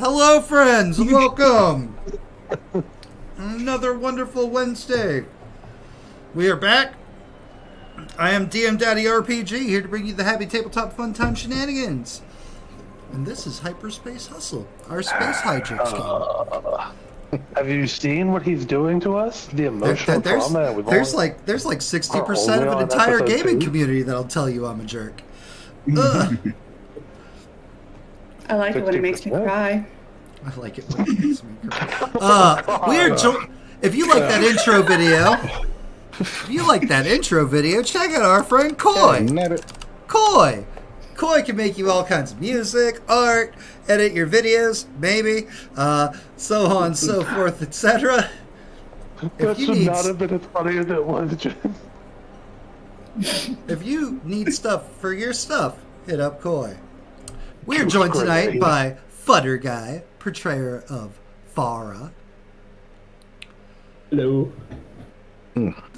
Hello, friends. Welcome. Another wonderful Wednesday. We are back. I am DM Daddy RPG, here to bring you the happy tabletop fun time shenanigans. And this is Hyperspace Hustle, our space hijinks game. Have you seen what he's doing to us? The emotional trauma. There's like 60% of an entire gaming community that'll tell you I'm a jerk. I like it when it makes me cry. I like it when it makes me cry. If you like that intro video, check out our friend Coy. Coy can make you all kinds of music, art, edit your videos, maybe, so on and so forth, etc. That should not have been as funny as it was, Jim. If you need stuff for your stuff, hit up Coy. We are joined tonight by Futter Guy, portrayer of Farah. Hello.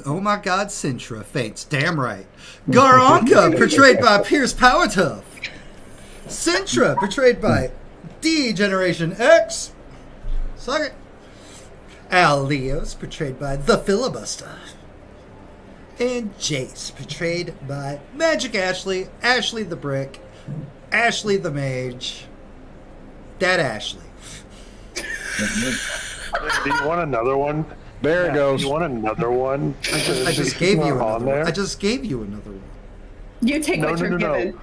Oh my god, Sintra faints. Damn right. Garanka, portrayed by Pierce Powertuff. Sintra, portrayed by DeJenerationX. Suck it. Al Leos, portrayed by The Filibuster. And Jace, portrayed by Magic Ashley, Ashley the Brick, Ashley the Mage, Dad Ashley. Do you want another one? There it goes. You want another one? I just gave you another one. I just gave you another one. You take what you're given.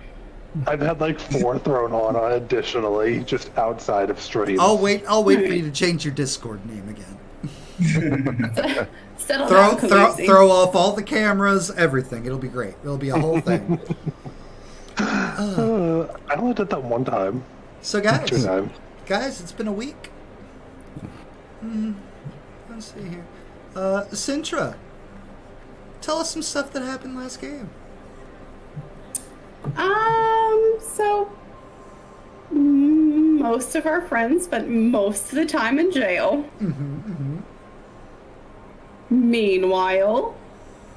I've had like 4 thrown on additionally, just outside of stream. I'll wait for you to change your Discord name again. Throw off all the cameras, everything. It'll be great. It'll be a whole thing. I only did that one time. So guys, it's been a week. Let's see here. Sintra, tell us some stuff that happened last game. So most of our friends spent most of the time in jail. Meanwhile,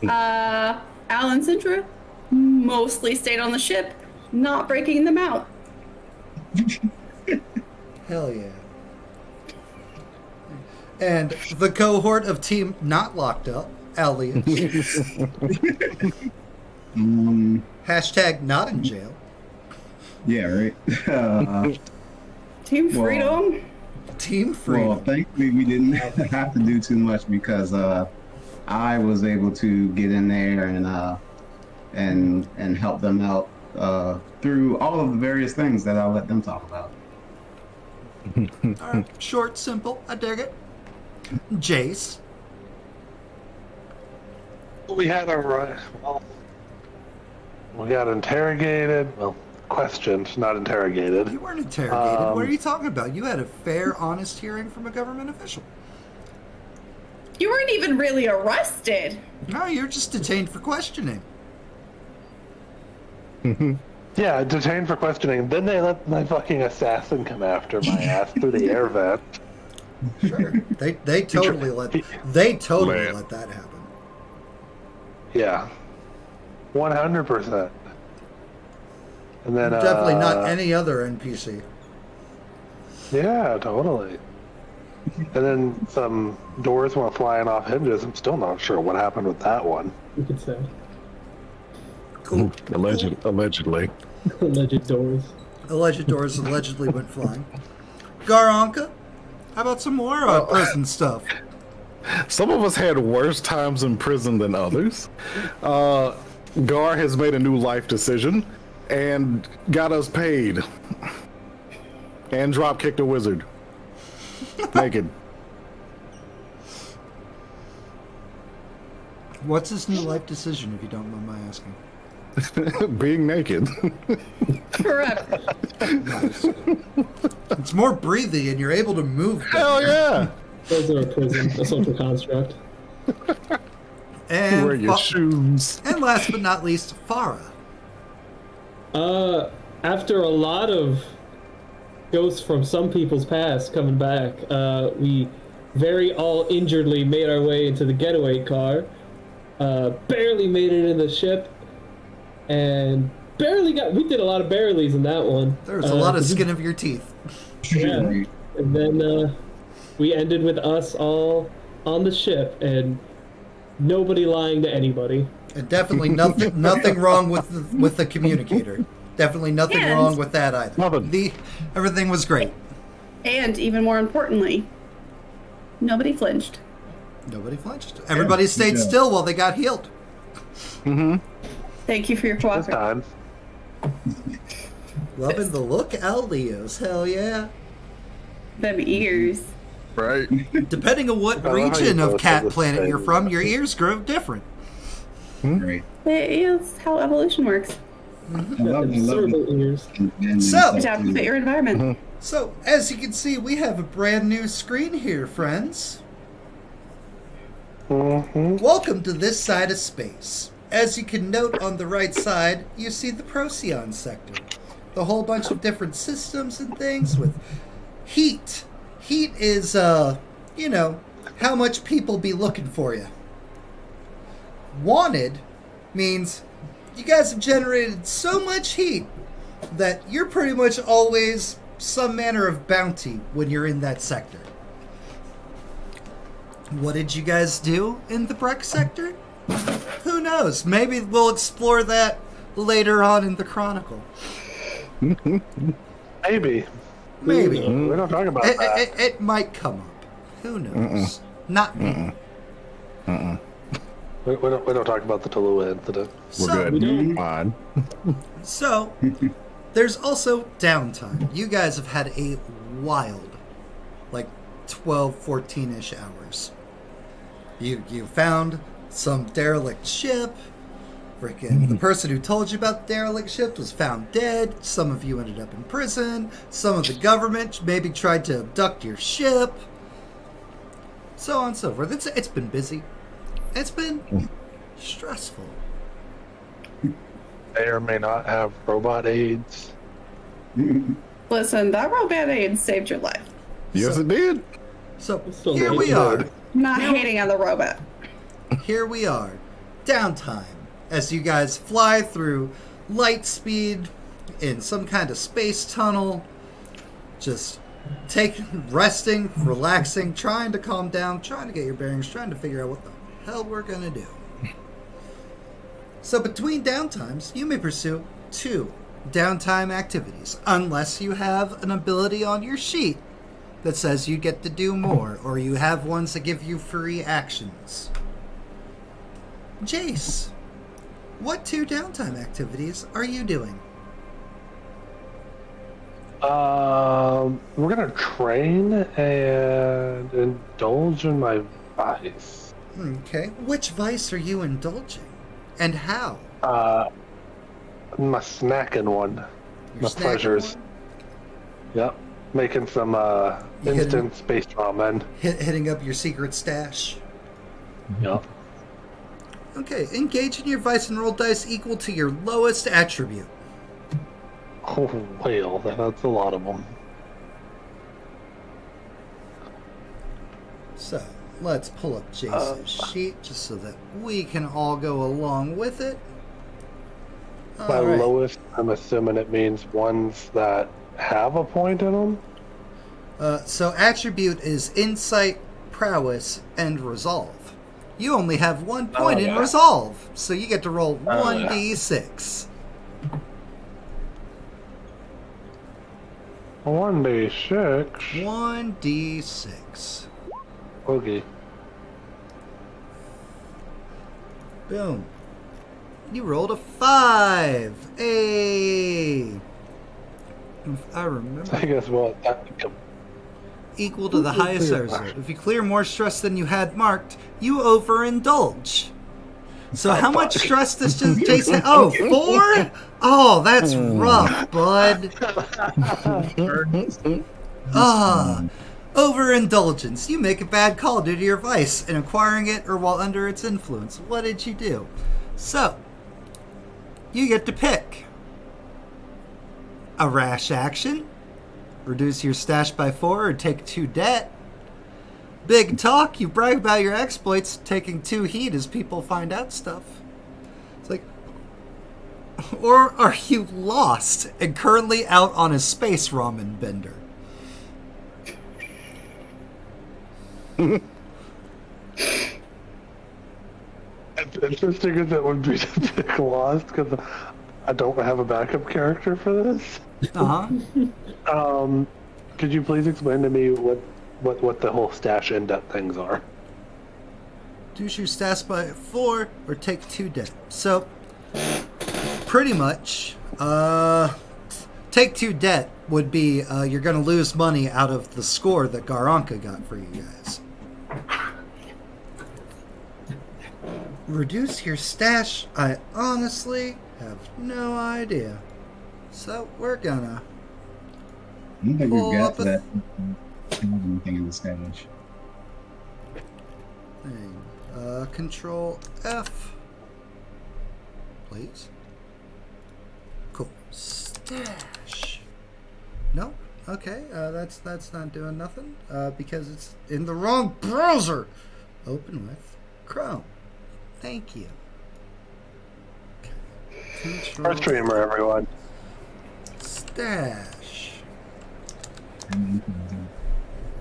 Al and Sintra mostly stayed on the ship, not breaking them out. Hell yeah. And the cohort of team not locked up, Elliot. Hashtag not in jail. Yeah, right. Team Freedom. Team Freedom. Well, thankfully we didn't have to do too much because I was able to get in there and help them out through all of the various things that I'll let them talk about. All right, short, simple. I dig it. Jace. We had we got interrogated. Well, questioned, not interrogated. You weren't interrogated. What are you talking about? You had a fair, honest hearing from a government official. You weren't even really arrested. No, you're just detained for questioning. Yeah, detained for questioning. Then they let my fucking assassin come after my ass through the air vent. Sure. They totally let that happen. Yeah. 100%. And then definitely not any other NPC. Yeah, totally. And then some doors went flying off hinges. I'm still not sure what happened with that one. You could say. Cool. Allegedly. Alleged doors. Alleged doors allegedly went flying. Garanka, how about some more prison stuff? Some of us had worse times in prison than others. Gar has made a new life decision and got us paid. And drop kicked a wizard. Naked. What's his new life decision, if you don't mind my asking? Being naked. Forever. Nice. It's more breathy and you're able to move. Hell yeah! Those are a prison, a social construct. And wear your shoes. And last but not least, Farah. After a lot of ghosts from some people's past coming back, we very all injuredly made our way into the getaway car, barely made it in the ship, and we did a lot of barrelies in that one. There was a lot of skin of your teeth. Yeah. And then we ended with us all on the ship and nobody lying to anybody. And definitely nothing wrong with the communicator. Definitely nothing And- wrong with that either. Nothing. Everything was great. And even more importantly, nobody flinched. Nobody flinched. Everybody stayed still while they got healed. Thank you for your This cooperation. time. Loving the look out, Leos. Hell yeah. Them ears. Right. Depending on what I love how region you of both Cat have the Planet same- you're from, your ears grow different. Right. It's how evolution works. I love Serval ears. So- Adapt to fit your environment. So, as you can see, we have a brand new screen here, friends. Welcome to this side of space. As you can note on the right side, you see the Procyon sector. The whole bunch of different systems and things with heat. Heat is, you know, how much people be looking for you. Wanted means you guys have generated so much heat that you're pretty much always some manner of bounty when you're in that sector. What did you guys do in the Breck sector? Who knows? Maybe we'll explore that later on in the Chronicle. Maybe. Maybe. We don't talk about that. It might come up. Who knows? Not me. We don't talk about the Tallulah incident. We're So- good. Fine. So, there's also downtime. You guys have had a wild, like 12, 14-ish hours. You found some derelict ship. Freaking the person who told you about the derelict ship was found dead. Some of you ended up in prison. Some of the government maybe tried to abduct your ship. So on and so forth. It's been busy. It's been stressful. May or may not have robot aids. Listen, that robot aid saved your life. Yes, it did. So Still here not we good. are. I'm not hating on the robot. Here we are. Downtime. As you guys fly through light speed in some kind of space tunnel. Just resting, relaxing, trying to calm down, trying to get your bearings, trying to figure out what the hell we're gonna do. So between downtimes, you may pursue 2 downtime activities, unless you have an ability on your sheet that says you get to do more, or you have ones that give you free actions. Jace, what 2 downtime activities are you doing? We're gonna train and indulge in my vice. Okay, which vice are you indulging? And how? My snacking one. Your My snacking pleasures. one? Yep. Making some You hit instant space ramen. Hitting up your secret stash. Yep. Okay, engage in your vice and roll dice equal to your lowest attribute. Oh, whale. That's a lot of them. So, let's pull up Jace's sheet just so that we can all go along with it. By All right. lowest, I'm assuming it means ones that have a point in them. So attribute is insight, prowess, and resolve. You only have 1 point in yeah. resolve, so you get to roll Oh, 1d6. 1d6. 1d6. Okay. Boom. You rolled a 5. Hey. If I remember. I guess what? Equal to the highest result. If you clear more stress than you had marked, you overindulge. So how much stress does Jason? Oh, 4? Oh, that's rough, bud. Overindulgence. You make a bad call due to your vice in acquiring it or while under its influence. What did you do? So, you get to pick a rash action, reduce your stash by 4 or take 2 debt. Big talk, you brag about your exploits, taking 2 heat as people find out stuff. It's like, or are you lost and currently out on a space ramen bender? It's interesting as it would be to pick Lost because I don't have a backup character for this. Could you please explain to me what the whole stash indent things are? Reduce your stash by 4 or take 2 debt. So, pretty much, take 2 debt would be you're going to lose money out of the score that Garanka got for you guys. Reduce your stash, I honestly have no idea. So, we're gonna I don't think pull we've got up to that. Anything in the stash. thing. Control F. Please. Cool. Stash. Nope. Okay, that's not doing nothing because it's in the wrong browser. Open with Chrome. Thank you. Control Our streamer, everyone. Stash.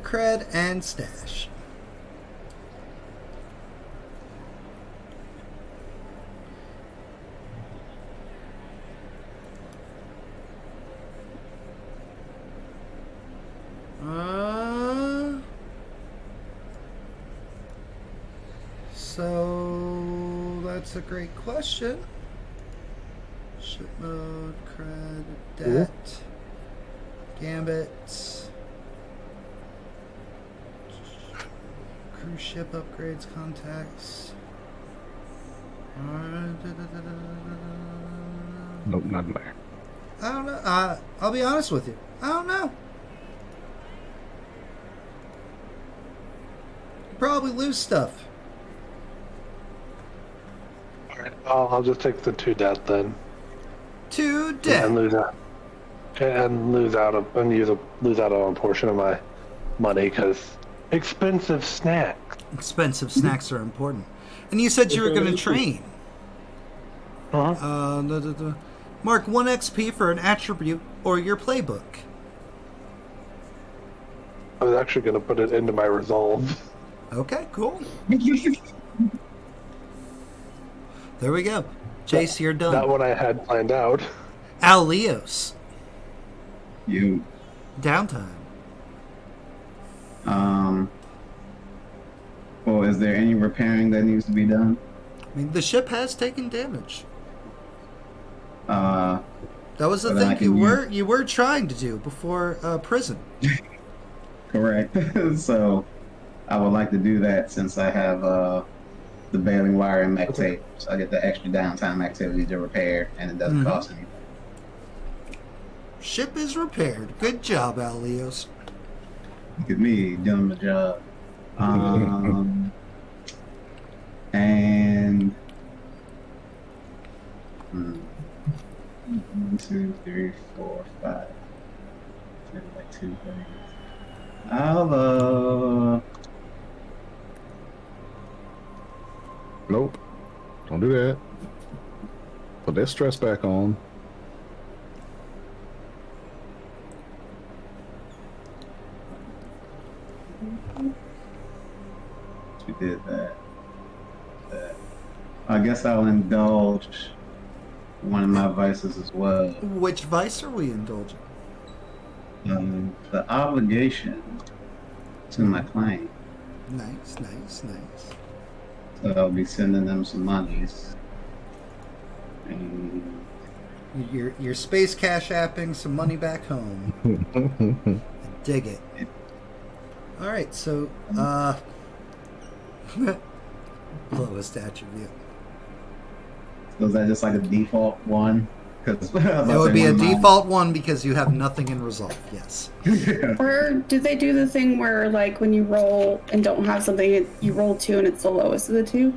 Cred and stash. So that's a great question. Ship mode, cred, debt, gambit, cruise ship upgrades, contacts. Nope, nothing there. I don't know. I'll be honest with you. I don't know. Probably lose stuff. Alright, I'll just take the 2 debt then. 2 debt. And lose out. And lose out on a portion of my money because expensive snacks. Expensive snacks are important. And you said you were going to train. Mark 1 XP for an attribute or your playbook. I was actually going to put it into my resolve. Okay, cool. There we go. Jace, you're done. That one I had planned out. Alios. You. Downtime. Well, is there any repairing that needs to be done? I mean, the ship has taken damage. That That was the But then I thing can you were trying to do before prison. correct. So, I would like to do that since I have the baling wire and mech tape, so I get the extra downtime activity to repair, and it doesn't cost anything. Ship is repaired. Good job, Alios. Look at me doing my job. And 1, 2, 3, 4, 5. Like 2 things. I'll Nope. Don't do that. Put that stress back on. we did that. I guess I'll indulge one of my vices as well. Which vice are we indulging? The obligation to my client. Nice, nice, nice. So I'll be sending them some monies. And You're space cash apping some money back home. Dig it. All right, so lowest attribute. so is that just like a default one? Because It would be a default one because you have nothing in resolve. Yes. Or do they do the thing where, like, when you roll and don't have something, you roll 2 and it's the lowest of the 2?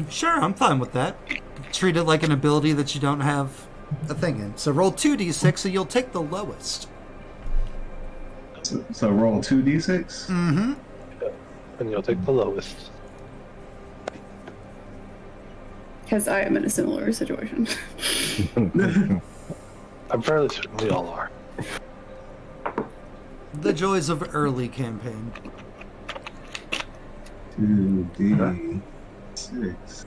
Sure, I'm fine with that. Treat it like an ability that you don't have a thing in. So roll 2d6 so you'll take the lowest. So roll 2d6? Mm-hmm. And you'll take the lowest. Because I am in a similar situation. I'm fairly certain we all are. The joys of early campaign. 2d6.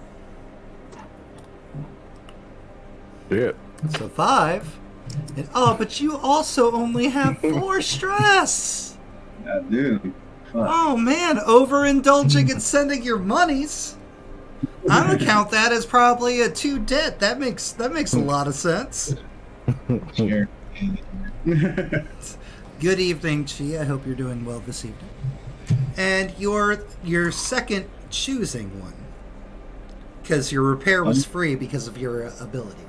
Yeah. So 5. And oh, but you also only have 4 stress. I do. Fuck. Oh man, overindulging and sending your monies. I'm gonna count that as probably a 2 debt. That makes a lot of sense. Sure. Good evening, Chi. I hope you're doing well this evening. And your second choosing one, because your repair was free because of your ability.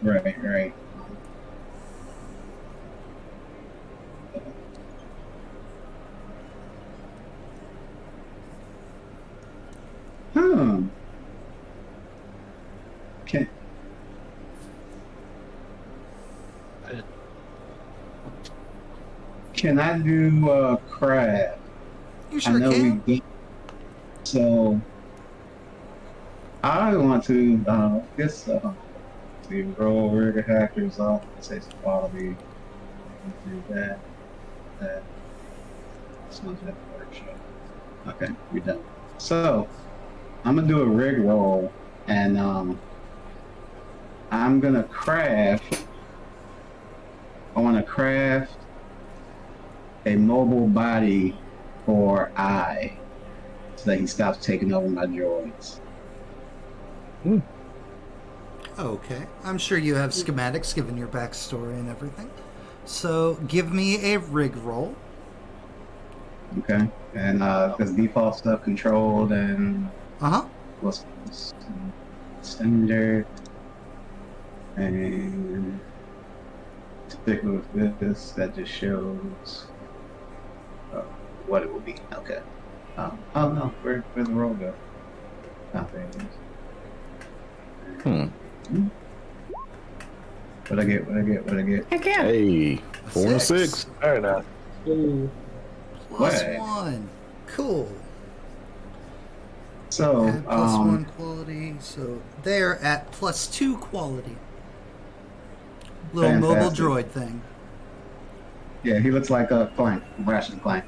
Right. Okay. Can I do crab? You sure can. we did. So I want to guess the roll rigor hackers off. Say quality. Do that. It's not that workshop. Okay, we're done. So I'm gonna do a rig roll, and I'm gonna craft. I want to craft a mobile body for I, so that he stops taking over my droids. Okay. I'm sure you have schematics given your backstory and everything. So give me a rig roll. Okay, and because default stuff controlled and what's standard and particular with this that just shows what it will be. Okay. Oh no, where'd the roll go? Oh, there it is. What I get? Heck yeah. Hey, 4 and 6. Very nice. Ooh. +1. Cool. So And +1 quality. So they're at +2 quality. Little mobile Fantastic. droid thing. yeah, he looks like a Clank, Ration Clank.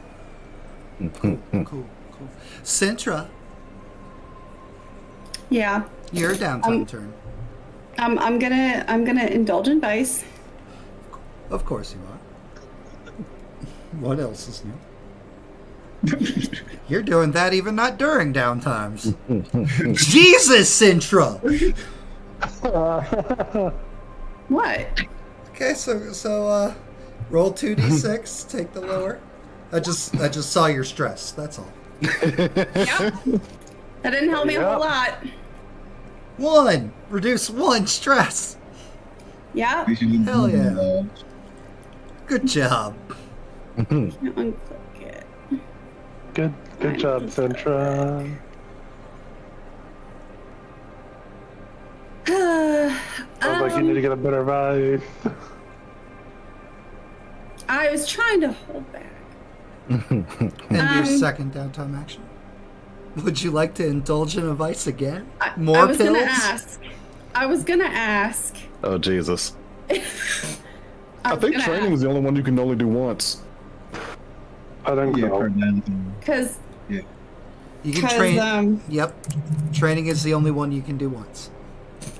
Cool. Sintra, Yeah. your downtime turn. I'm gonna indulge in vice. Of course you are. What else is new? You're doing that even not during downtimes. Jesus, Sintra! What? Okay, so roll 2d6, take the lower. I just saw your stress, that's all. Yep. That didn't help me a whole lot. 1! Reduce 1 stress. Yeah. Hell yeah. Good job. Unclick it. Good job, Centra. Sounds like you need to get a better vibe. I was trying to hold back. And your second downtime action. Would you like to indulge in a vice again? More I was pills? gonna ask. Oh, Jesus. I think training is the only one you can only do once. I think so. Because You can train. Yep. Training is the only one you can do once.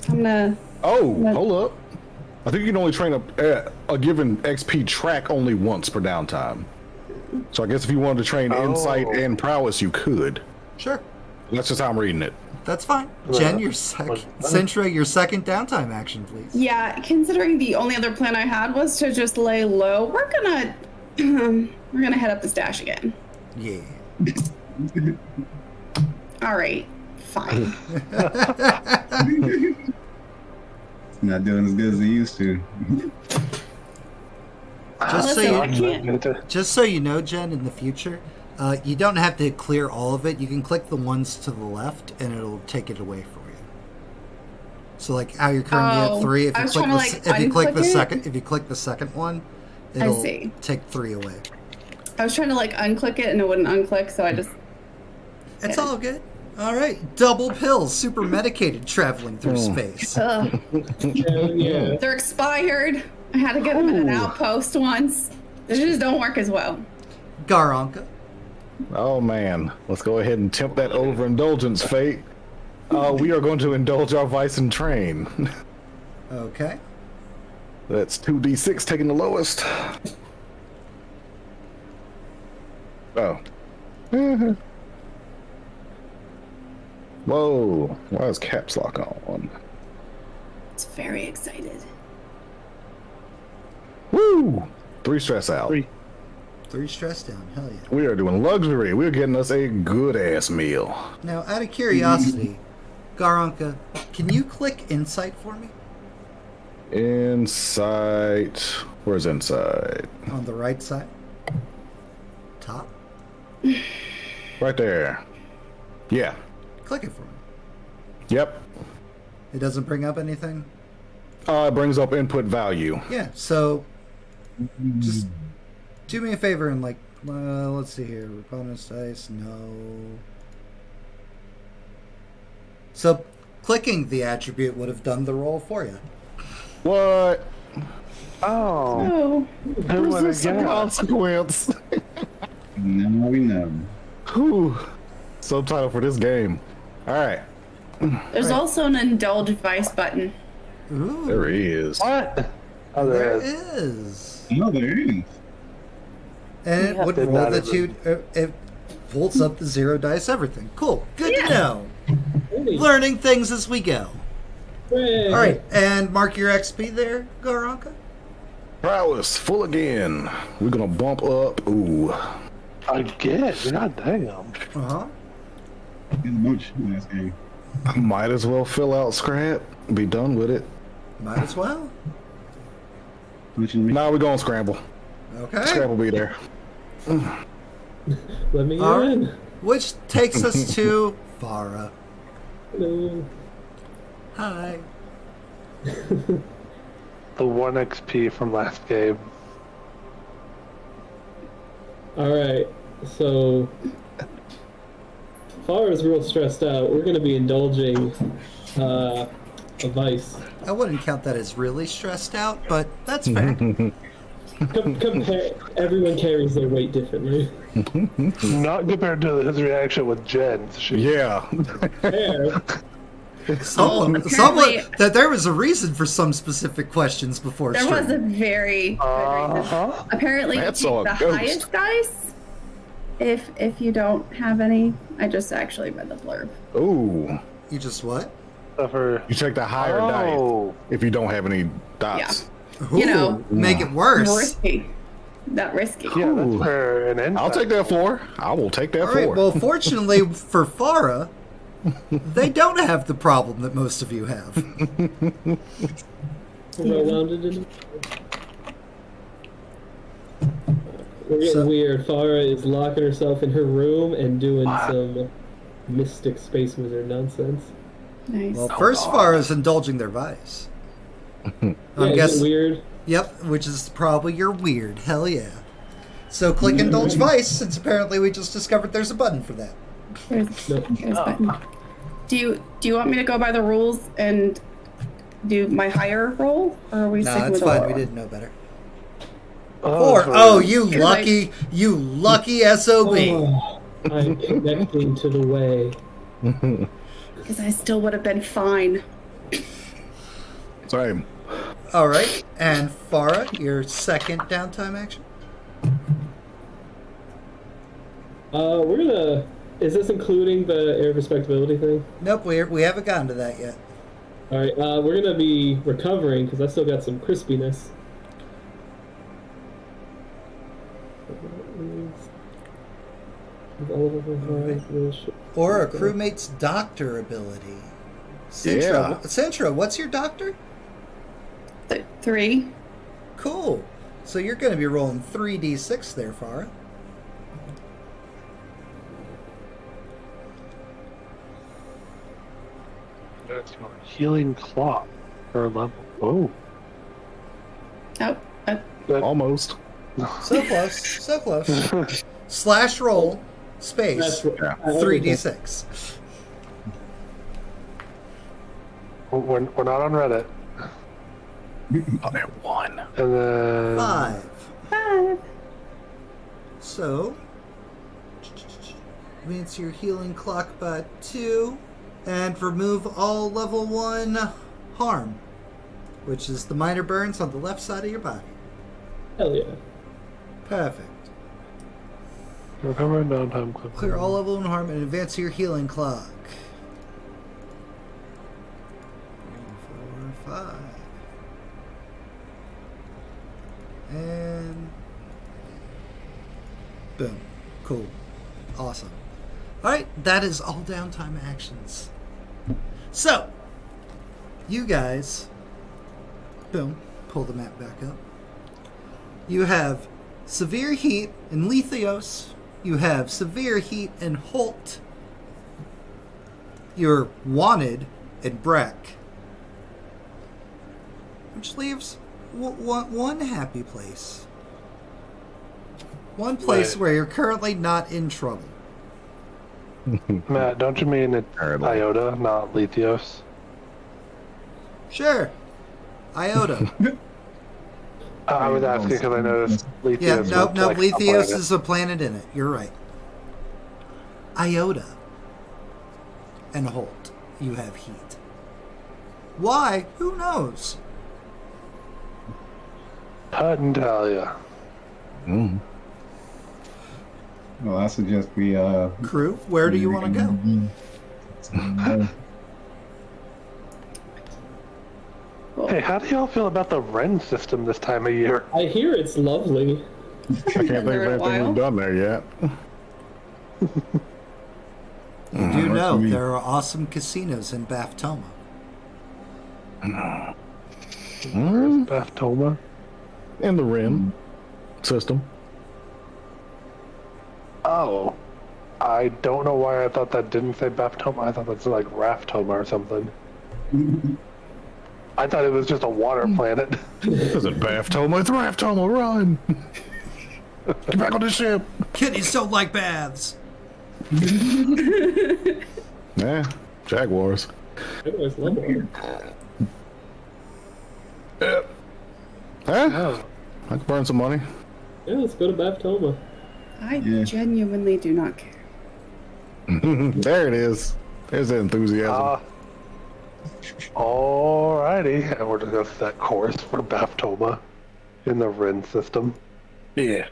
I'm gonna. Oh, hold up. I think you can only train a given XP track only once per downtime. So I guess if you wanted to train insight and prowess, you could. Sure. That's just how I'm reading it. That's fine. Jen, your second. Sintra, your second downtime action, please. Yeah, considering the only other plan I had was to just lay low, we're gonna head up the stash again. Yeah. All right, fine. Not doing as good as he used to. Just so you know, Jen, in the future, you don't have to clear all of it. You can click the ones to the left, and it'll take it away for you. So, like how you're currently at 3, if you click the second one, it'll take 3 away. I was trying to unclick it, and it wouldn't unclick, so I just. It's all good. All right, double pills, super medicated, traveling through space. Ugh. Yeah. They're expired. I had to get them in an outpost once. They just don't work as well. Garanka. Oh man, let's go ahead and tempt that overindulgence fate. We are going to indulge our vice and train. Okay. That's 2d6 taking the lowest. Oh. Whoa, why is caps lock on? It's very excited. Woo! 3 stress out. 3 stress down. Hell yeah. We are doing luxury. We're getting us a good ass meal. Now, out of curiosity, Garanka, can you click Insight for me? Insight. Where's Insight? On the right side. Top. Right there. Yeah. Click it for me. Yep. It doesn't bring up anything? It brings up input value. Yeah, so just do me a favor and like, let's see here. Bonus dice, no. So clicking the attribute would have done the roll for you. What? Oh. Who would have guessed? Consequence. Now we know. Whew. Subtitle for this game. Alright. There's also an indulge vice button. Ooh, There he is. What? Oh, there there is. is. No, there is. And it would Did roll not the even- two, it volts up the 0 dice everything. Cool, good to know. Hey. Learning things as we go. Hooray. Alright, and mark your XP there, Garanka. Prowess, full again. We're gonna bump up. Ooh. Again? God damn. Uh-huh. Did a bunch last game. Might as well fill out scrap. Be done with it. Might as well. Now we're gonna scramble. Okay. Scrap will be there. Let me All right. in. Which takes us to Farah. Hello. Hi. The 1 XP from last game. Alright, so Farah's real stressed out. We're gonna be indulging a vice. I wouldn't count that as really stressed out, but that's fair. Compare, everyone carries their weight differently. Not compared to his reaction with Jen. Yeah. Fair. Someone, apparently- that there was a reason for some specific questions before There stream. was a very good reason. Uh-huh. Apparently, you That's take all the ghost. highest dice. If you don't have any, I just actually read the blurb. Ooh. You just what? For... You take the higher Oh. dice if you don't have any dots. You know, make it worse. Risky. Not risky. Yeah, that's Ooh. for an insight. I'll take that 4. I will take that All right. 4. Well, fortunately for Farah, they don't have the problem that most of you have. Well-rounded in. We're getting So- weird. Farah is locking herself in her room and doing some mystic space wizard nonsense. Nice. Well, first Farah's indulging their vice. Yeah, I'm is it guessing. weird. Yep, which is probably your weird. Hell yeah. So click indulge vice, since apparently we just discovered there's a button for that. There's No. a button. Do you want me to go by the rules and do my higher roll, or are we Nah, sticking it's with fine. the We lower? didn't know better. Oh, Or you lucky SOB. Oh, I'm connecting to the way. Because I still would have been fine. Same. All right, and Farah, your second downtime action. We're gonna. Is this including the air respectability thing? Nope, we haven't gotten to that yet. All right, we're gonna be recovering because I still got some crispiness. Or a crewmate's doctor ability. Centra, Centra, what's your doctor? 3. Cool. So you're going to be rolling 3d6 there, Farah. That's your healing clock per level. Oh. Oh, Almost. So close, so close. Slash roll, space, That's what, 3d6. We're not on Reddit. Oh, there 1. And then... 5. 5. So, advance your healing clock by 2, and remove all level 1 harm, which is the minor burns on the left side of your body. Hell yeah. Perfect. Recover downtime. Clear all level 1 harm and advance your healing clock. 3, 4, 5. And boom. Cool. Awesome. Alright, that is all downtime actions. So, you guys, boom, pull the map back up. You have severe heat in Lethios. You have severe heat in Holt. You're wanted in Breck. Which leaves one happy place. One place Wait. where you're currently not in trouble. Matt, don't you mean it's Iota, not Lethios? Sure. Iota. I was asking because I noticed Lethios. Yeah, no, looked like a Lethios planet. is a planet in it. You're right. Iota and Holt, you have heat. Why? Who knows? Couldn't tell ya. Mm. Well, I suggest we Crew, where do you want to go? Hey, how do y'all feel about the Ren system this time of year? I hear it's lovely. I can't think of There a anything while? we've done there yet. You do works know for me. there are awesome casinos in Baftoma. Where's Baftoma? In the Rim system. Oh. I don't know why I thought that didn't say Baftoma. I thought that's like Raftoma or something. I thought it was just a water planet. Is it Baftoma? It's Raftoma, run! Get back on the ship! Kitties don't like baths. Yeah, Jaguars. I always love it. Yeah. Huh? I can burn some money. Yeah, let's go to Baptoma. I Yeah. genuinely do not care. There it is. There's the enthusiasm. Alrighty, and we're just gonna set course for Baftoma in the Ren system. Yeah.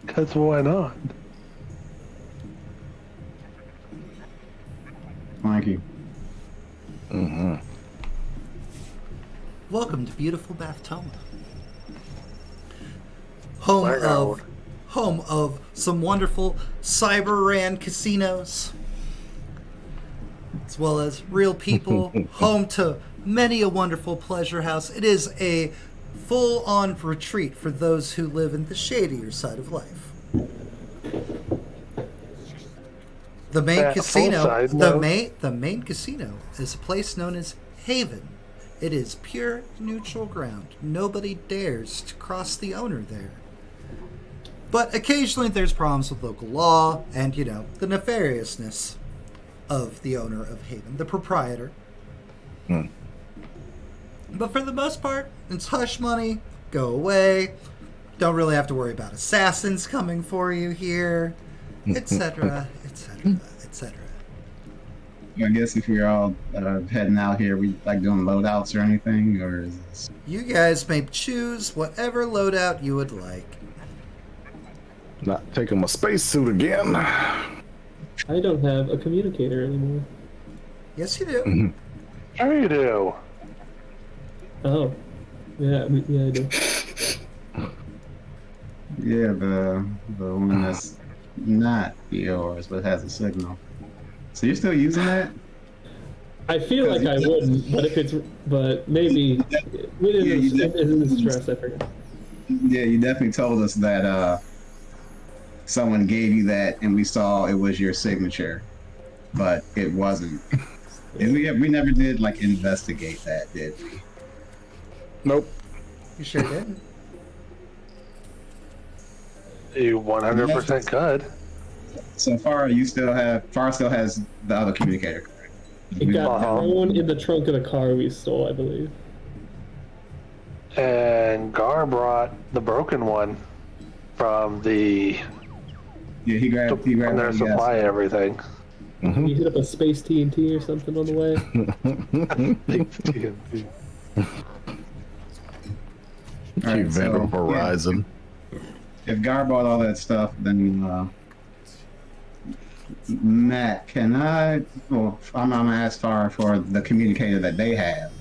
Cause why not? Thank you. Mm-hmm. Welcome to beautiful Baftoma. Home Wow. of some wonderful cyber ran casinos, as well as real people. Home to many a wonderful pleasure house. It is a full-on retreat for those who live in the shadier side of life. The main Yeah, casino, full side, the no. main casino is a place known as Haven. It is pure neutral ground. Nobody dares to cross the owner there. But occasionally there's problems with local law and, you know, the nefariousness of the owner of Haven, the proprietor. But for the most part, it's hush money, go away, don't really have to worry about assassins coming for you here, etc., etc., etc. I guess if we're all heading out here, we like doing loadouts or anything, or is this... You guys may choose whatever loadout you would like. Not taking my spacesuit again. I don't have a communicator anymore. Yes, you do. Sure you do. Oh. Yeah, yeah, I do. Yeah, the one that's not yours but has a signal. So you're still using that? I feel like I wouldn't, but maybe within the stress, I forgot. Yeah, you definitely told us that someone gave you that, and we saw it was your signature, but it wasn't. And we never did like investigate that, did we? Nope. You sure didn't. You 100% could. So Farah, Farah still has the other communicator, correct? It got thrown in the trunk of the car we stole, I believe. And Gar brought the broken one from the Yeah, he grabbed from their what he supply asked. and everything. You hit up a space TNT or something on the way. Alright, Event so, Horizon. If Gar bought all that stuff, then Matt, can I? Well, I'm gonna ask Far for the communicator that they have.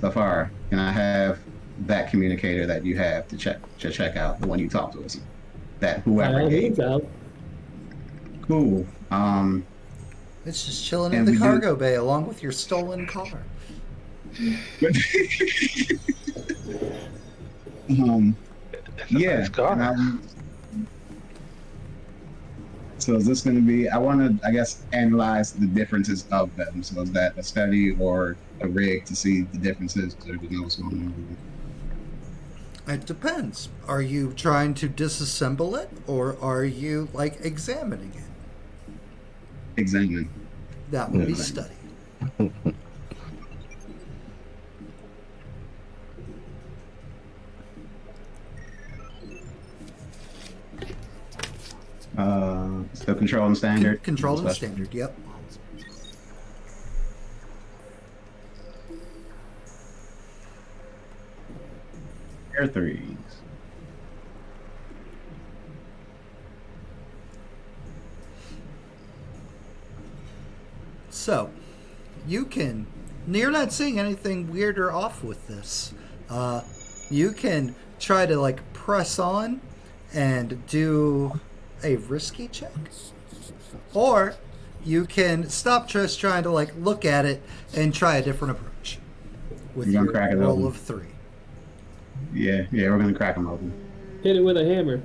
So far, can I have that communicator that you have to check out, the one you talked to us? That whoever gave. Out. Cool. It's just chilling in And the we do- cargo bay along with your stolen car. Yeah. Nice car. So is this going to be? I want to, I guess, analyze the differences of them. So is that a study or a rig to see the differences, or to know what's going on? It depends. Are you trying to disassemble it, or are you like examining it? Examine. That would be study. So control and standard. Controlled and Special. standard. Yep. Air threes. So, you can. You're not seeing anything weird or off with this. You can try to like press on and do a risky check, or you can stop just trying to like look at it and try a different approach with You're your gonna crack it roll open. of 3. Yeah, we're gonna crack them open. Hit it with a hammer.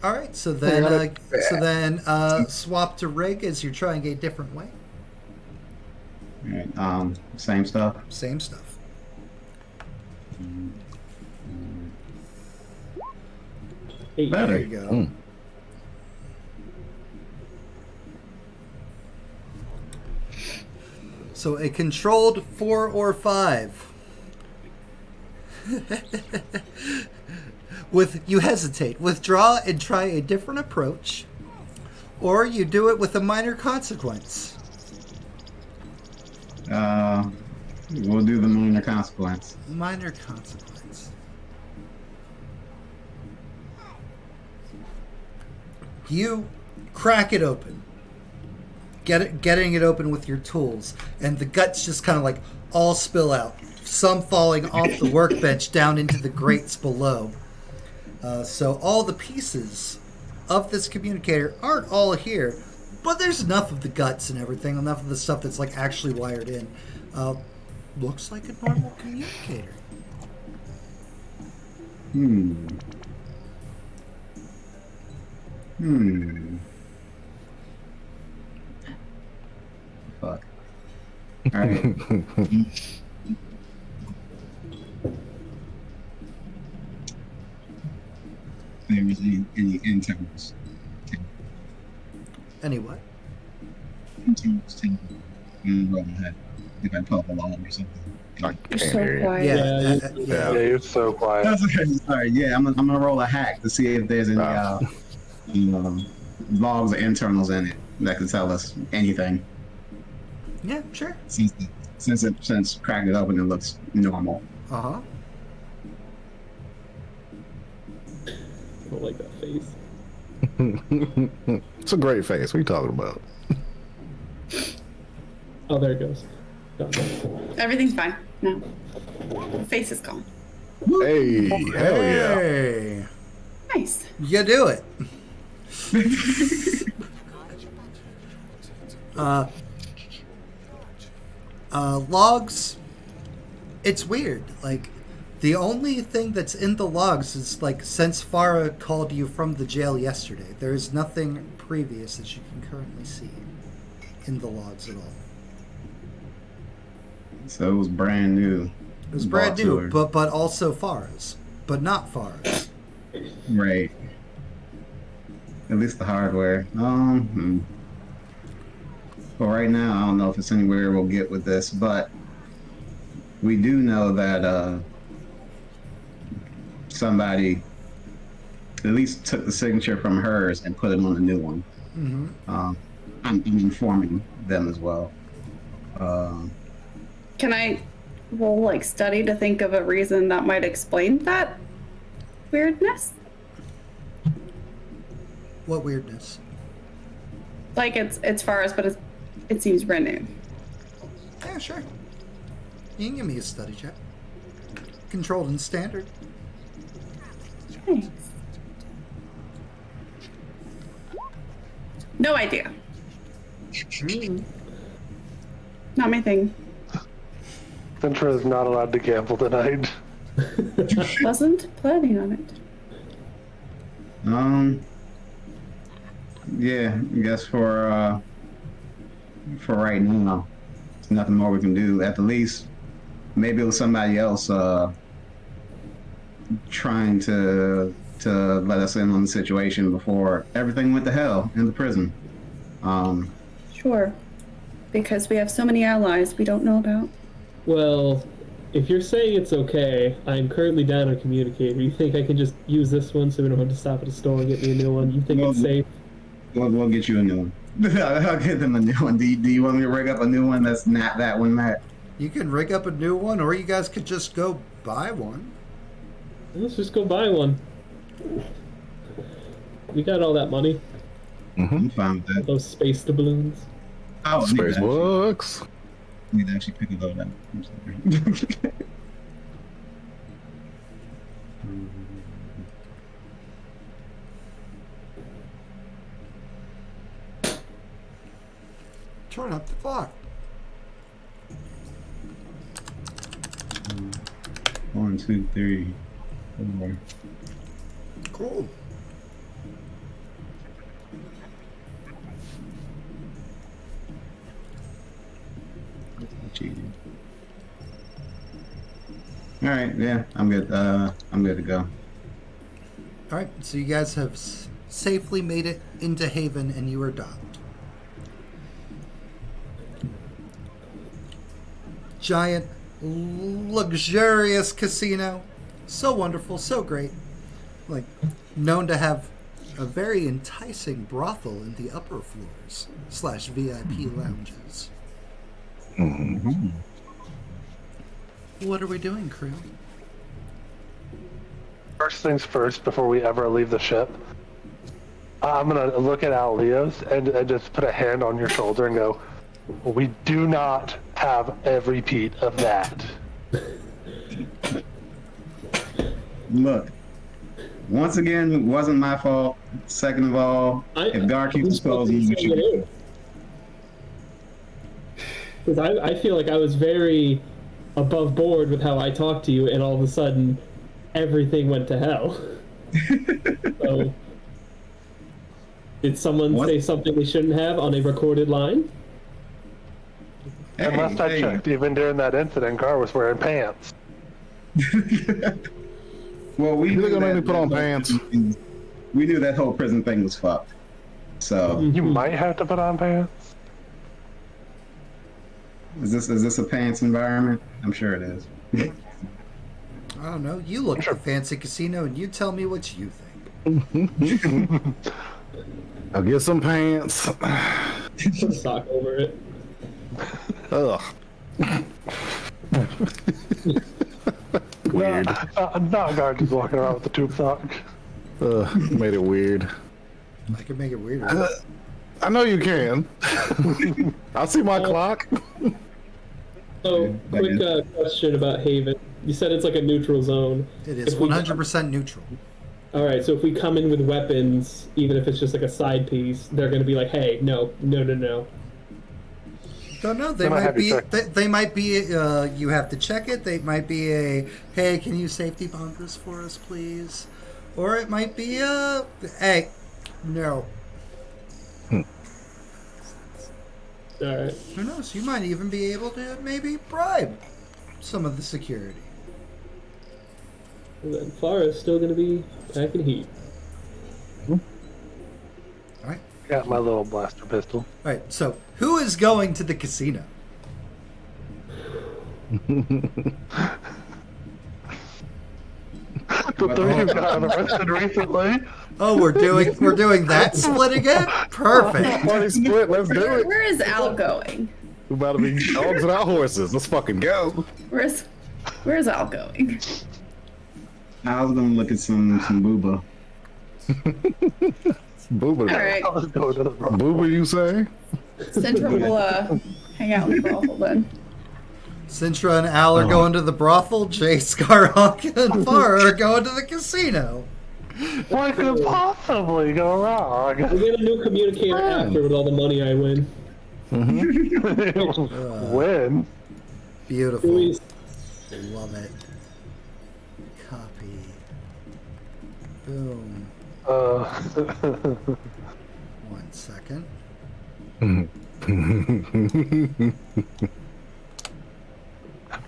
All right, so then swap to rig as you're trying a different way. All right, same stuff. Same stuff. Eight. There Better. you go. So a controlled 4 or 5. You hesitate, withdraw and try a different approach, or you do it with a minor consequence. We'll do the minor consequence. Minor consequence. You crack it open. Getting it open with your tools, and the guts just kind of like all spill out. Some falling off the workbench down into the grates below. So all the pieces of this communicator aren't all here, but there's enough of the guts and everything, enough of the stuff that's like actually wired in. Looks like a normal communicator. Fuck. All right. There was any internals. Anyway, Internals. Roll my head. If I pull up a log or something. I You're can't so hear you. quiet. yeah. Yeah, you're so quiet. That's okay. Sorry. Yeah, I'm gonna roll a hack to see if there's any logs or internals in it that can tell us anything. Yeah, sure. Since cracked it open, it looks normal. Uh-huh. I don't like that face. It's a great face. What are you talking about? Oh, there it goes. Done. Everything's fine. No. The face is gone. Hey, hell yeah. Hey. Nice. You do it. Logs, it's weird. Like, the only thing that's in the logs is, like, since Farah called you from the jail yesterday, there is nothing previous that you can currently see in the logs at all. So it was brand new. It was brand new, but also Farah's, but not Farah's. Right. At least the hardware. Well, right now, I don't know if it's anywhere we'll get with this, but we do know that somebody at least took the signature from hers and put it on the new one. I'm informing them as well. Can I roll like study to think of a reason that might explain that weirdness? What weirdness? Like it's Forest, but it seems brand new. Yeah, sure. You can give me a study check. Controlled and standard. Thanks. No idea. Not my thing. Centra is not allowed to gamble tonight. Wasn't planning on it. Yeah, I guess for right now, there's nothing more we can do. At the least, maybe it was somebody else trying to let us in on the situation before everything went to hell in the prison. Sure. Because we have so many allies we don't know about. Well, if you're saying it's okay, I'm currently down on communicator. You think I can just use this one so we don't have to stop at a store and get me a new one? You think it's safe? We'll get you a new one. I'll get them a new one. Do you want me to rig up a new one that's not that one, Matt? You can rig up a new one, or you guys could just go buy one. Let's just go buy one. We got all that money. I'm fine with that. Those space doubloons. Oh, Space books. I need to actually pick a load up. I'm sorry. Turn up the clock. 1, 2, 3, 4. Cool. Cheating. All right, yeah, I'm good. I'm good to go. All right, so you guys have safely made it into Haven, and you are docked. Giant, luxurious casino, so wonderful, so great. Like, known to have a very enticing brothel in the upper floors / VIP lounges. Mm-hmm. What are we doing, crew? First things first, before we ever leave the ship, I'm gonna look at Al Leos and just put a hand on your shoulder and go, we do not have a repeat of that. Look, once again, it wasn't my fault. Second of all, if Gar keeps exposing you, should be. Because I feel like I was very above board with how I talked to you, and all of a sudden, everything went to hell. So, did someone say something they shouldn't have on a recorded line? And last I checked, even during that incident, Gar was wearing pants. Well, we You're knew gonna make me that put on pants. We knew that whole prison thing was fucked. So, You might have to put on pants. is this a pants environment? I'm sure it is. I don't know. You look at the fancy casino, and you tell me what you think. I'll get some pants. Put a sock over it. Ugh. Weird. Not Gar just walking around with the tube sock. Made it weird. I can make it weirder. I know you can. I see my clock. So, quick question about Haven. You said it's like a neutral zone. It is If we- 100% neutral. All right, so if we come in with weapons, even if it's just like a side piece, they're going to be like, "Hey, no." Don't know. They They might might have you be. check. They might be. You have to check it. They might be a. Hey, can you safety bond this for us, please? Or it might be a. Hey, no. All right. Who knows? You might even be able to maybe bribe some of the security. Well, then Farah's still going to be packing heat. All right. Got my little blaster pistol. All right. So, who is going to the casino? The three who got arrested recently. Oh, we're doing that split again? Perfect. Party split, let's do it. Where is Al going? We're about to be dogs without horses. Let's fucking go. Where's Al going? I was gonna look at some booba. Booba. All right. Let's go to the brothel. Booba, you say? Central will hang out in the brothel then. Sintra and Al are going to the brothel. Jay, Scarhawk, and Farr are going to the casino. What could possibly go wrong? We'll get a new communicator after with all the money I win. When? Beautiful. Louise. Love it. Copy. Boom. 1 second.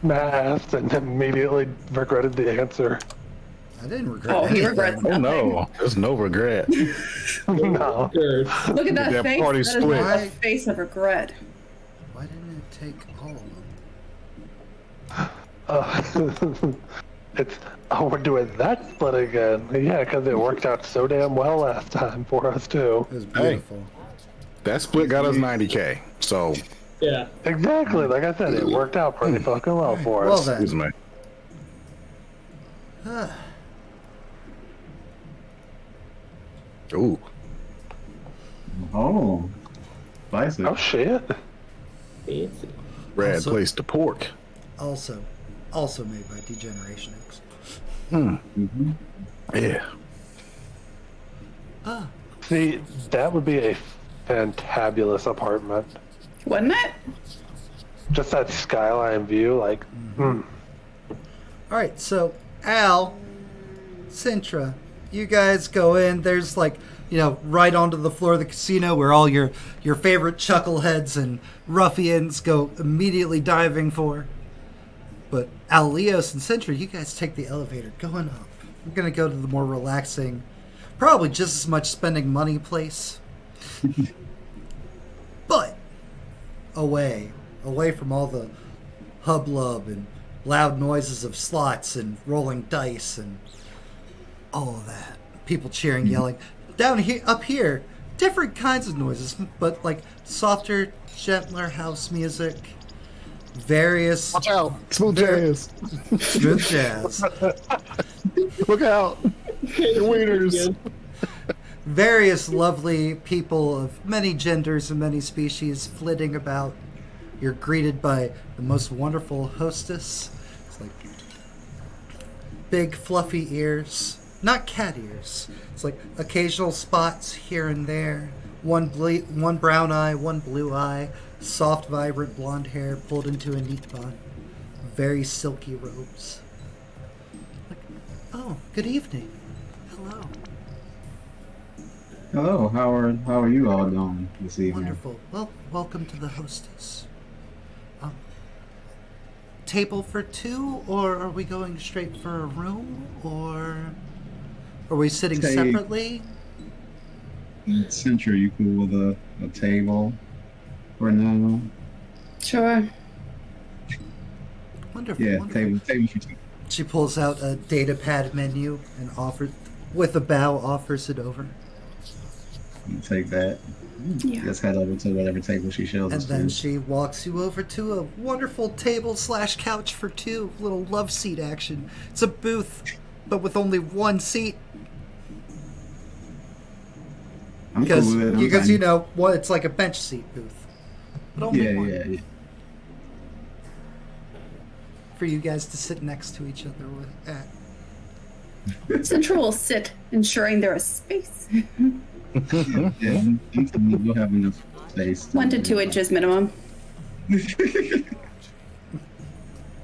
Matt asked and immediately regretted the answer. I didn't regret Oh, he anything. regrets Oh nothing. no, there's no regret. No. Sure. Look at that That face. party That is split. a face of regret. Why didn't it take all of them? We're doing that split again. Yeah, because it worked out so damn well last time for us too. It was beautiful. That split got us 90K. So, Yeah. Exactly, like I said, it worked out pretty fucking well for Well us. then. excuse me. Ooh, Oh, spicy. Oh shit! Fancy. rad Also- place to pork. Also made by DeGenerationX. Mm-hmm. Yeah. See, that would be a fantabulous apartment. Wouldn't it? Just that skyline view, like, All right, so Al, Sintra, you guys go in. There's like, right onto the floor of the casino where all your favorite chuckleheads and ruffians go immediately diving for. But Al, Leos, and Sintra, you guys take the elevator going up. We're gonna go to the more relaxing, probably just as much spending money place, but away from all the hubbub and loud noises of slots and rolling dice and all of that. People cheering, yelling. Down here, up here, different kinds of noises, but like softer, gentler house music. Various Watch out, smooth jazz. good jazz. Look out, your wieners. Various lovely people of many genders and many species flitting about. You're greeted by the most wonderful hostess. It's like big fluffy ears, not cat ears. It's like occasional spots here and there. One brown eye, one blue eye. Soft, vibrant blonde hair pulled into a neat bun. Very silky robes. Like, oh, good evening. Hello. Hello, how are you all doing this evening? Wonderful. Well, welcome to the hostess. Table for two, or are we going straight for a room, or are we sitting Say- separately? Sintra, you cool with a table for now? Sure. Wonderful. Yeah, wonderful. table for two. She pulls out a data pad menu and offers, with a bow, offers it over. You take that. Yeah. Let's head over to whatever table she shows And us. then to. she walks you over to a wonderful table/couch for two, little love seat action. It's a booth, but with only one seat. I'm Because cool with it. I'm because fine. it's like a bench seat booth, but only Yeah, one yeah. for you guys to sit next to each other with. Central will sit, ensuring there is space. Yeah, you'll have enough space. 1 to 2 inches minimum.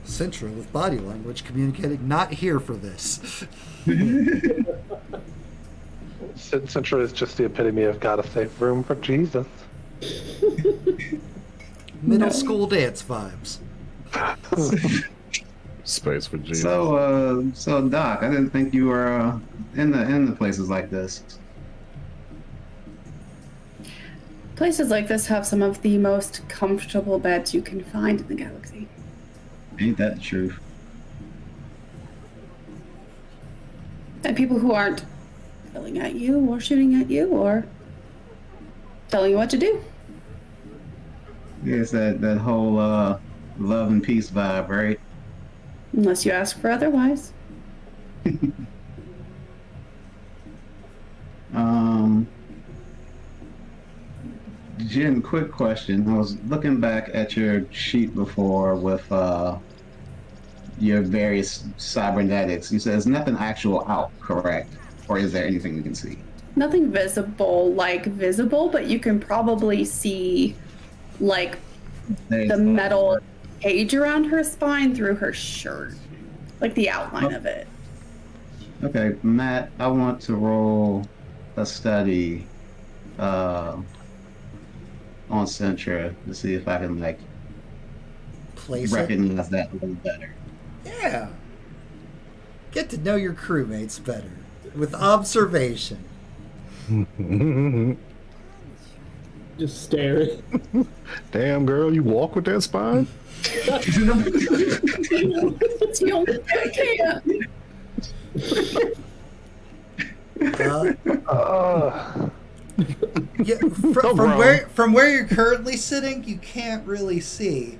Sintra with body language communicating, not here for this. Central is just the epitome of gotta save room for Jesus. Middle No. school dance vibes. Space for Jesus. So Doc, I didn't think you were in the places like this. Places like this have some of the most comfortable beds you can find in the galaxy. Ain't that the truth? And people who aren't yelling at you or shooting at you or telling you what to do. Yeah, it's that whole love and peace vibe, right? Unless you ask for otherwise. Jen, quick question. I was looking back at your sheet before with your various cybernetics. You said there's nothing actual out, correct? Or is there anything we can see? Nothing visible, but you can probably see, like, the metal cage around her spine through her shirt. Like, the outline of it. Okay, Matt, I want to roll a study on Centra to see if I can, like, recognize that a little better. Yeah. Get to know your crewmates better with observation. Just staring. Damn, girl, you walk with that spine? It's the only thing I can. Yeah, from where you're currently sitting, you can't really see.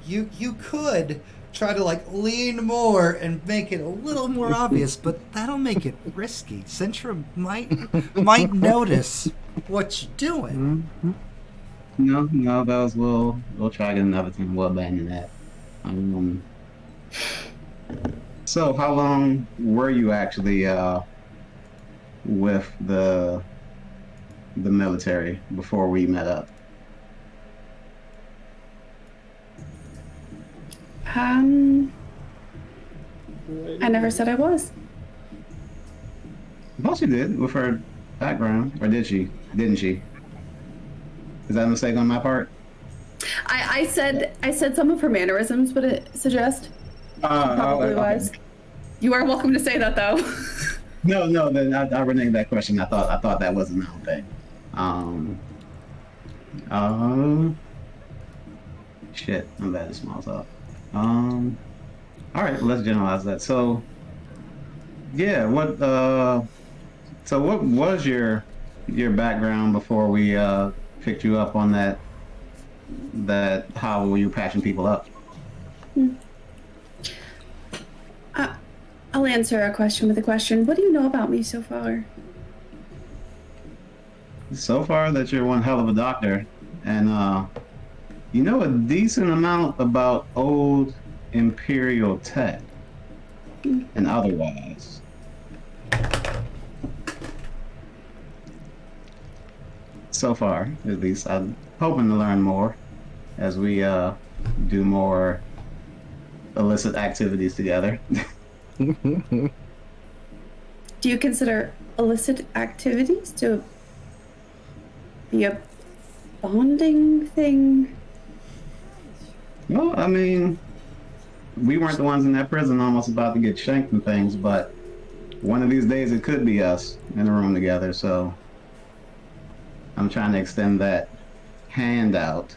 You could try to like lean more and make it a little more obvious, but that'll make it risky. Centra might notice what you're doing. Mm-hmm. No, that was we'll try again another time. We'll abandon that. So how long were you actually with the military before we met up? I never said I was. Well, she did with her background, or did she? Didn't she? Is that a mistake on my part? I said some of her mannerisms would it suggest. Probably was. You are welcome to say that though. No. Then I reneged that question. I thought that was a known thing. Shit, I'm bad at small talk. All right, let's generalize that. So, yeah, what was your background before we picked you up on that how were you patching people up? I'll answer a question with a question. What do you know about me so far? So far that you're one hell of a doctor, and you know a decent amount about old Imperial tech and otherwise. So far, at least. I'm hoping to learn more as we do more illicit activities together. Do you consider illicit activities to be a bonding thing? Well, I mean, we weren't the ones in that prison almost about to get shanked and things, but one of these days it could be us in a room together, so I'm trying to extend that hand out.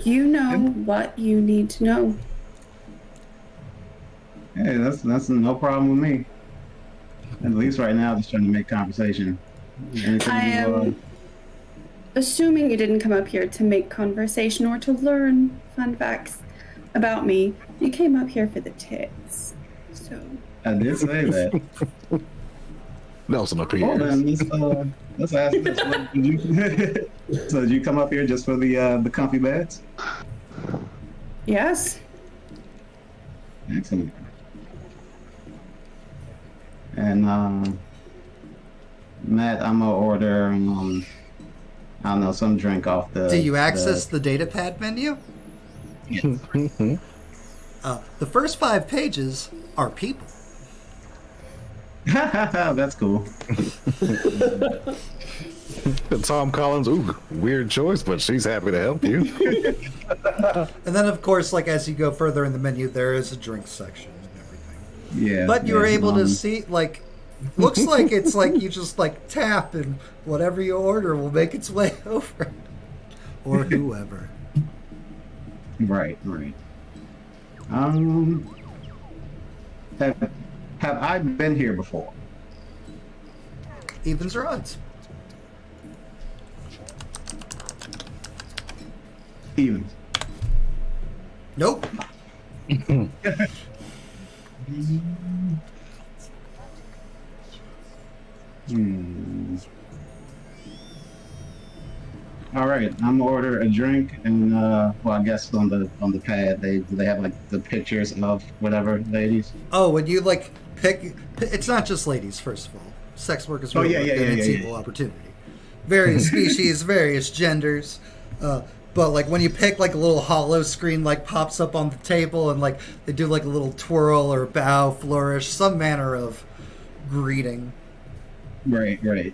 You know what you need to know. Hey, that's no problem with me. At least right now, just trying to make conversation. I am assuming you didn't come up here to make conversation or to learn fun facts about me. You came up here for the tits. So I did say that. Nelson up here. Oh, man, let's ask this. So did you come up here just for the comfy beds? yes. Excellent. And Matt, I'm gonna order I don't know, some drink off the. Do you access the data pad menu? Yes. The first 5 pages are people. That's cool. Tom Collins, ooh, weird choice, but she's happy to help you. And then, of course, like as you go further in the menu, there is a drink section and everything. Yeah. But you're able to see, like, looks like it's like you just like tap and whatever you order will make its way over. or whoever. Right. Have I been here before? Evens or odds? Evens. Nope. All right, I'm gonna order a drink, and well, I guess on the pad they have like the pictures of whatever ladies. Oh, when you like pick, it's not just ladies. First of all, sex work is real work, and it's equal opportunity. Various species, various genders. But like when you pick, like a little hollow screen like pops up on the table, and like they do like a little twirl or bow, flourish, some manner of greeting. Right. Well,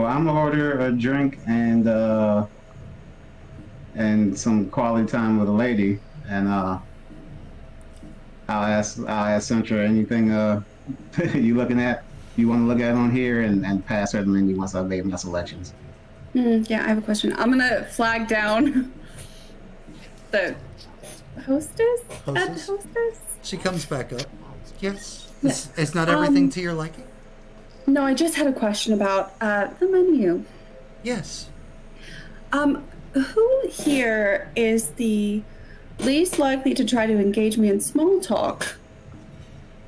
I'm gonna order a drink and some quality time with a lady, and I'll ask Centra anything you looking at. You want to look at on here and pass her the menu once I've made my selections. Yeah, I have a question. I'm gonna flag down the hostess. She comes back up. Yes. Is not everything to your liking? No, I just had a question about the menu. Yes. Who here is the least likely to try to engage me in small talk,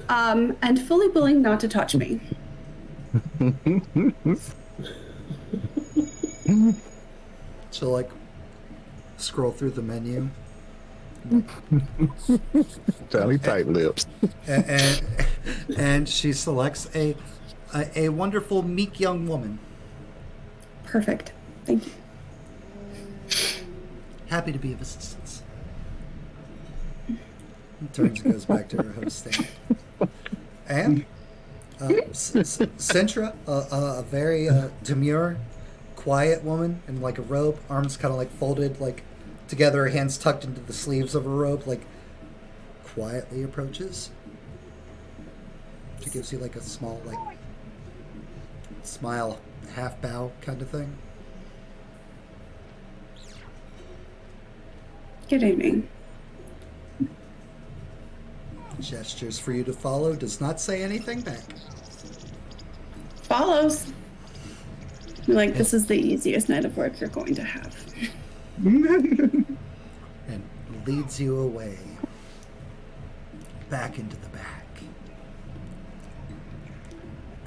and fully willing not to touch me? So, like, scroll through the menu. Tally tight lips. And she selects a wonderful, meek young woman. Perfect. Thank you. Happy to be of assistance. Turns and goes back to her host stand. And Centra, a very demure, quiet woman in like a robe, arms kind of like folded like together, her hands tucked into the sleeves of her robe, like quietly approaches. She gives you like a small like smile, half bow kind of thing. Good evening. Gestures for you to follow, does not say anything back. Follows. Like, this is the easiest night of work you're going to have. And leads you away. Back into the back.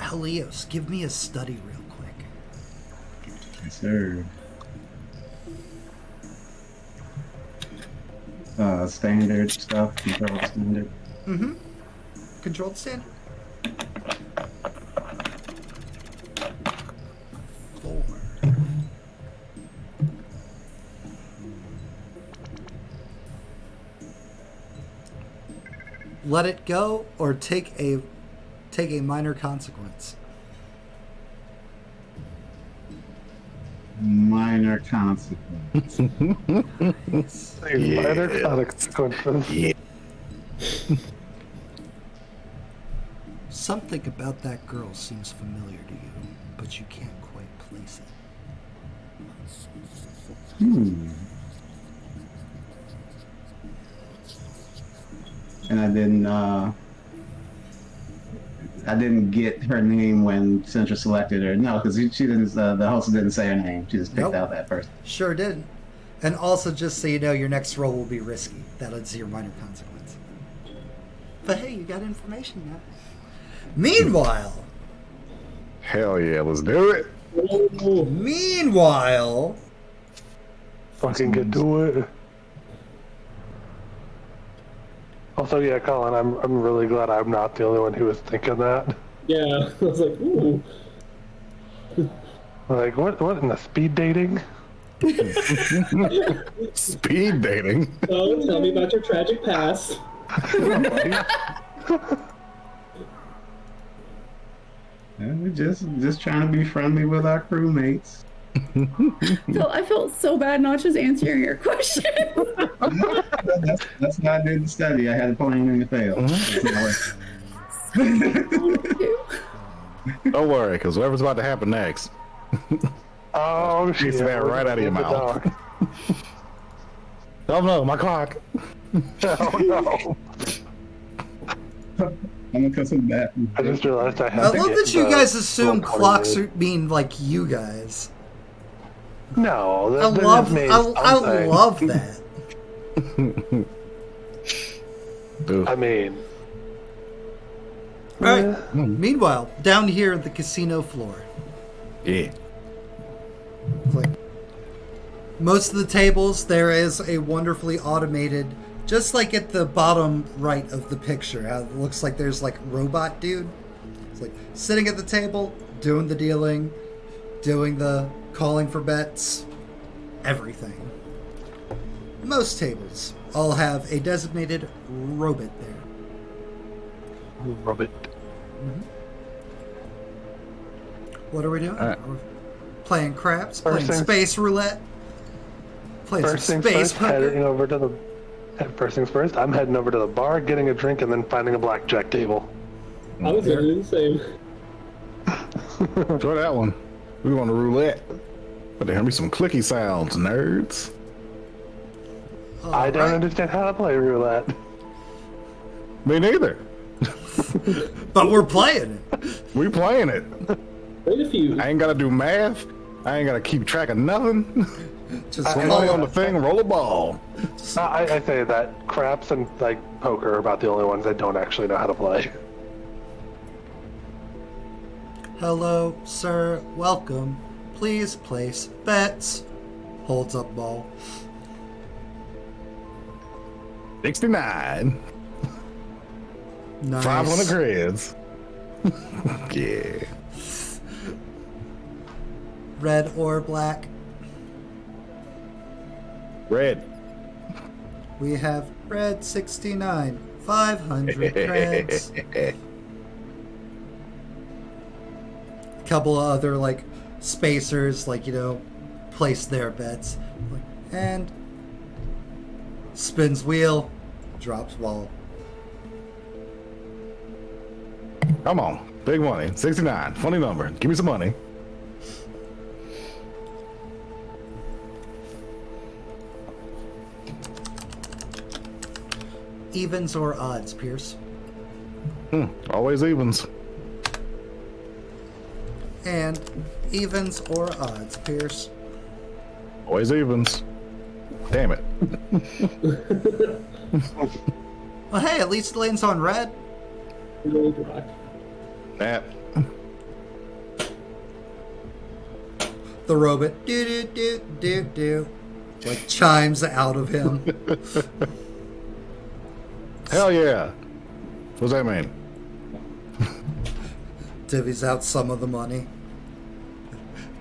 Helios, give me a study real quick. Yes, sir. Standard stuff, control standard. Mm-hmm. Controlled standard. 4. Let it go or take a minor consequence. Minor consequence. Nice. Minor consequences. Yeah. Something about that girl seems familiar to you, but you can't quite place it. And I didn't get her name when Centra selected her. No, because she didn't. The host didn't say her name. She just picked out that person. Sure didn't. And also, just so you know, your next roll will be risky. That's your minor consequence. But hey, you got information now. Meanwhile, Hell yeah, let's do it. Meanwhile, Fucking get to it. Also, yeah, Colin, I'm really glad I'm not the only one who was thinking that. Yeah, I was like, ooh. Like, what in the speed dating? Speed dating. So, tell me about your tragic past. We're just trying to be friendly with our crewmates. I felt so bad not just answering your question. That's why I did the study. I had a plan and it failed. Don't worry, because whatever's about to happen next. Oh, shit. Takes that right out of your mouth. Oh no, my clock. Oh, no. I'm gonna cut some back. I just realized I had I to love get that you the guys assume roll clocks coordinated. mean like you guys. No, I that love, just means I something. love that. Dude. I mean, All right. Meanwhile, down here at the casino floor, Yeah. it's like most of the tables, there is a wonderfully automated, just like at the bottom right of the picture, how it looks like there's like robot dude. It's like sitting at the table, doing the dealing, doing the calling for bets, everything. Most tables all have a designated robot there. Robert. What are we doing? All right. We're playing craps, First playing things- space roulette, playing First some things space first, poker. heading over to the. First things first, I'm heading over to the bar, getting a drink, and then finding a blackjack table. I was gonna do the same. Enjoy that one. We want a roulette. But there be some clicky sounds, nerds. I don't understand how to play roulette. Me neither. But we're playing it. We playing it. Wait a few. I ain't gotta do math. I ain't gotta keep track of nothing. Just Put call money on it. the thing, roll a ball. I say that craps and like poker are about the only ones I don't actually know how to play. Hello, sir. Welcome. Please place bets. Holds up ball. 69. Nice. 500 creds. Yeah. Red or black? Red. We have red 69. 500 creds. Couple of other like spacers, like, you know, place their bets. And spins wheel, drops ball. Come on. Big money. 69. Funny number. Give me some money. Evens or odds, Pierce? Always evens. And evens or odds, Pierce? Always evens. Damn it. Well, hey, at least it lands on red. Gold rock. That. The robot, do do do do do, like chimes out of him. Hell yeah. What's that mean? Divvies out some of the money.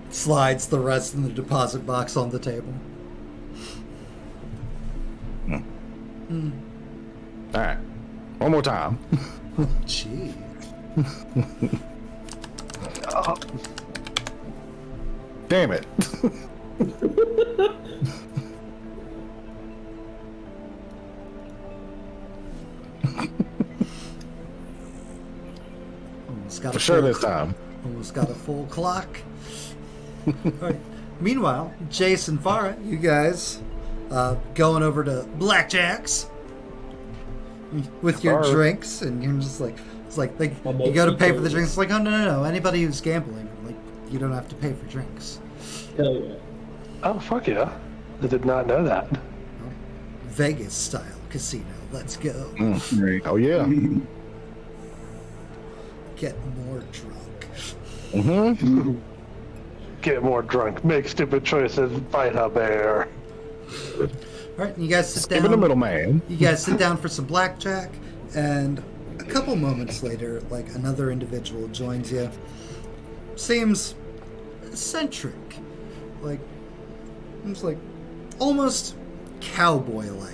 Slides the rest in the deposit box on the table. Alright. One more time. Gee. Damn it. Almost got For a sure full this time. Almost got a full clock. All right. Meanwhile, Jason, Farah, you guys going over to Blackjack's with your Farah. drinks, and you're just like, it's like they, you go to pay for the drinks. It's like, oh no. Anybody who's gambling, like, you don't have to pay for drinks. Hell yeah. Oh, fuck yeah. I did not know that. Vegas style casino. Let's go. Right. Oh yeah. Get more drunk. Mm-hmm. Get more drunk, make stupid choices, fight a bear. All right, you guys sit Skip down. in the middle, man. You guys sit down for some blackjack, and a couple moments later, like, another individual joins you. Seems eccentric, like, it's like almost cowboy-like.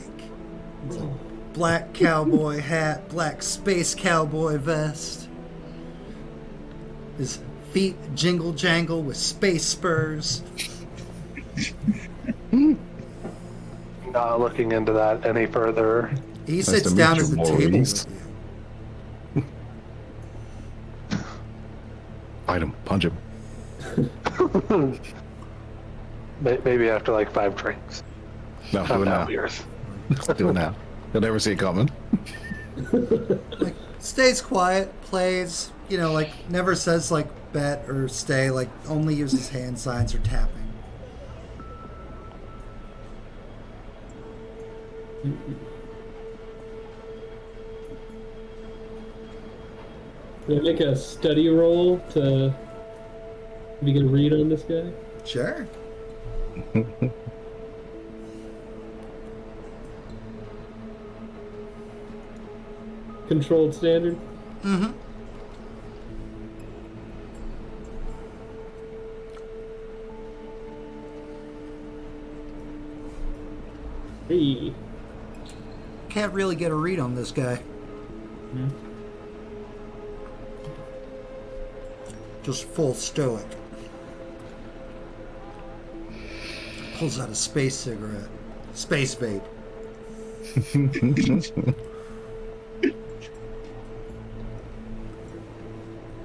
It's like black cowboy hat, black space cowboy vest. His feet jingle jangle with space spurs. Not looking into that any further. He Nice sits to down meet at you, the table Maurice. with you. Fight him. Punch him. Maybe after like 5 drinks. No, do it now. Beers. Do it now. You'll never see it coming. Like, stays quiet, plays, you know, like, never says, like, bet or stay, like, only uses hand signs or tapping. Can I make a study roll to maybe get a read on this guy? Sure. Controlled standard? Mm-hmm. Hey. Can't really get a read on this guy. Hmm. Just full stoic. Pulls out a space cigarette. Space vape.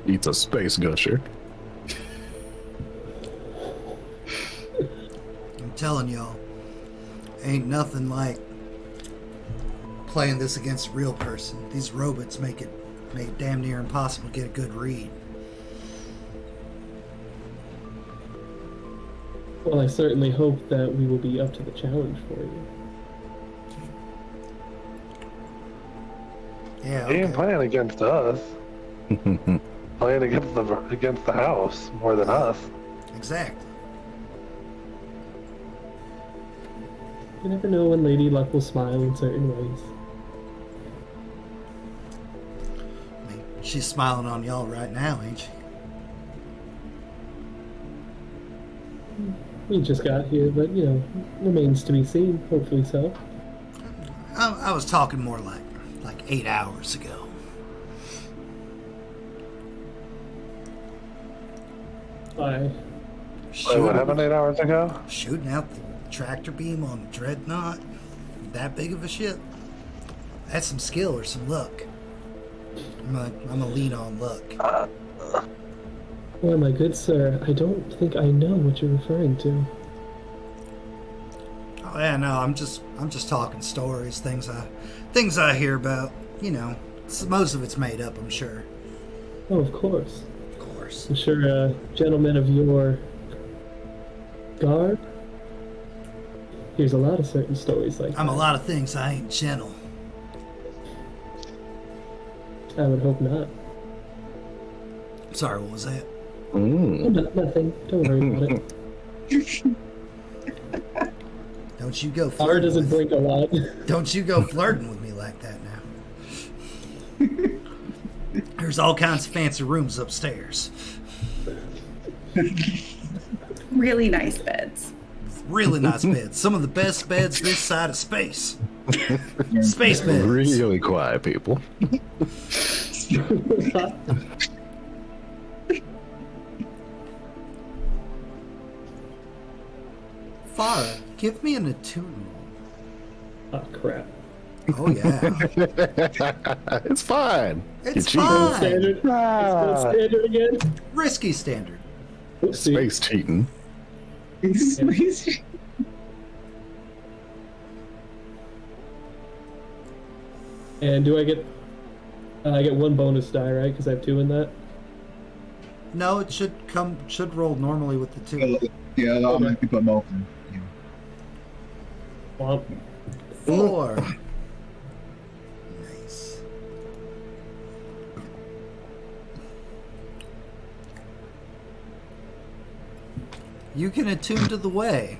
Eats a space gusher. I'm telling y'all, ain't nothing like playing this against a real person. These robots make it damn near impossible to get a good read. Well, I certainly hope that we will be up to the challenge for you. Yeah, He ain't okay. playing against us. Playing against the house more than us. Exactly. You never know when Lady Luck will smile in certain ways. I mean, she's smiling on y'all right now, ain't she? We just got here, but, you know, remains to be seen. Hopefully so. I was talking more like 8 hours ago. Bye. Wait, what happened 8 hours ago? Shooting out the tractor beam on the dreadnought. That big of a ship. That's some skill or some luck. I'm gonna lean on luck. Well, my good sir, I don't think I know what you're referring to. Oh yeah, no, I'm just talking stories, things I hear about. You know, most of it's made up, I'm sure. Oh, of course. Of course. I'm sure a gentleman of your garb hears a lot of certain stories like I'm that. a lot of things. I ain't gentle. I would hope not. Sorry, what was that? Oh, nothing. Don't worry about it. Don't you go R flirting. doesn't blink a lot. Don't you go flirting with me like that now. There's all kinds of fancy rooms upstairs. Really nice beds. Really nice beds. Some of the best beds this side of space. Space beds. Really quiet people. Farah, give me an attune roll. Oh, crap. Oh, yeah. It's fine. It's You're cheating. fine. Standard. Let's go standard again. Risky standard. Oopsie. Space cheating. And do I get... I get 1 bonus die, right? Because I have 2 in that. No, it should roll normally with the 2. Yeah, I'll make you put both in. Womp. 4. Nice. You can attune to the way,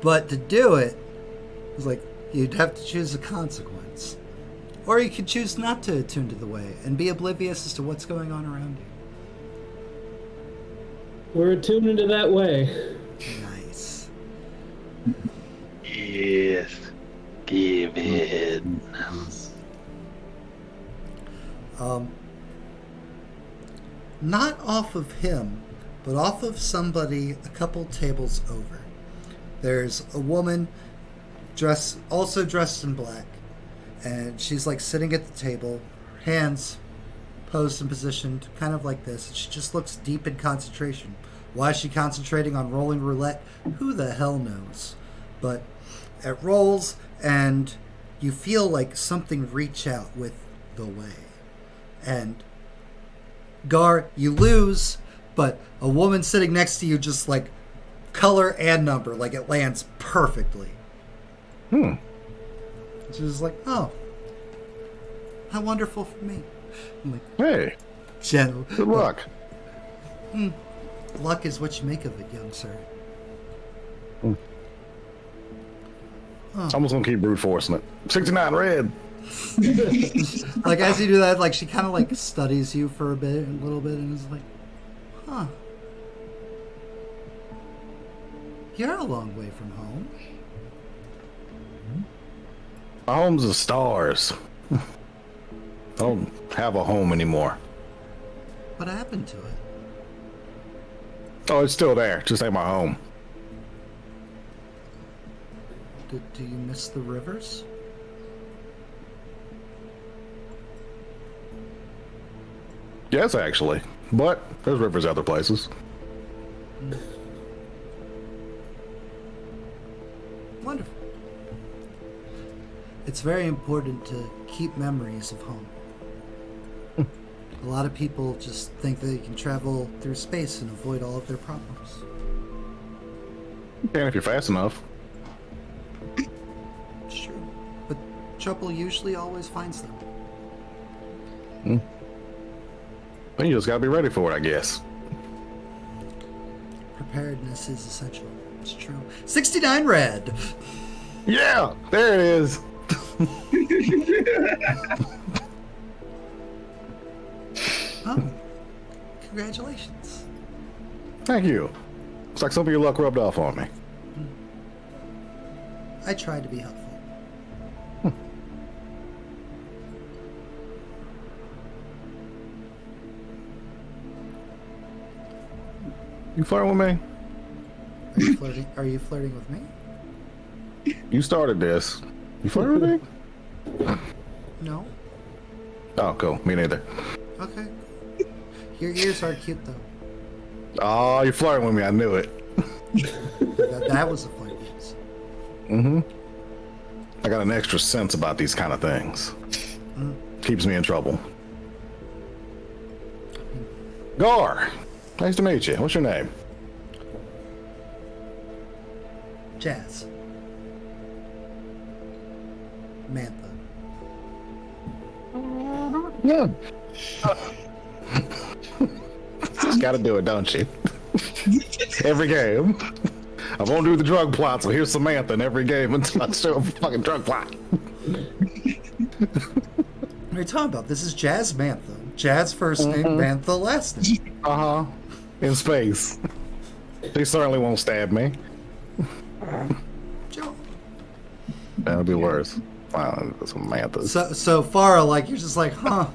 but to do it, it's like you'd have to choose a consequence. Or you could choose not to attune to the way and be oblivious as to what's going on around you. We're attuned into that way. Nice. Yes. Give it. Not off of him, but off of somebody a couple tables over. There's a woman also dressed in black, and she's like sitting at the table, hands posed and positioned, kind of like this. She just looks deep in concentration. Why is she concentrating on rolling roulette? Who the hell knows? But it rolls, and you feel like something reach out with the way. And Gar, you lose, but a woman sitting next to you just like color and number, like it lands perfectly. She's like, oh, how wonderful for me. I'm like, Hey, gentle. good luck. Luck is what you make of it, young sir. I'm just gonna keep brute forcing it. 69 red. Like as you do that, like she kind of like studies you for a little bit, and is like, huh. You're a long way from home. My home's the stars. I don't have a home anymore. What happened to it? Oh, it's still there. Just ain't my home. Do you miss the rivers? Yes, actually. But there's rivers other places. Wonderful. It's very important to keep memories of home. A lot of people just think they can travel through space and avoid all of their problems. You can if you're fast enough. It's true. But trouble usually always finds them. Then you just gotta be ready for it, I guess. Preparedness is essential. It's true. 69 red. Yeah, there it is. Oh, congratulations. Thank you. It's like some of your luck rubbed off on me. I tried to be helpful. You flirting with me? Are you flirting with me? You started this. You flirting with me? No. Oh, cool. Me neither. Okay. Your ears are cute though. Oh, you're flirting with me. I knew it. That was a flirt. Yes. I got an extra sense about these kind of things. Keeps me in trouble. Gar, nice to meet you. What's your name? Jazz. Mantha. Yeah. Just gotta do it, don't you? Every game. I won't do the drug plot, so here's Samantha in every game until I show a fucking drug plot. What are you talking about? This is Jazz Mantha. Jazz first name, Mantha last name. Uh-huh. In space. She certainly won't stab me. Joe. That'll be worse. Wow, that's Samantha's. So far, like you're just like, huh?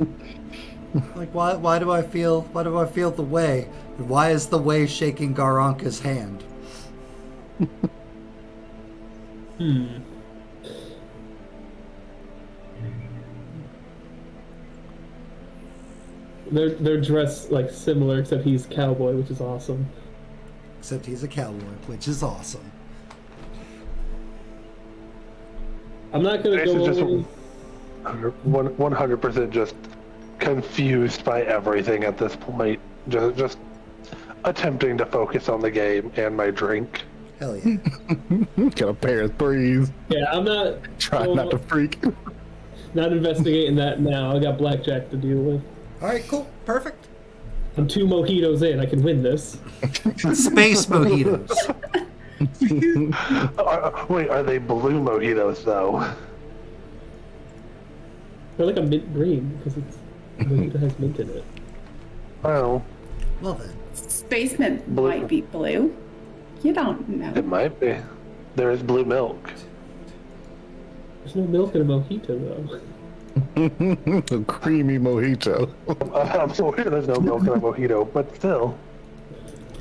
Like why do I feel the way? Why is the way shaking Garanka's hand? They're dressed like similar, except he's cowboy, which is awesome. Except he's a cowboy, which is awesome. I'm not gonna This go is just over. 100% just confused by everything at this point. Just attempting to focus on the game and my drink. Hell yeah. Got a pair of threes. Yeah, I'm not. Trying not to freak. Not investigating that now. I got blackjack to deal with. All right, cool, perfect. I'm 2 mojitos in. I can win this. Space mojitos. Wait, are they blue mojitos though? They're like a mint green because it has mint in it. Oh, Well then, Spaceman Blue. might be blue. You don't know. it might be. There is blue milk. There's no milk in a mojito though. A creamy mojito. I'm sorry, there's no milk in a mojito, but still.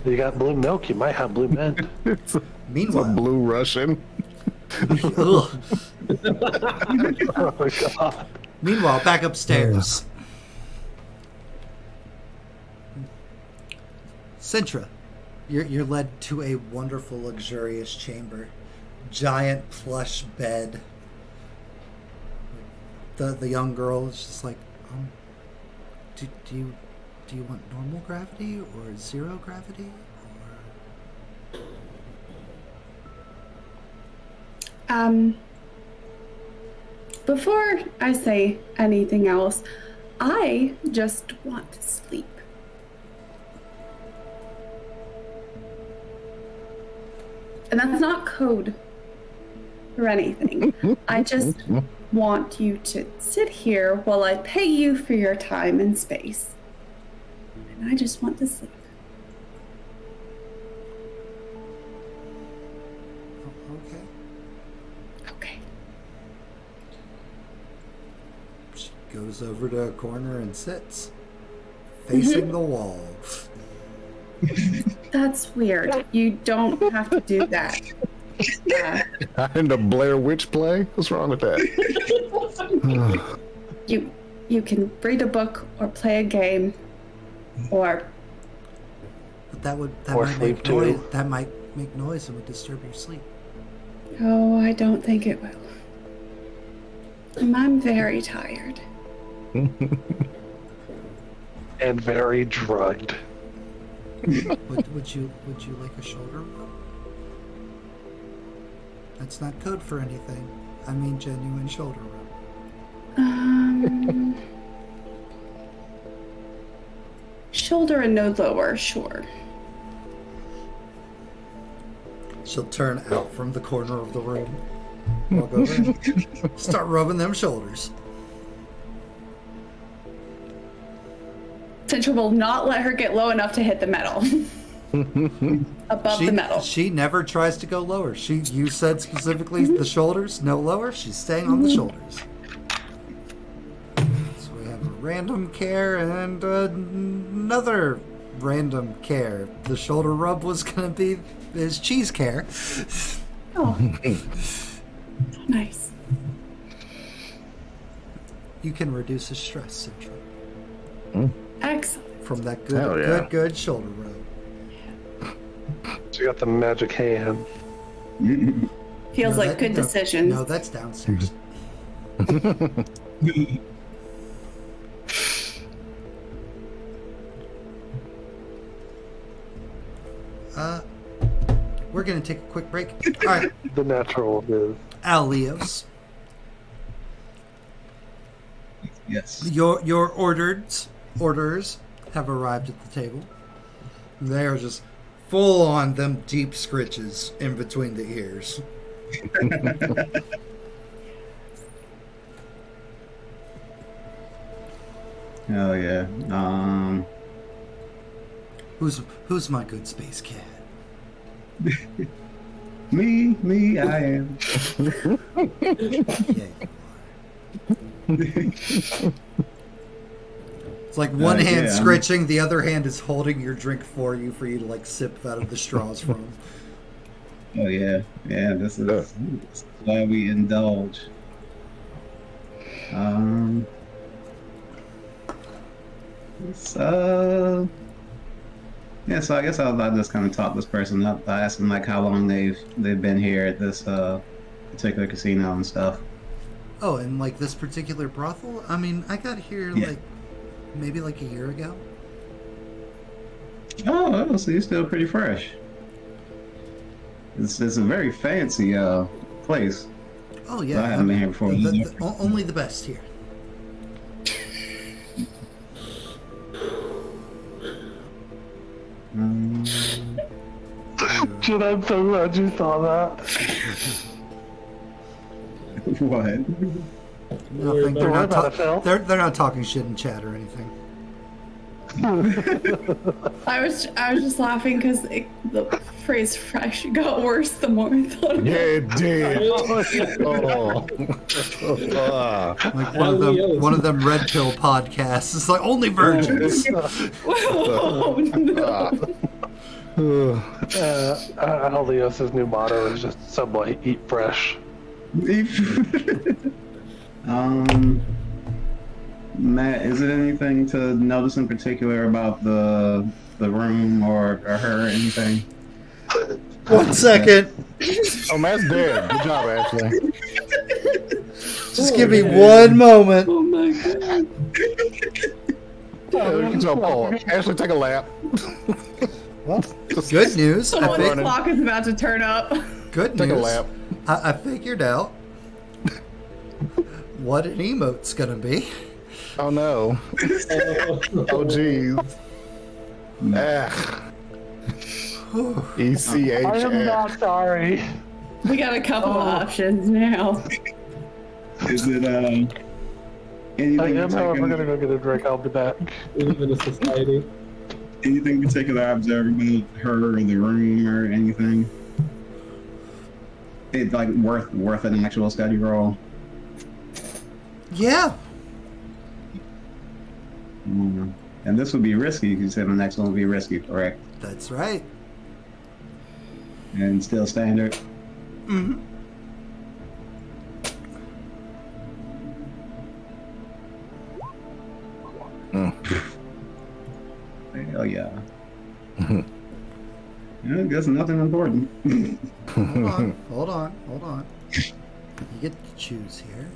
You got blue milk, you might have blue mint. It's a meanwhile, blue Russian. ugh. Oh my god. Meanwhile, back upstairs. Sintra, you're led to a wonderful, luxurious chamber. Giant plush bed. The young girl is just like, do you want normal gravity or zero gravity? Or... Before I say anything else, I just want to sleep. And that's not code or anything. I just want you to sit here while I pay you for your time and space. And I just want to sleep. Okay. She goes over to a corner and sits, facing the wall. That's weird. You don't have to do that. In the Blair Witch play? What's wrong with that? You can read a book or play a game, or. But that might make noise. That might make noise and would disturb your sleep. Oh, I don't think it will. I'm very tired. And very drugged. Would you like a shoulder rub? That's not code for anything. I mean genuine shoulder rub. Shoulder and no lower, sure. She'll turn out from the corner of the room. Walk over and start rubbing them shoulders. Sintra will not let her get low enough to hit the metal. Above the metal. She never tries to go lower. You said specifically the shoulders, no lower. She's staying on the shoulders. So we have a random care and another random care. The shoulder rub was going to be his cheese care. Oh, nice. You can reduce his stress, Sintra. Excellent. From that good shoulder rub. So you got the magic hand. Feels like good decisions. No, that's downstairs. We're gonna take a quick break. All right. The natural is. Leos. Yes. Your orders have arrived at the table. They are just full on them deep scritches in between the ears. Oh yeah. Who's my good space cat? Me, I am. Yeah, you are. It's like one hand scritching, the other hand is holding your drink for you to like sip out of the straws from. Oh yeah, this is why we indulge. So I guess I'll just kind of talk this person up. I ask them like how long they've been here at this particular casino and stuff. Oh, and like this particular brothel? I mean, I got here like maybe like a year ago. Oh, so you're still pretty fresh. It's a very fancy place. Oh yeah, I haven't been here before. Only the best here. Dude, I'm so glad you saw that. What? Nothing. They're not talking shit in chat or anything. I was just laughing because the phrase "fresh" got worse the more I thought about it. Yeah, it did. Like one of them red pill podcasts. It's like only virgins. Oh no. Leos's new motto is just Subway, eat fresh. Matt, is it anything to notice in particular about the room or her, anything? 1 second. Oh, Matt's dead. Good job, Ashley. Just give me 1 moment. Oh my god. Good job, Paul. Ashley, take a lap. Well, good news. I Someone's think, clock is about to turn up. good Take a news. lap. I figured out what an emote's gonna be. Oh no. Oh jeez. Ah. ECH. I am not sorry. We got a couple of options now. Is it I anything am, however, particular, gonna go get a drink. I'll be back. We live in a society. anything particular observed about her or the room or anything? It's like worth an actual study roll. Yeah. And this would be risky because you said the next one would be risky, correct? That's right. And still standard. Mm-hmm. Hell yeah. I guess nothing important. Hold on. You get to choose here.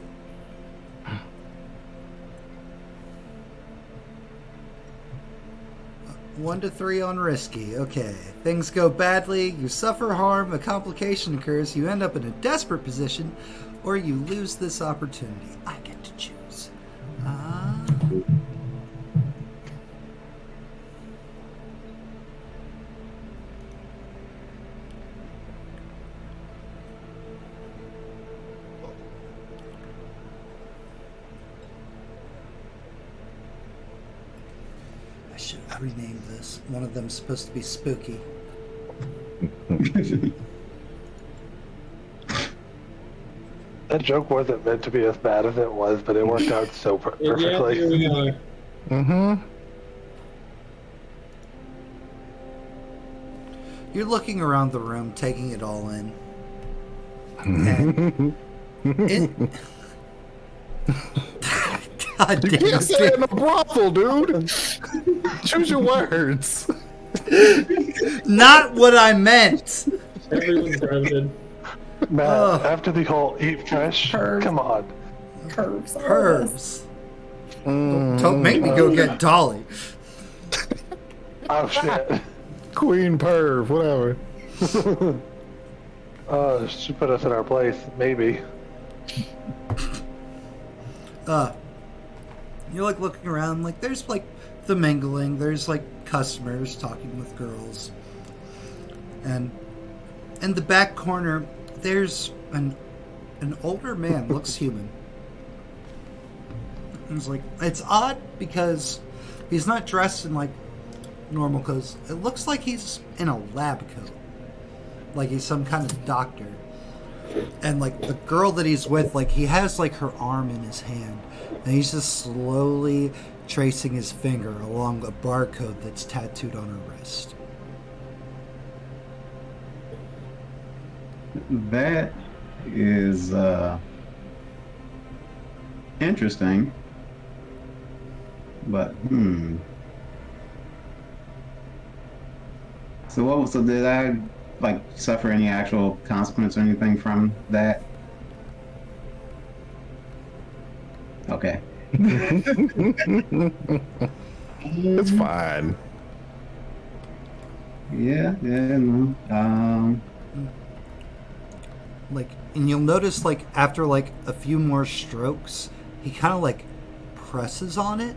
One to 3 on risky. Okay. Things go badly, you suffer harm, a complication occurs, you end up in a desperate position, or you lose this opportunity. I get to choose. I should have renamed this. One of them's supposed to be spooky. That joke wasn't meant to be as bad as it was, but it worked out so Yeah, here perfectly. we are. Mm-hmm. You're looking around the room, taking it all in. And God You damn can't say it in it. a brothel, dude. Choose your words. Not what I meant. Everyone's grounded. Matt, Ugh. after the whole eat fresh, Curve. come on. Curves. all Herbs. Mm, Don't make me go get Dolly. Oh shit. Queen Perv, whatever. She put us in our place, maybe. You're like looking around, like there's like the mingling, there's like customers talking with girls. And in the back corner, there's an older man, looks human. It's like, it's odd because he's not dressed in like normal clothes. It looks like he's in a lab coat. Like he's some kind of doctor. And like the girl that he's with, like he has like her arm in his hand. And he's just slowly tracing his finger along a barcode that's tattooed on her wrist. That is interesting. But so did I like suffer any actual consequence or anything from that? Okay. It's fine. Yeah, no. Like, and you'll notice like after like a few more strokes, he kind of like presses on it,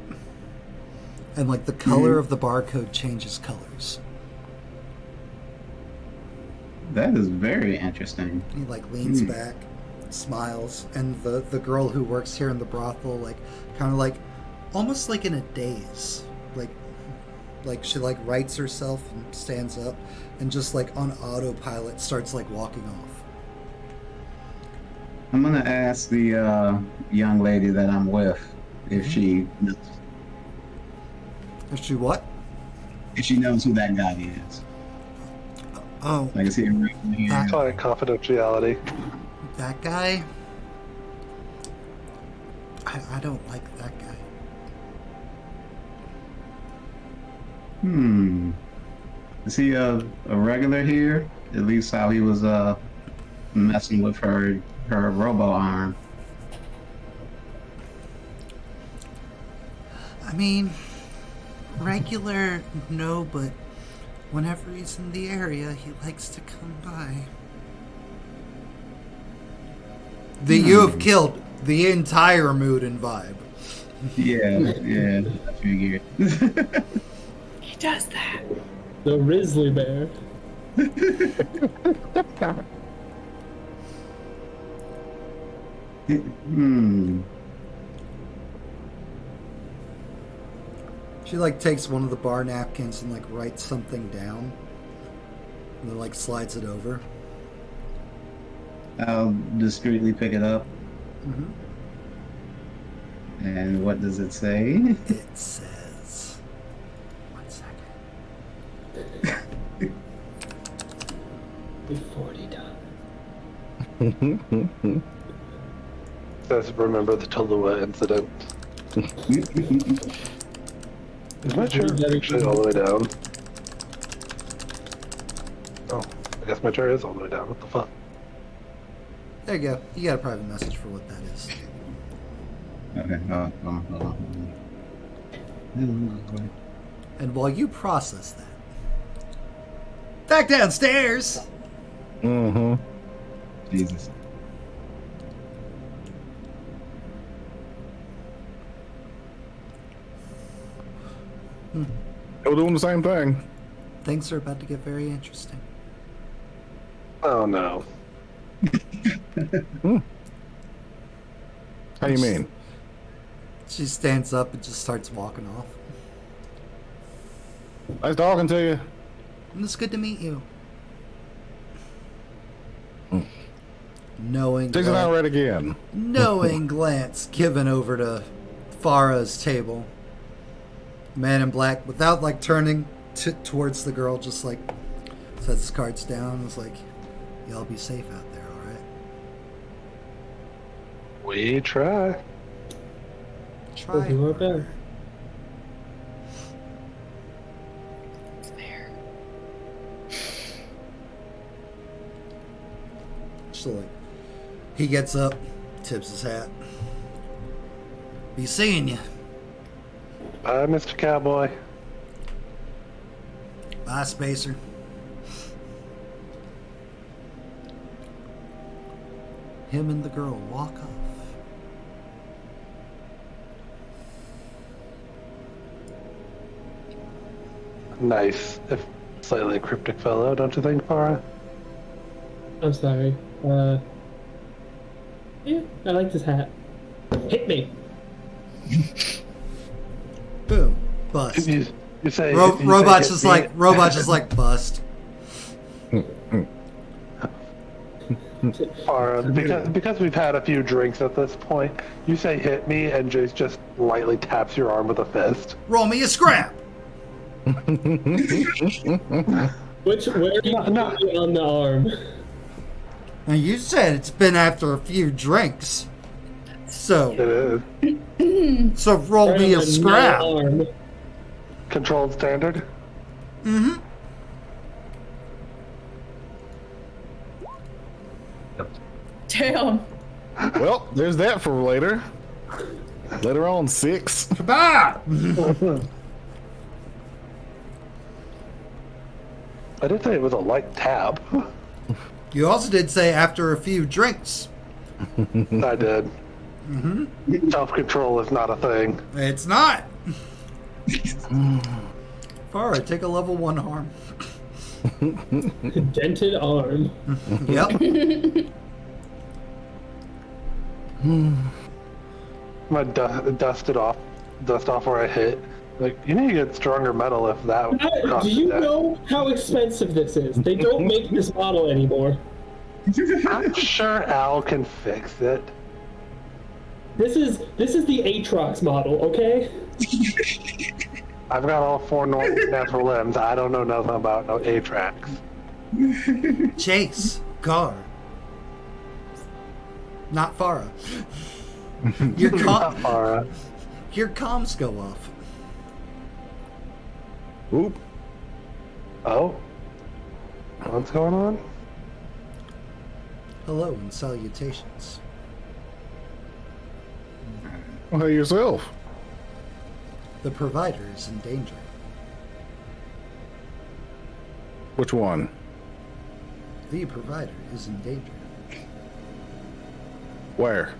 and like the color of the barcode changes colors. That is very interesting. He like leans back, smiles, and the girl who works here in the brothel like kind of like almost like in a daze, like she like rights herself and stands up and just like on autopilot starts like walking off. I'm gonna ask the young lady that I'm with if she knows, Is she what? who that guy is. Oh, Like, is he around here? Client confidentiality. that guy? I don't like that guy. Is he a regular here? At least how he was messing with her robo arm. I mean, regular, no, but whenever he's in the area, he likes to come by. You have killed the entire mood and vibe. Yeah, I figured. He does that. The Grizzly Bear. She like takes one of the bar napkins and like writes something down, and then like slides it over. I'll discreetly pick it up. Mm-hmm. And what does it say? It says, 1 second. $40. Says remember the Tallulah incident. Is my chair actually all the way down? Oh, I guess my chair is all the way down. What the fuck? There you go. You got a private message for what that is. Okay, hold on. And while you process that, back downstairs. Mm-hmm. Jesus. We're doing the same thing. Things are about to get very interesting. Oh no. How you mean? She stands up and just starts walking off. Nice talking to you. And it's good to meet you. Knowing Jason glance, Outright again. knowing glance given over to Farah's table. Man in black, without like turning towards the girl, just like sets his cards down and was like, y'all be safe out there, alright? We try. Try We'll do our harder. best. It's fair. So like, he gets up, tips his hat. Be seeing you. Bye, Mr. Cowboy. Bye, Spacer. Him and the girl walk off. Nice, if slightly cryptic fellow, don't you think, Farah? I'm sorry. Yeah, I like this hat. Hit me. Boom. Bust. You say Robot's you just say like hit me. Robot's just like bust. Farah, because we've had a few drinks at this point, you say hit me and Jace just lightly taps your arm with a fist. Roll me a scrap. Where are you on the arm? Now you said it's been after a few drinks. So It is. so roll me a Right on the scrap. arm. Controlled standard? Mm-hmm. Damn. Well, there's that for later. Later on, 6. Goodbye. I did say it was a light tap. You also did say after a few drinks. I did. Mm-hmm. Self-control is not a thing. It's not. Alright, take a level 1 harm. Dented arm. Yep. My dust off where I hit. Like, you need to get stronger metal if that Do you that. know how expensive this is? They don't make this model anymore. I'm sure Al can fix it. This is the Aatrox model, okay? I've got all 4 natural limbs. I don't know nothing about no A-tracks. Chase. Gar. Not Farah. Your Not Farah. your comms go off. Oop. Oh. What's going on? Hello and salutations. Well, hey yourself. The provider is in danger. Which one? The provider is in danger. Where?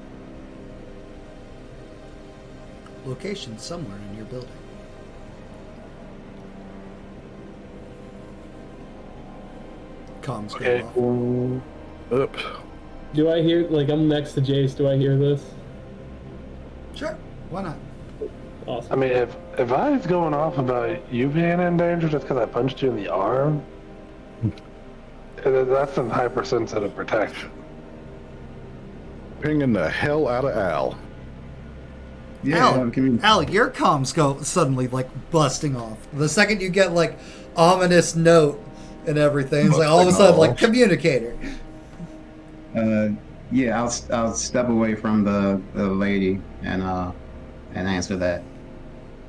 Location somewhere in your building. Comms Okay. go off. Up. Do I hear, like, I'm next to Jace, do I hear this? Sure, why not? Awesome. I mean, if I was going off about you being in danger just because I punched you in the arm, that's some hypersensitive protection. Pinging the hell out of Al. Yeah, Al, your comms go suddenly like busting off. The second you get like ominous note and everything, it's like all of a sudden like communicator. yeah, I'll step away from the lady and answer that.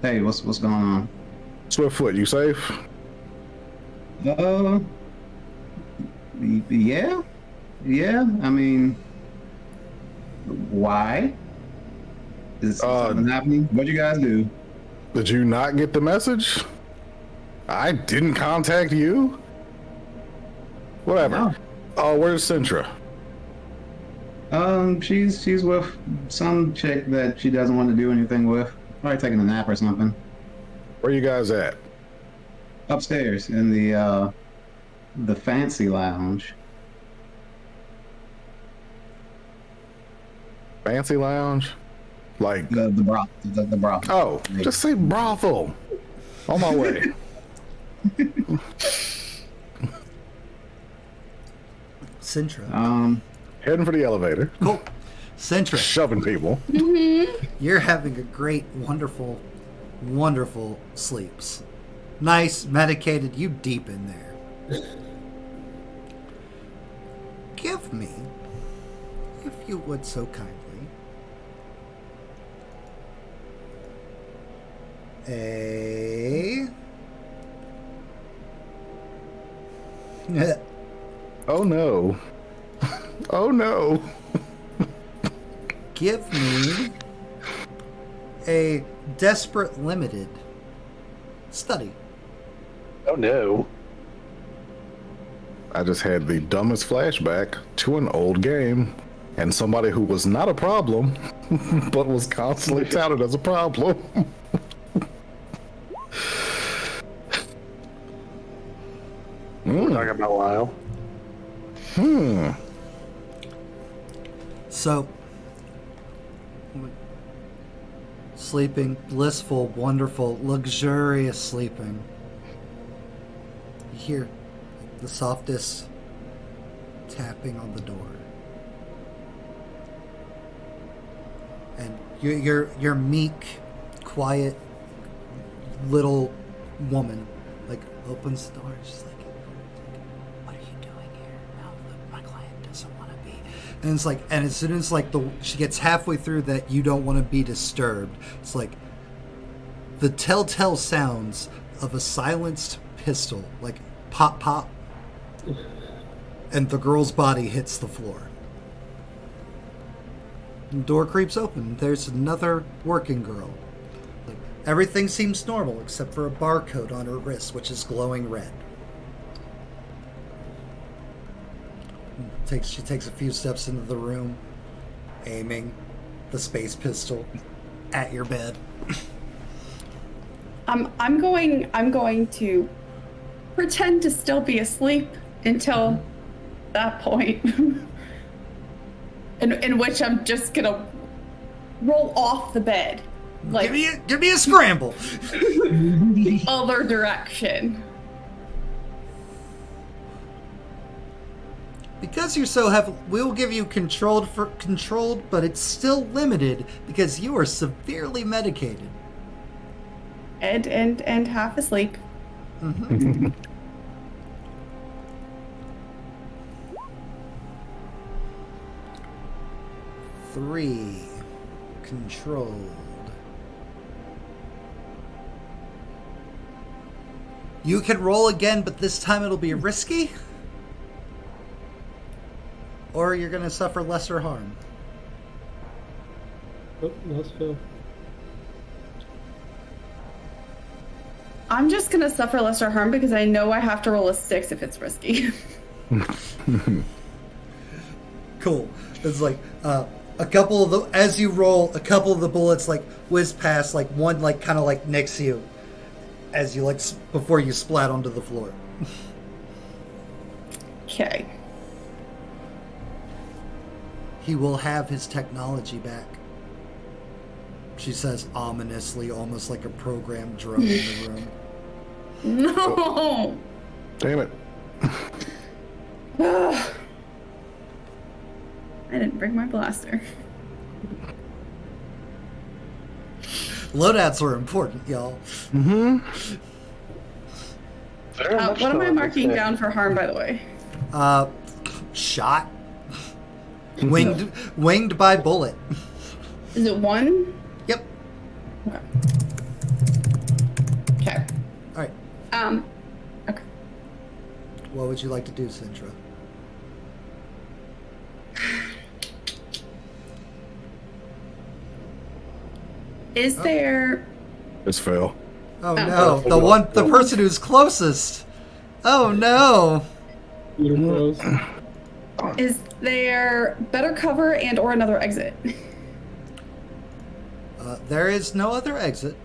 Hey, what's going on? Swiftfoot, you safe? Yeah. I mean, why? Is something happening? What'd you guys do? Did you not get the message? I didn't contact you? Whatever. No. Oh, where's Sintra? She's with some chick that she doesn't want to do anything with. Probably taking a nap or something. Where you guys at? Upstairs in the fancy lounge. Fancy lounge? Like The brothel. oh, just say brothel. On my way. Sintra. Heading for the elevator. Cool. Sintra, Shoving people. you're having a great, wonderful, wonderful sleeps. Nice, medicated, you deep in there. Give me, if you would so kindly, a... Oh no. Oh no. Give me a desperate limited study. Oh no. I just had the dumbest flashback to an old game and somebody who was not a problem, but was constantly touted as a problem. We're talking about Lyle. So, sleeping, blissful, wonderful, luxurious sleeping. You hear the softest tapping on the door. And your meek, quiet little woman like opens the door. She's like, "What are you doing here? No, my client doesn't want to be." And it's like, and as soon as like she gets halfway through that, you don't want to be disturbed. It's like the telltale sounds of a silenced pistol, like pop pop, and the girl's body hits the floor. The door creeps open. There's another working girl. Like, everything seems normal except for a barcode on her wrist, which is glowing red. She takes a few steps into the room, aiming the space pistol at your bed. I'm going to pretend to still be asleep until that point. In which I'm just gonna roll off the bed, like give me a scramble. the other direction. Because you're so heavy, we'll give you controlled, but it's still limited because you are severely medicated And half asleep. Mm-hmm. 3 controlled. You can roll again, but this time it'll be risky. Or you're going to suffer lesser harm. Oh, let's go. I'm just gonna suffer lesser harm because I know I have to roll a 6 if it's risky. Cool. It's like a couple of the as you roll, a couple of the bullets like whiz past, like one like kind of like nicks you as you like before you splat onto the floor. Okay. He will have his technology back. She says ominously, almost like a programmed drone in the room. No. Damn it. I didn't bring my blaster. Loadouts are important, y'all. Very much What am so, I I'd marking say. down for harm, by the way? Shot. Winged by bullet. Is it 1? Yep. Okay. Okay. All right. Okay. What would you like to do, Sintra? Is there... This fail. Oh no, the person who's closest. Oh no. Peter Bros. Is there better cover and or another exit? There is no other exit.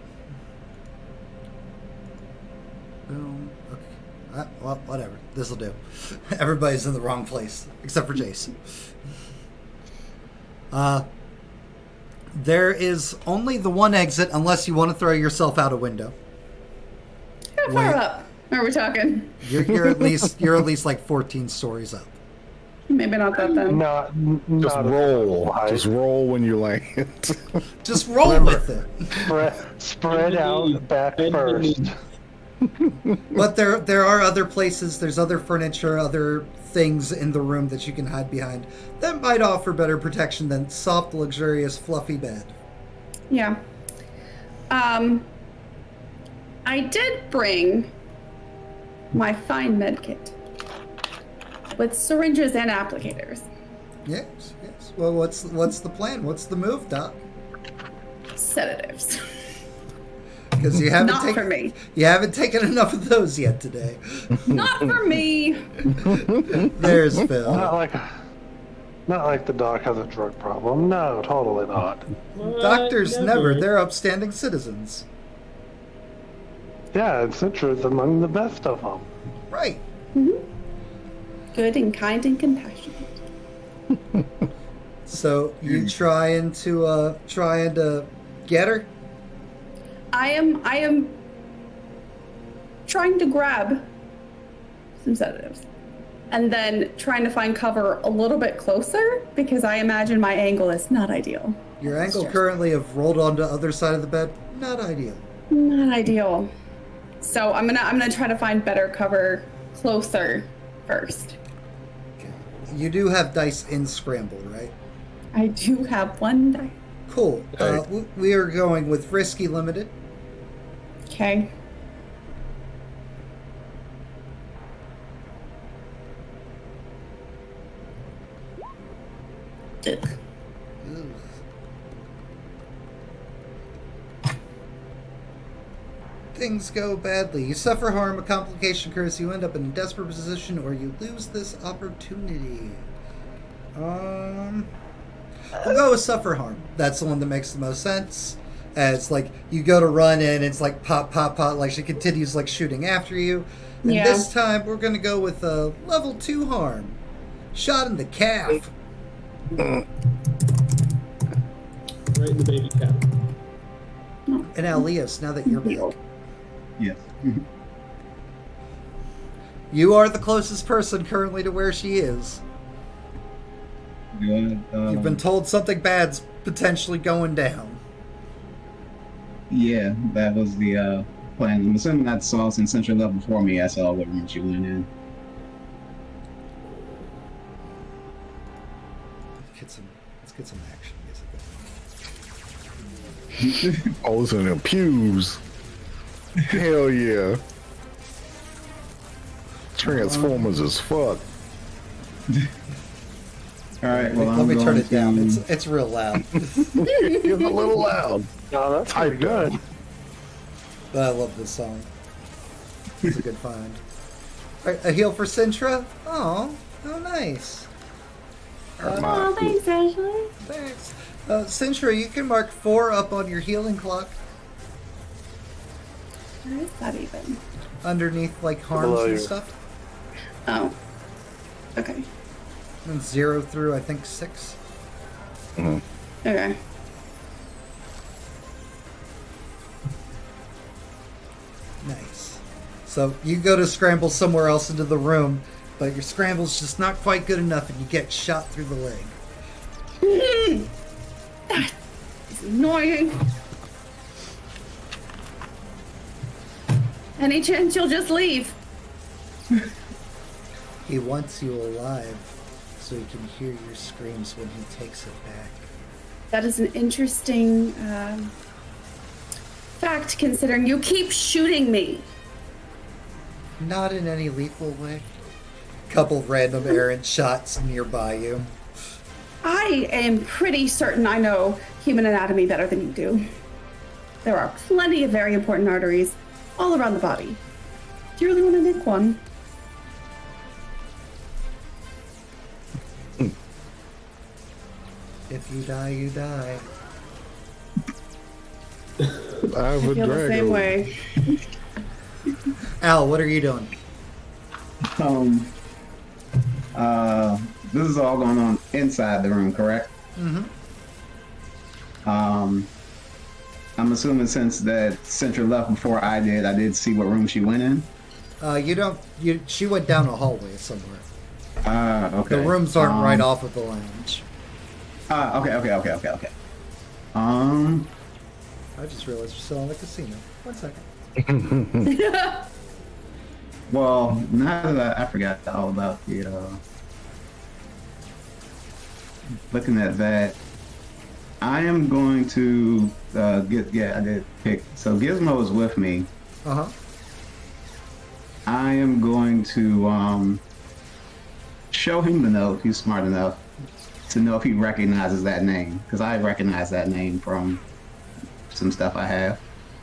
Boom. Okay. Well, whatever. This'll do. Everybody's in the wrong place except for Jason. There is only the one exit unless you want to throw yourself out a window. How far up are we talking? You're at least like 14 stories up. Maybe not that then. Just Not roll. a- Just roll when you land. Just roll with it. Spread out back first. But there are other places. There's other furniture, other things in the room that you can hide behind that might offer better protection than soft, luxurious, fluffy bed. Yeah. I did bring my fine med kit with syringes and applicators. Yes, yes. Well, what's the plan? What's the move, Doc? Sedatives. Because you haven't Not for me. You haven't taken enough of those yet today. Not for me. There's Phil. Not like the doc has a drug problem. No, totally not. Doctors never. They're upstanding citizens. Yeah, and Citra's among the best of them. Right. Good and kind and compassionate. So you trying to get her? I am trying to grab some sedatives and then trying to find cover a little bit closer because I imagine my angle is not ideal. Your ankle currently have rolled onto the other side of the bed. Not ideal. Not ideal. So I'm gonna try to find better cover closer first. Okay. You do have dice in Scramble, right? I do have one die. Cool. We are going with Risky Limited. Okay. Ugh. Things go badly. You suffer harm, a complication occurs, you end up in a desperate position, or you lose this opportunity. We'll go with suffer harm. That's the one that makes the most sense. It's like you go to run in, it's like pop, pop, pop, like she continues like shooting after you. And this time we're gonna go with a level 2 harm. Shot in the calf. Right in the baby calf. And now, Leos, now that you're back, Yes. you are the closest person currently to where she is. You've been told something bad's potentially going down. Yeah, that was the plan. I'm assuming that's Saul since you're level 4 me. I saw what room she went in. Let's get some action music. Oh, it's in them pews. Hell yeah. Transformers is fuck. All right, well, Let me turn it down. It's real loud. You're a little loud. No, that's pretty good. But I love this song. It's a good find. All right, a heal for Sintra. Oh, nice. Oh, thanks, Ashley. Thanks. Sintra, you can mark 4 up on your healing clock. Where is that even? Underneath, like, harms Below and you. stuff. Oh. Okay. And 0 through, I think, 6. Okay. Nice. So you go to scramble somewhere else into the room, but your scramble's just not quite good enough and you get shot through the leg. It's annoying. Any chance you'll just leave? He wants you alive so he can hear your screams when he takes it back. That is an interesting fact, considering you keep shooting me. Not in any lethal way. Couple random errant shots nearby you. I am pretty certain I know human anatomy better than you do. There are plenty of very important arteries all around the body. Do you really want to nick one? If you die, you die. I I feel the same way. Al, what are you doing? This is all going on inside the room, correct? Mm-hmm. I'm assuming since that Centra left before I did see what room she went in. She went down a hallway somewhere. Okay. The rooms aren't right off of the lounge. Okay. I just realized we're still in the casino. 1 second. Well, now that I forgot all about the, looking at that, I am going to, I did pick, so Gizmo is with me. Uh-huh. I am going to, show him the note. He's smart enough to know if he recognizes that name, because I recognize that name from some stuff I have.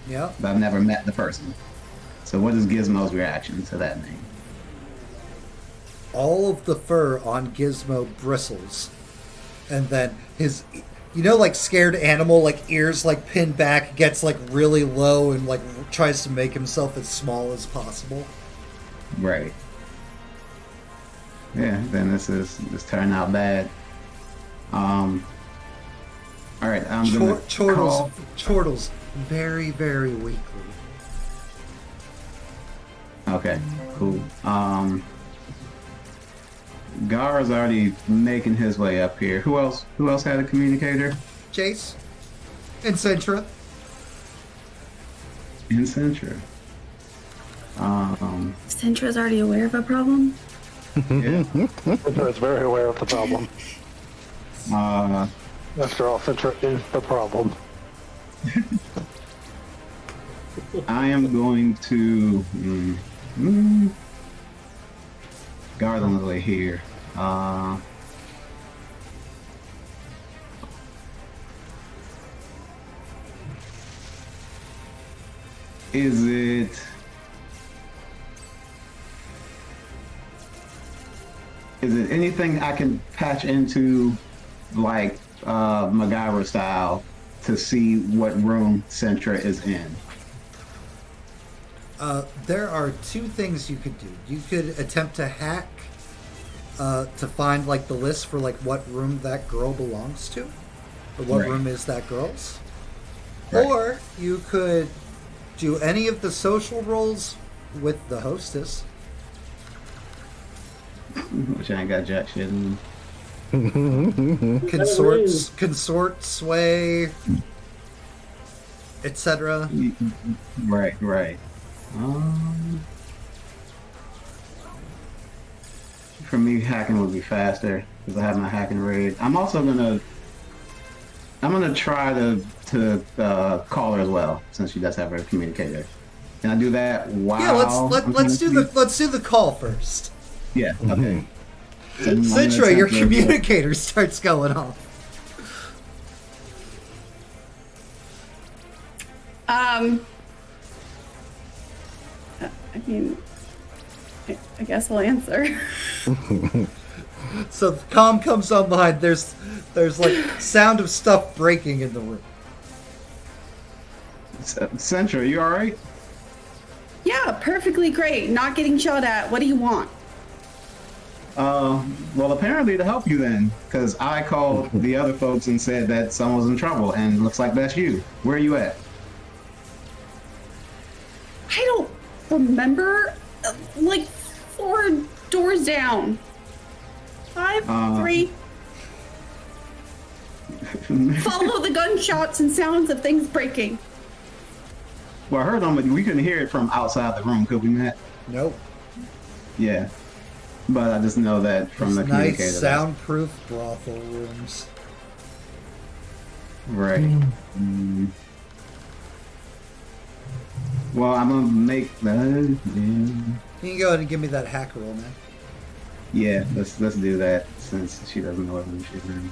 Yeah. But I've never met the person. So what is Gizmo's reaction to that name? All of the fur on Gizmo bristles. And then his, like scared animal, like ears like pinned back, gets like really low and like tries to make himself as small as possible. Right. Yeah, then this turned out bad. All right, I'm gonna call... chortles very, very weakly. Okay, cool. Gar's already making his way up here. Who else had a communicator? Jace and Centra. In Centra. Centra's already aware of a problem? Yeah. Centra is very aware of the problem. After all, Centra is the problem. I am going to guard on the way here. Is it anything I can patch into, like MacGyver style, to see what room Centra is in? There are 2 things you could do. You could attempt to hack to find like the list for like what room that girl belongs to, or what room is that girl's. Right. Or you could do any of the social roles with the hostess. Which I ain't got jack shit in. Consort, sway, etc. Right. For me, hacking would be faster because I have my hacking raid. I'm also gonna try to call her as well, since she does have her communicator. Can I do that? Wow. Yeah, let's do the call first. Yeah. Okay. So Citra, your communicator starts going off. I mean, I guess I'll answer. So the comm comes online. There's like sound of stuff breaking in the room. Centra, you all right? Yeah, perfectly great. Not getting shot at. What do you want? Well, apparently to help you then, because I called the other folks and said that someone was in trouble, and looks like that's you. Where are you at? I don't remember. Like 4 doors down. 5, 3. Follow the gunshots and sounds of things breaking. Well, I heard them, but we couldn't hear it from outside the room, could we, Matt? Nope. Yeah. But I just know that from the communicator. Nice soundproof brothel rooms. Right. Mm. Well, I'm gonna make the. You can go ahead and give me that hack roll, man. Yeah, let's do that since she doesn't know what she's doing.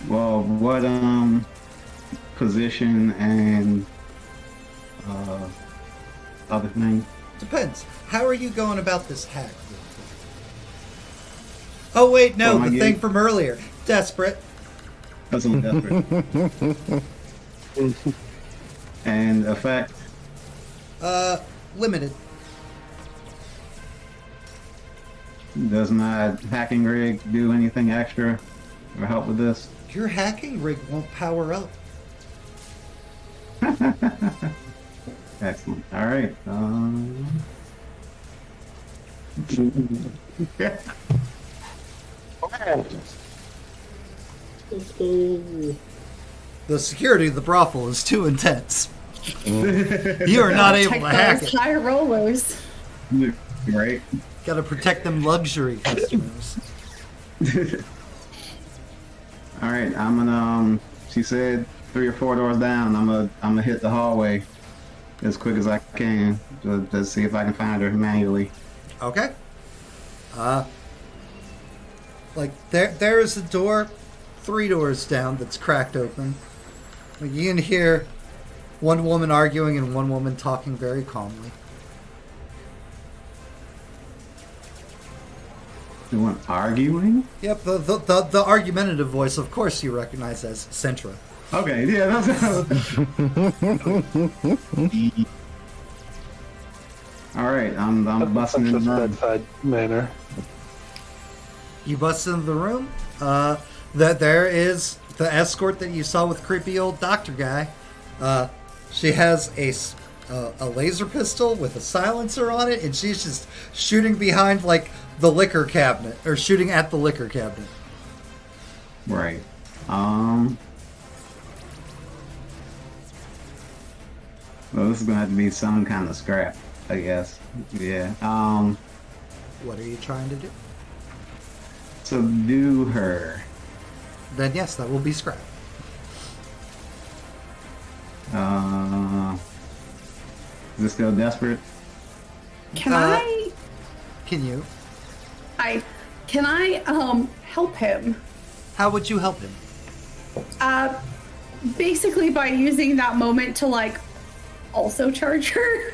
Well, what position and other thing? Depends. How are you going about this hack? Oh wait, no, the thing from earlier. Desperate. That's a little desperate. And effect? Limited. Does my hacking rig do anything extra or help with this? Your hacking rig won't power up. Excellent. All right. Let's go. The security of the brothel is too intense. You are not able to hack it. High rollers. Right. Got to protect them luxury customers. All right. I'm gonna. She said 3 or 4 doors down. I'm gonna hit the hallway as quick as I can to see if I can find her manually. Okay. Like there is a door 3 doors down that's cracked open. Like you can hear one woman arguing and one woman talking very calmly. The one arguing? Yep, the argumentative voice, of course, you recognize as Centra. Okay, yeah, that's. All right, I'm busting in the room. Bedside manner. You bust into the room. That there is the escort that you saw with creepy old doctor guy. She has a laser pistol with a silencer on it, and she's just shooting behind like the liquor cabinet, or shooting at the liquor cabinet. Right. Well, this is gonna have to be some kind of scrap, I guess. Yeah. What are you trying to do? Subdue her. Then yes, that will be scrap. Is this still desperate? Can I? Can you? Can I help him? How would you help him? Basically by using that moment to like also charge her.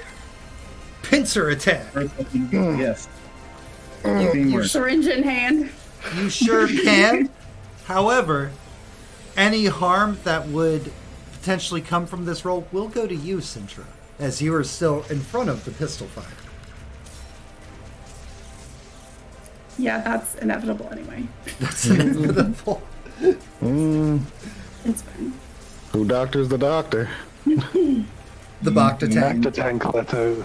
Pincer attack. Yes. Syringe in hand. You sure can. However, any harm that would potentially come from this roll will go to you, Sintra, as you are still in front of the pistol fire. Yeah, that's inevitable anyway. That's inevitable. It's fine. Who doctor's the doctor? The Bacta tank. Bacta tank plateau.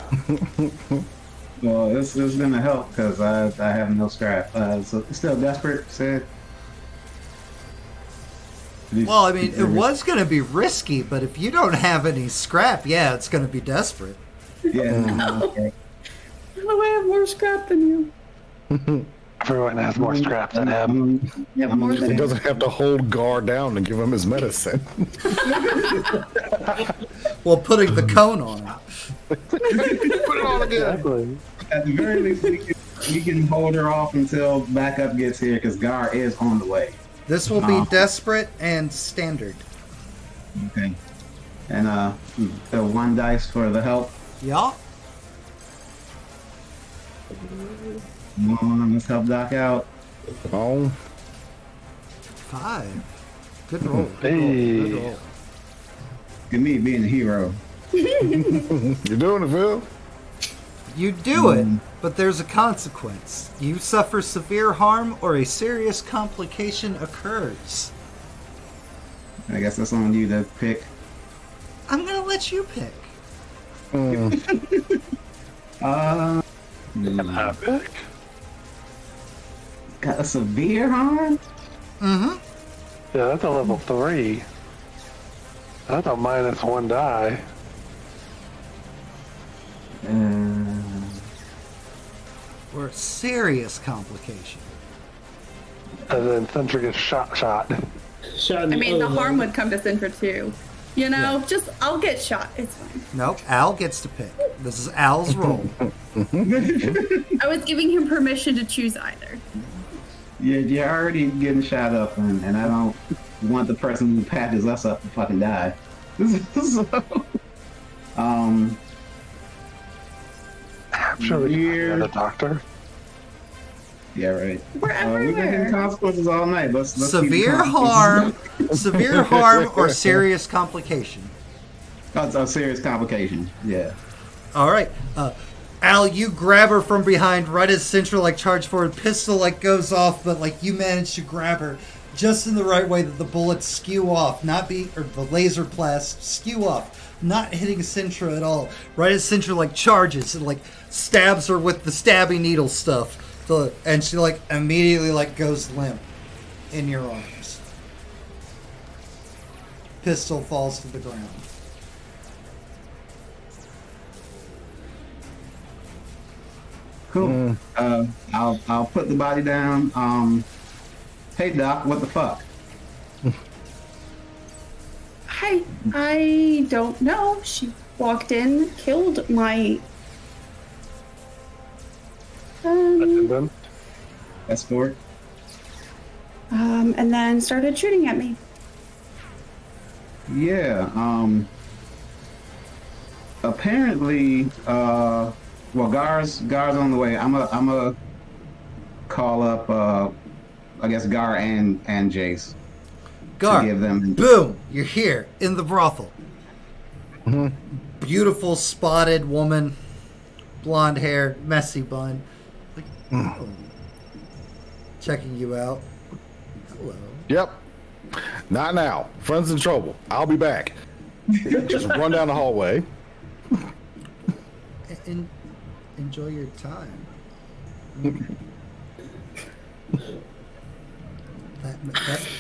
Well, this is gonna help because I have no scrap. So still desperate, said. Well, I mean, it was going to be risky, but if you don't have any scrap, yeah, it's going to be desperate. Yeah. No. I have more scrap than you. Everyone has more scrap than him. You have more He than doesn't have to hold Gar down and give him his medicine. while putting the cone on it. Put it on again. Exactly. At the very least, we can hold her off until backup gets here, because Gar is on the way. This will be desperate and standard. Okay. And the 1 dice for the help. Yeah. Come on, let's help Doc out. Oh, 5. Good roll. Hey. Good roll. Look at me being a hero. you're doing it, Phil. You do it, but there's a consequence. You suffer severe harm or a serious complication occurs. I guess that's on you to pick. I'm gonna let you pick. Epic. Got a severe harm? Mm-hmm. Yeah, that's a level 3. That's a -1 die. Or a serious complication. And then Sentry gets shot. Shot in I mean, the other harm leg. would come to Sintra too. You know, just I'll get shot. It's fine. Nope, Al gets to pick. This is Al's roll. I was giving him permission to choose either. You're already getting shot up, and I don't want the person who patches us up to fucking die. So, I'm sure we can Weird. find the doctor. yeah, right. We're We've been getting everywhere. consequences all night. Let's keep the Severe consequences. severe harm or serious complication. That's a serious complication. Yeah. All right, Al, you grab her from behind right as Central charge forward. Pistol goes off, but you manage to grab her just in the right way that the bullets skew off, or the laser blasts skew off, not hitting Sintra at all. Right as Sintra charges and stabs her with the stabbing needle stuff, and she immediately goes limp in your arms. Pistol falls to the ground. Cool. I'll put the body down. Hey Doc, what the fuck? I don't know. She walked in, killed my Attendant. Escort. and then started shooting at me. Yeah. Apparently, well, Gar's on the way. I'm a call up. I guess Gar and Jace. Gar, To give them. boom, you're here in the brothel. Beautiful spotted woman, blonde hair, messy bun. Oh. Checking you out. Hello. Yep. Not now. Friends in trouble. I'll be back. Just run down the hallway. Enjoy your time.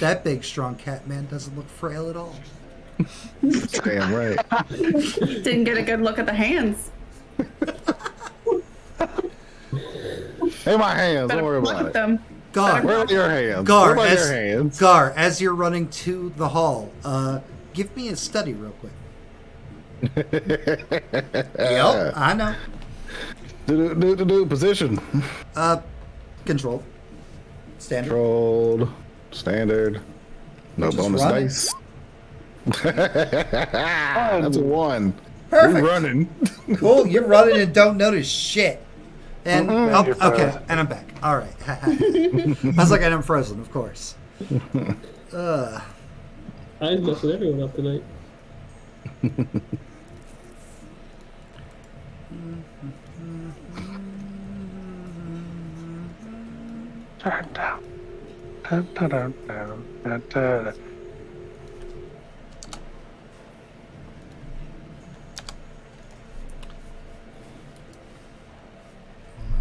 That big, strong cat man doesn't look frail at all. Damn right. Didn't get a good look at the hands. Hey, my hands. Don't Better worry look about at it. them. Gar, Where are your hands? Gar, Where are as, your hands? Gar, as you're running to the hall, give me a study real quick. Yep, I know. Do position. Control. Standard. Controlled. Standard. No Just bonus running. dice. That's a 1. Perfect. We're running. Cool, you're running and don't notice shit. And You're okay, frozen. and I'm back. All right. I was like, and I'm frozen, of course. I was messing everyone up tonight. Turn down. Dun, dun, dun, dun, dun, dun.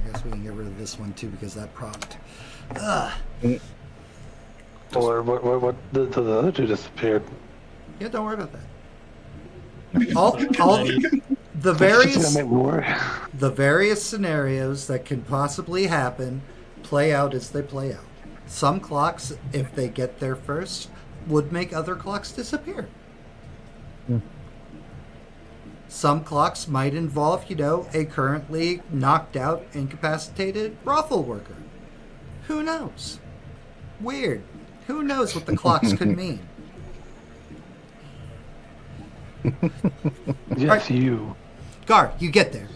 I guess we can get rid of this one too because that propped. Or what the other two disappeared. Yeah, don't worry about that. All the It's just various gonna make me worry. the various scenarios that can possibly happen play out as they play out. Some clocks, if they get there first, would make other clocks disappear. Some clocks might involve, a currently knocked out, incapacitated brothel worker. Who knows? Weird. Who knows what the clocks could mean? Yes, Right. you. Gar, you get there.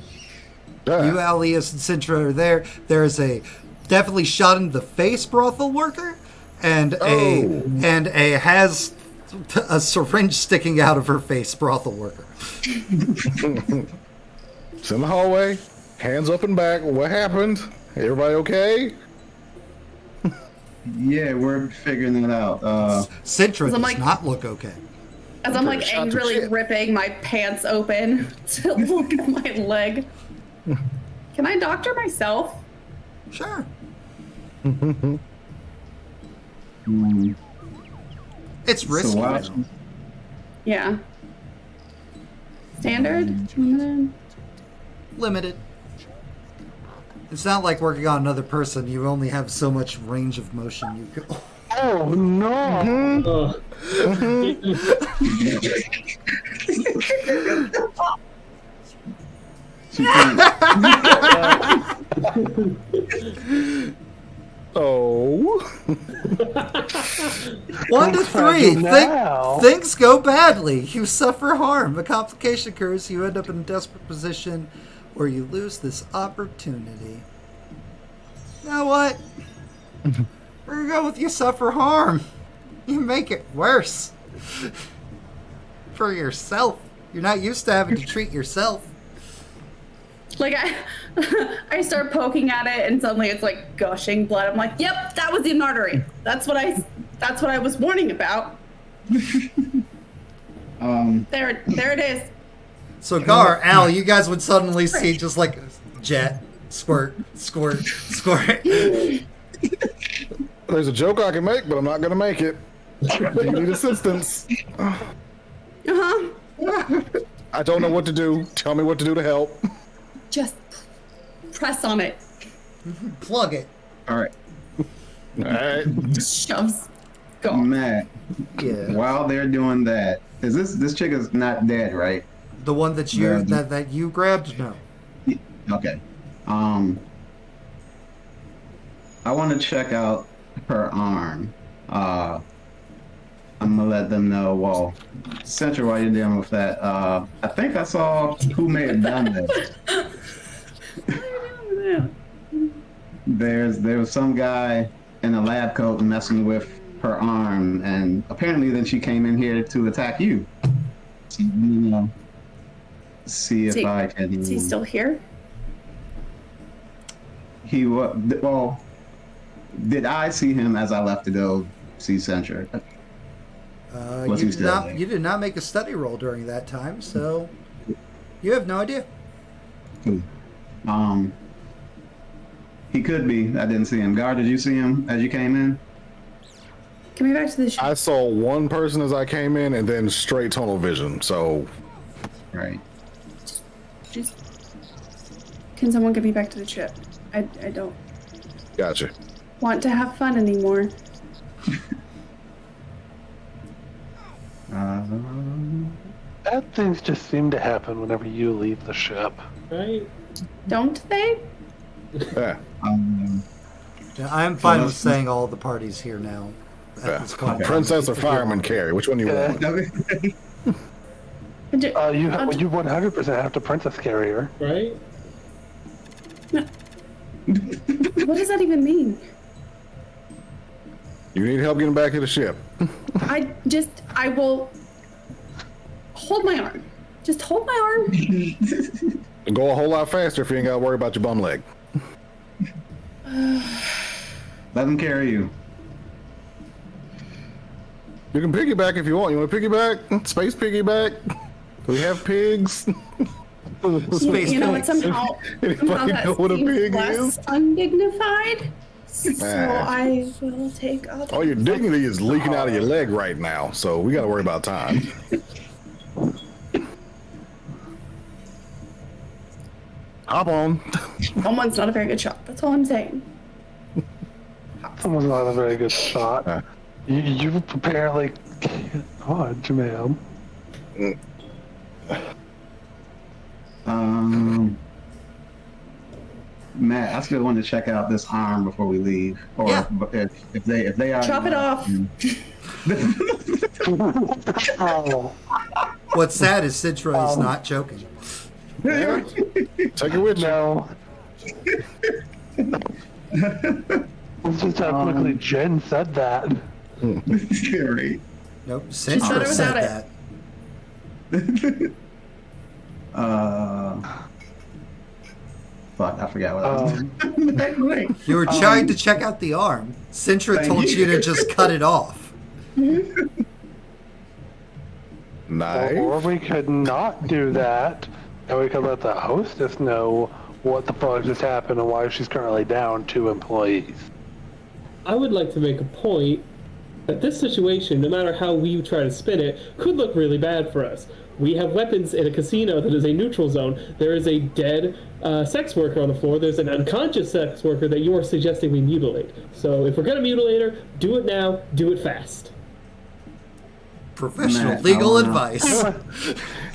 You, Alias, and Sintra are there. There is a definitely shot in the face brothel worker, and has a syringe sticking out of her face brothel worker. It's in the hallway, hands up and back. What happened? Everybody okay? Yeah, we're figuring it out. Sintra does like- not look okay. As I'm Shot to angrily shit. ripping my pants open to look at my leg. Can I doctor myself? Sure. um, It's risky. so while, though. Yeah. Standard? Limited? Limited. It's not like working on another person. You only have so much range of motion you can. Oh no! she can't, Oh. 1 to 3. Now. Things go badly. You suffer harm. A complication occurs. You end up in a desperate position, or you lose this opportunity. You know what? We're gonna go with you suffer harm. You make it worse for yourself. You're not used to having to treat yourself. Like I start poking at it and suddenly it's like gushing blood. I'm like, yep, that was an artery. That's what I was warning about. There it is. So Gar, Al, you guys would suddenly see just like jet, squirt, squirt, squirt. There's a joke I can make, but I'm not gonna make it. Do you need assistance? Uh-huh. I don't know what to do. Tell me what to do to help. Just press on it. Plug it. all right, Alright. Shoves. Go. Matt. Yeah. While they're doing that, is this chick is not dead, right? The one that you Yeah. that you grabbed? No. Okay. I want to check out her arm. I'm gonna let them know. Well, Central, while you're dealing with that, I think I saw who may have done this. There was some guy in a lab coat messing with her arm, and apparently then she came in here to attack you. So, see if I can. Is he still here? He was well. Did I see him as I left to go see Centric? Was he still there? You did not make a study roll during that time, so you have no idea. He could be. I didn't see him. Gar, did you see him as you came in? Come me back to the ship. I saw one person as I came in and then straight tunnel vision, so Right. Just, can someone get me back to the ship? I don't gotcha. want to have fun anymore. Bad things just seem to happen whenever you leave the ship. Right? Don't they? Yeah. Yeah, I'm fine with saying all the parties here now. At this point. Princess or fireman carry? Which one do you want? You 100% have to princess carrier. Right? What does that even mean? You need help getting back to the ship. I will hold my arm. Just hold my arm. Go a whole lot faster if you ain't got to worry about your bum leg. Let him carry you. You can piggyback if you want. You want to piggyback? Space piggyback? We have pigs. Space You know what? pigs. Somehow Anybody that know what a seems pig less is? undignified. So Ah. I will take up. All your dignity is leaking out of your leg right now, so we got to worry about time. Hop on. Someone's not a very good shot. That's all I'm saying. Someone's not a very good shot. You apparently can't dodge, ma'am. Matt, I still want to check out this arm before we leave. Or Yeah. if they are Chop it off. What's sad is Citra is not joking. Take it with you. No. It's just how quickly Jen said that. Scary. Nope, said Citra it said without that. Fuck, I forgot what I was doing. You were trying to check out the arm. Sintra Thank told you you. to just cut it off. Nice. Or we could not do that, and we could let the hostess know what the fuck just happened and why she's currently down 2 employees. I would like to make a point that this situation, no matter how we try to spin it, could look really bad for us. We have weapons in a casino that is a neutral zone. There is a dead sex worker on the floor. There's an unconscious sex worker that you are suggesting we mutilate. So if we're going to mutilate her, do it now, do it fast. Professional Matt, legal I wanna- advice.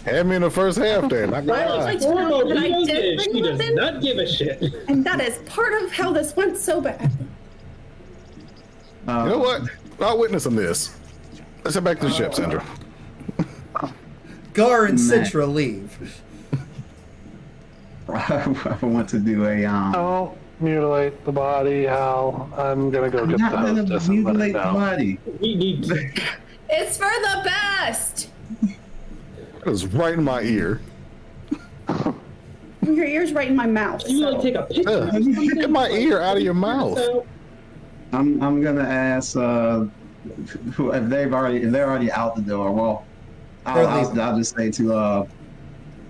Had me in the first half there. Not gonna Well, lie. it's not Formo, that I he knows did it. bring She does weapons. not give a shit. And that is part of how this went so bad. You know what? Not witnessing this. Let's head back to the ship, Sandra. Gar and Matt. Citra leave. I want to do a Don't mutilate the body, Hal. I'm gonna go I'm get not the gonna hostess and let her mutilate the know. body. We need to. It's for the best. That was right in my ear. Your ear's right in my mouth. You so- like take a picture. Yeah. Get my ear out of your mouth. I'm gonna ask who if they're already out the door. Well, I'll just say to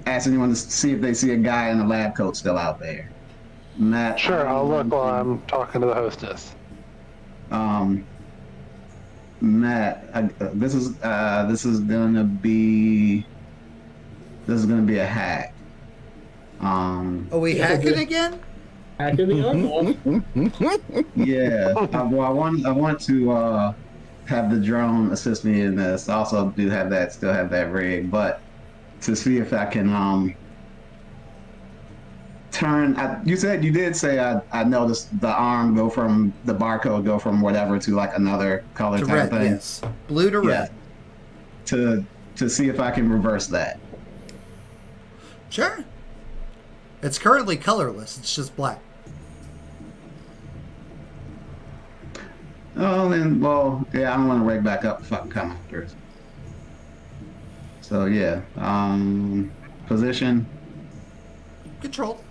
ask anyone to see if they see a guy in a lab coat still out there. Matt. Sure, I'll look while I'm talking to the hostess. Matt, this is gonna be a hack. Are we hacking again? Hack in the eyeball. Yeah. I want to have the drone assist me in this. I also do have that, still have that rig, but to see if I can turn. You did say I noticed the arm go from the barcode go from whatever to like another color To type red, thing. yes. Blue to red. To see if I can reverse that. Sure. It's currently colorless. It's just black. Oh, then, well, yeah, I don't want to rake back up if I can come after it. So, yeah. Position. Control.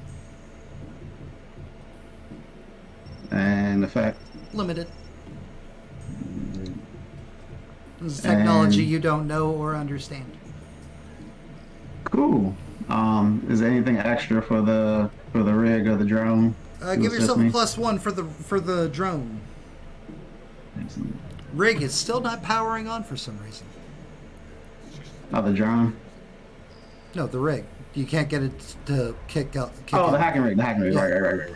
And effect. Limited. This is technology And- you don't know or understand. Cool. Is there anything extra for the rig or the drone? to Give assist yourself me? a +1 for the drone. Excellent. Rig is still not powering on for some reason. Oh, the drone? No, the rig. You can't get it to kick up. Oh, the hacking rig. The hacking rig. Yeah. Right.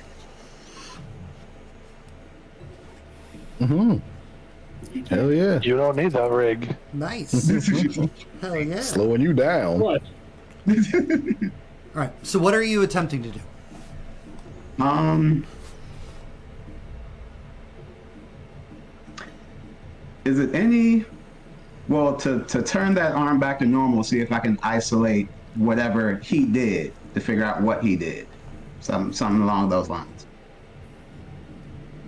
Mm-hmm. Hell yeah. You don't need that rig. Nice. Hell yeah. Slowing you down. What? All right. So what are you attempting to do? Is it any? Well, to turn that arm back to normal, see if I can isolate whatever he did to figure out what he did. Something along those lines.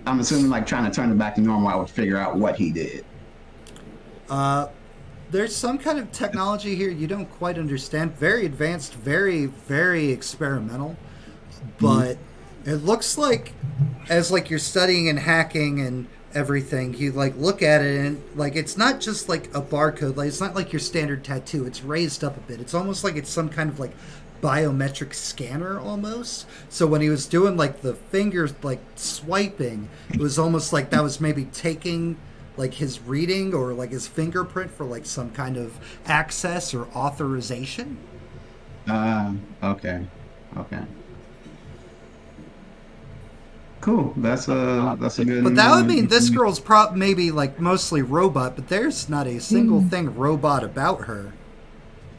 I'm assuming like trying to turn it back to normal, I would figure out what he did. There's some kind of technology here you don't quite understand. Very advanced, very, very experimental. But it looks like, as like you're studying and hacking and everything, you like look at it and like it's not just like a barcode. Like it's not like your standard tattoo. It's raised up a bit. It's almost like it's some kind of like biometric scanner almost. So when he was doing like the fingers like swiping, it was almost like that was maybe taking like his reading or like his fingerprint for like some kind of access or authorization. Okay. Cool. That's a good. But that would mean this girl's maybe like mostly robot, but there's not a single thing robot about her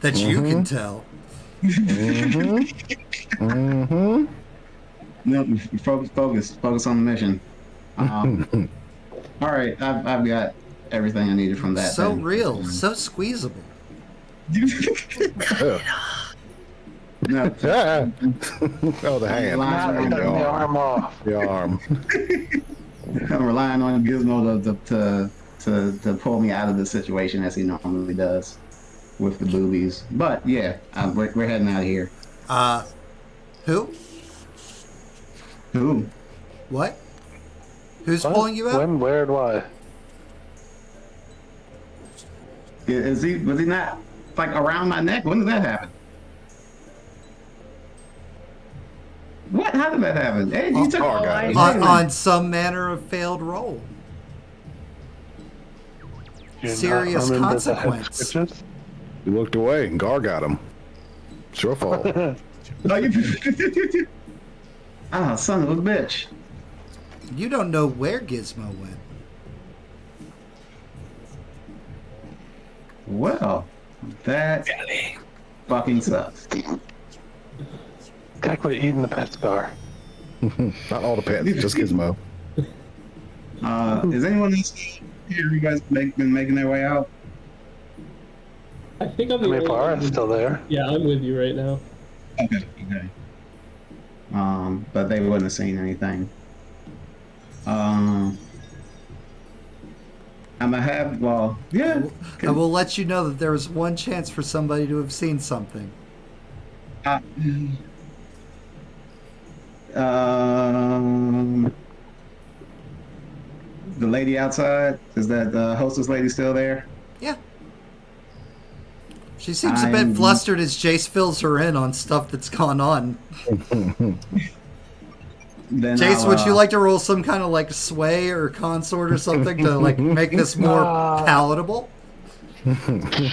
that you can tell. No, focus on the mission. All right, I've got everything I needed from that. So then. real, so squeezable. No, Oh, the hand. Not the arm off. The arm. I'm relying on Gizmo to pull me out of the situation as he normally does with the boobies. But yeah, we're heading out of here. Who? Who? What? Who's What? pulling you out? When, where, and why? Was he not like around my neck? When did that happen? What? How did that happen? Hey, you took On some manner of failed roll. Do you not Serious remember the head consequence. switches? You looked away and Gar got him. It's your fault. Ah, son of a bitch. You don't know where Gizmo went. Well, that fucking sucks. Gotta quit eating the pet scar. Not all the pets, just Gizmo. Is anyone else here? You guys been making their way out? I think I'm the I mean, only Farah's one. still there. Yeah, I'm with you right now. Okay. But they wouldn't have seen anything. I'm gonna have, well, yeah. I will let you know that there was one chance for somebody to have seen something. The lady outside, is that the hostess lady still there? Yeah. She seems a bit flustered as Jace fills her in on stuff that's gone on. Then Jace, I'll, would you like to roll some kind of like sway or consort or something to like make this more palatable?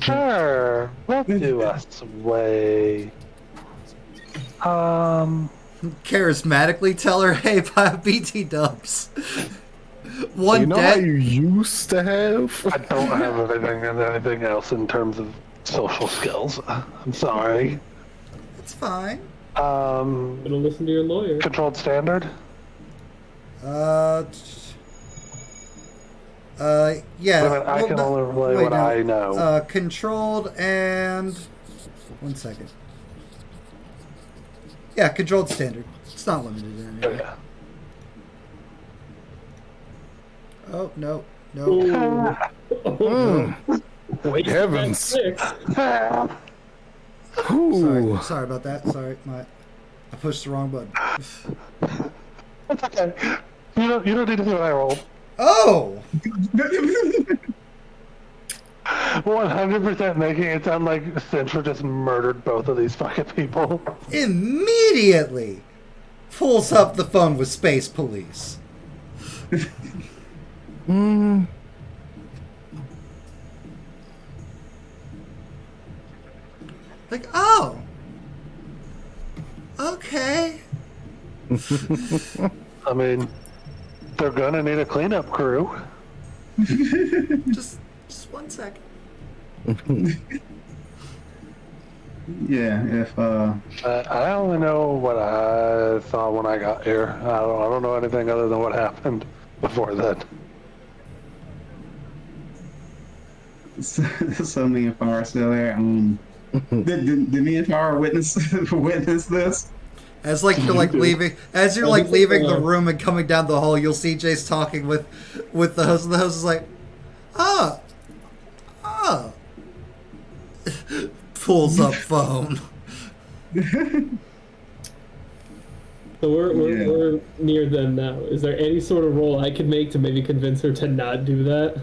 Sure, we'll do a sway. Charismatically tell her, hey, buy BT dubs. One You know how debt. you used to have? I don't have anything else in terms of social skills. I'm sorry. It's fine. Um, Gonna listen to your lawyer. controlled standard. Yeah. I can only relay what I know. Controlled and 1 second. Yeah, controlled standard. It's not limited in any way. Yeah. Oh no. Wait, Heavens. six. Ooh. Sorry about that. Sorry, I pushed the wrong button. That's okay. You don't need to see what I rolled. Oh! 100% making it sound like Central just murdered both of these fucking people. Immediately pulls up the phone with Space Police. Like, oh, okay. I mean, they're gonna need a cleanup crew. Just 1 second. Yeah, if I only know what I saw when I got here. I don't know anything other than what happened before that. so me and Farah still there. Did me and Farah witness this? As like you're like leaving, as you're like leaving the room and coming down the hall, you'll see Jace talking with the host. And the host is like, oh. Pulls up phone. So we're near them now. Is there any sort of roll I could make to maybe convince her to not do that?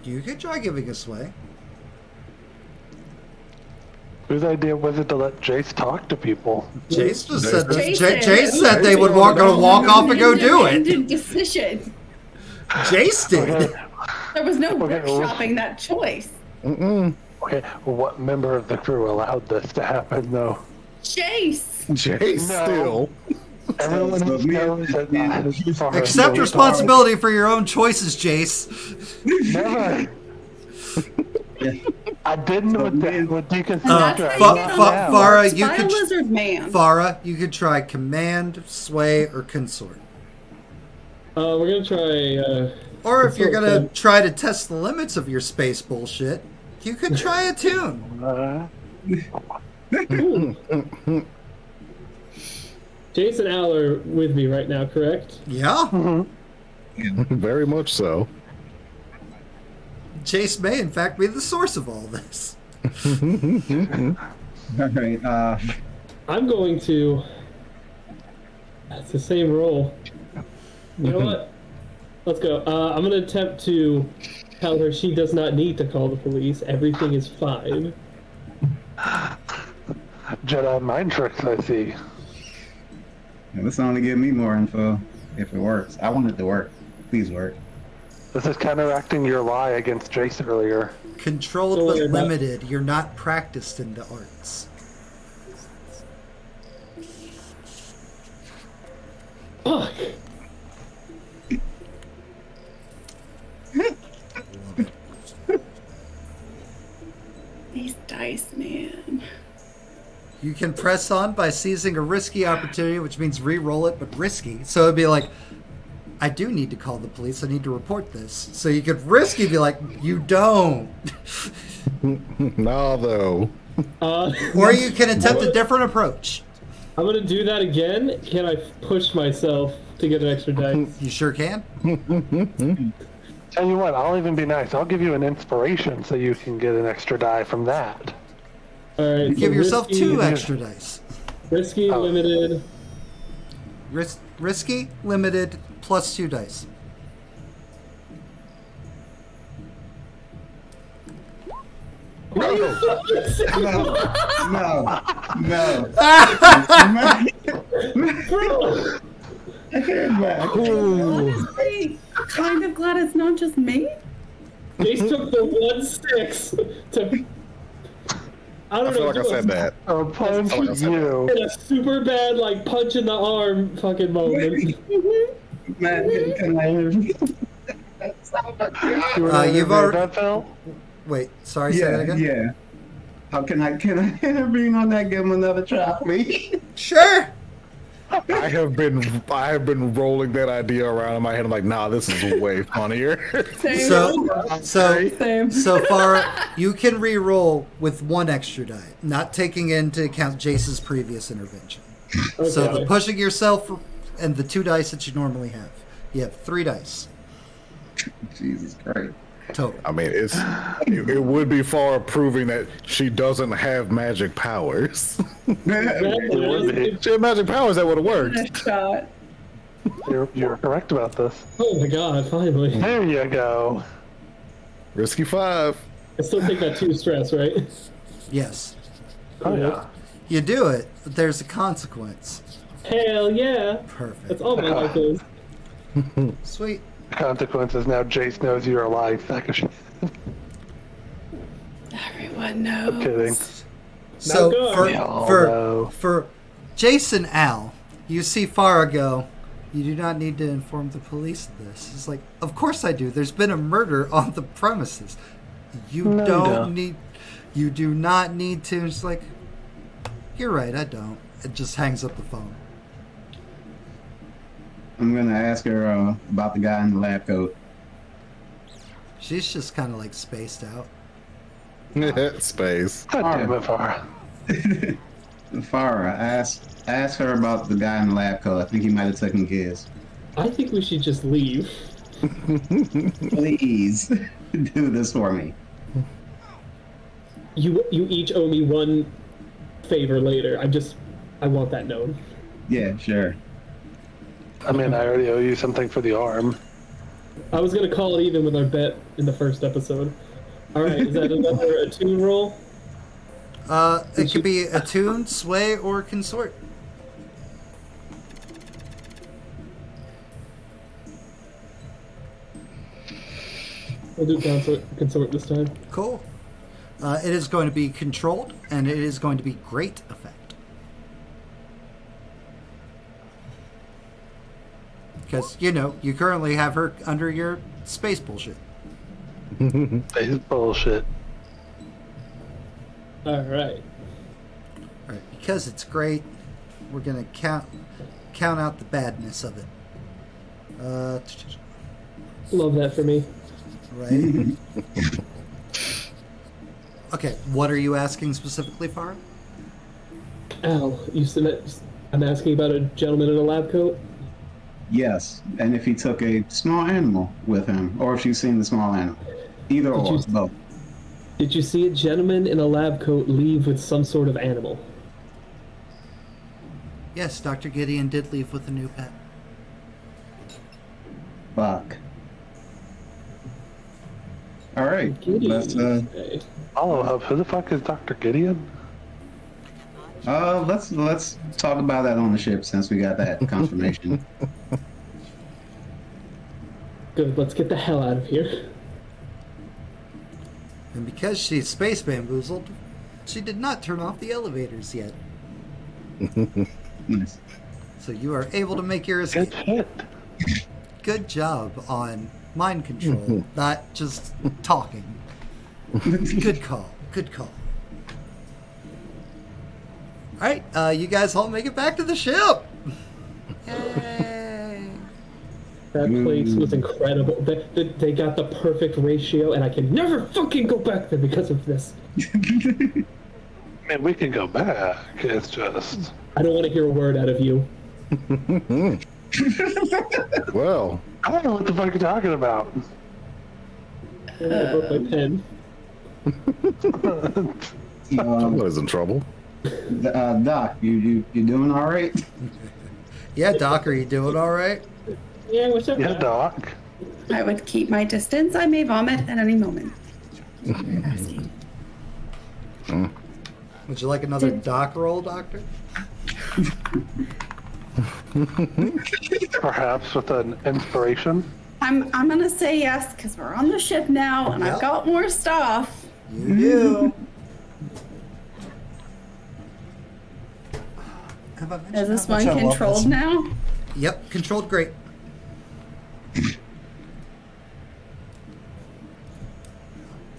You could try giving a sway. Whose idea was it to let Jace talk to people? Jace just said Jace said they would gonna walk off and go do it. Independent decision. Jace did. There was no workshopping that choice. Okay, well, what member of the crew allowed this to happen, though? Jace. Jace still. Everyone So me and- knows that. Accept responsibility for your own choices, Jace. Never. I didn't with deconstruct. Farah, you By a could lizard man. Farah, you could try command, sway, or consort. We're gonna try. Or if you're consort. gonna try to test the limits of your space bullshit, you could try a tune. Jason and Al are with me right now, correct? Yeah. Very much so. Chase may, in fact, be the source of all this. All right. I'm going to. It's the same roll. You know what? Let's go. I'm going to attempt to tell her she does not need to call the police. Everything is fine. Jedi mind tricks, I see. This only give me more info if it works. I want it to work. Please work. This is counteracting your lie against Jace earlier. Controlled but limited. You're not practiced in the arts. Fuck! These dice, man. You can press on by seizing a risky opportunity, which means re-roll it, but risky. So it'd be like, I do need to call the police. I need to report this. So you could risky be like, you don't. No, though. Or you can attempt a different approach. I'm going to do that again. Can I push myself to get an extra dice? You sure can. Tell you what, I'll even be nice. I'll give you an inspiration so you can get an extra die from that. All right. Give yourself risky, 2 extra dice. Risky, limited. Risky, limited, plus 2 dice. No. Honestly, kind of glad it's not just me. Jace took the 1-6 to. I don't I feel know. like I said that. Oh, punch you. In a super bad, like, punch in the arm fucking moment. Man, can I hear you? You've already. that, Phil? Wait, sorry, say that again? Yeah. How can I intervene on that? Give him another try, please. Sure. I have been rolling that idea around in my head. I'm like, nah, this is way funnier. So Same. far, you can re-roll with 1 extra die, not taking into account Jace's previous intervention. Okay. So the pushing yourself and the 2 dice that you normally have. You have 3 dice Jesus Christ. total. I mean, it would be far proving that she doesn't have magic powers. If she had magic powers, that would have worked. Nice shot. You're correct about this. Oh my god, finally. There you go. Risky 5. I still take that 2 stress, right? Yes. Oh, yeah. You do it, but there's a consequence. Hell yeah. Perfect. That's all my life is. Sweet. Consequences now Jace knows you're alive. Sack of shit. Everyone knows. Kidding. So good. for Jason Al, you see Farah go, you do not need to inform the police of this. It's like, of course I do. There's been a murder on the premises. You don't need. You do not need to. It's like, you're right. I don't. It just hangs up the phone. I'm gonna ask her about the guy in the lab coat. She's just kind of like spaced out. Space. God damn it, Farah. Farah, ask her about the guy in the lab coat. I think he might have taken his. I think we should just leave. Please do this for me. You each owe me 1 favor later. I want that known. Yeah, sure. I mean, I already owe you something for the arm. I was gonna call it even with our bet in the first episode. Alright, is that another attune roll? It could be attune, sway, or consort. We'll do consort this time. Cool. It is going to be controlled, and it is going to be great effect. Because, you know, you currently have her under your space bullshit. Space bullshit. All right. All right, because it's great, we're gonna count out the badness of it. Love that for me. Right. Okay, what are you asking specifically, Farah? Al, you said I'm asking about a gentleman in a lab coat. Yes, and if he took a small animal with him, or if she's seen the small animal. Either or, both. Did you see a gentleman in a lab coat leave with some sort of animal? Yes, Dr. Gideon did leave with a new pet. Fuck. All right, Gideon. let's Okay. Follow up. Who the fuck is Dr. Gideon? let's talk about that on the ship since we got that confirmation. Good. Let's get the hell out of here. And because she's space bamboozled, she did not turn off the elevators yet. Nice. So you are able to make your Good escape. shit. Good job on mind control, not just talking. Good call. Good call. All right, you guys all make it back to the ship. Yay! That place was incredible. They got the perfect ratio, and I can never fucking go back there because of this. Man, we can go back. It's just. I don't want to hear a word out of you. Well, I don't know what the fuck you're talking about. I broke my pen. somebody's in trouble. Doc, you doing all right? Yeah, Doc, are you doing all right? Yeah, what's up? Yeah, man? Doc. I would keep my distance. I may vomit at any moment. You're asking. Would you like another Did- Doc roll, Doctor? Perhaps with an inspiration. I'm gonna say yes because we're on the ship now and Yep. I've got more stuff. You do. Have I mentioned Is this how much one I love controlled this? now? Yep, controlled great.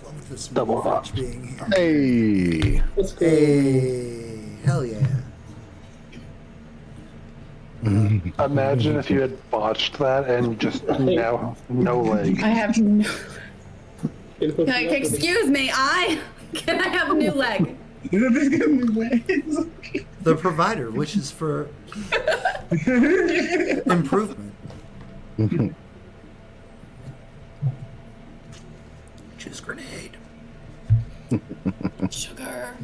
Love this Double movie hop. being here. Hey, Let's go. Hey, hell yeah. Imagine if you had botched that and just now no leg. I have no. Can hook Like, me up with a- excuse me, can I have a new leg? The provider wishes for improvement. Choose grenade. Sugar.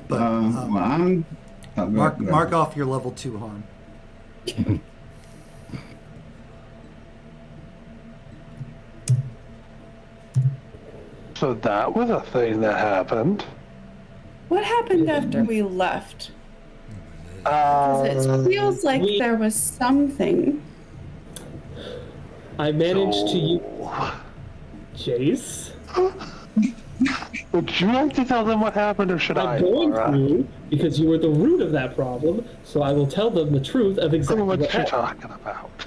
But Well, I'm. Oh, go mark ahead, go mark ahead. off your level 2 harm. So that was a thing that happened. What happened after we left? 'Cause it feels like we- there was something. I managed to use Jace. Would you like to tell them what happened, or should I? I'm going Laura? to, because you were the root of that problem, so I will tell them the truth of Tell exactly me what what you're happened. talking about.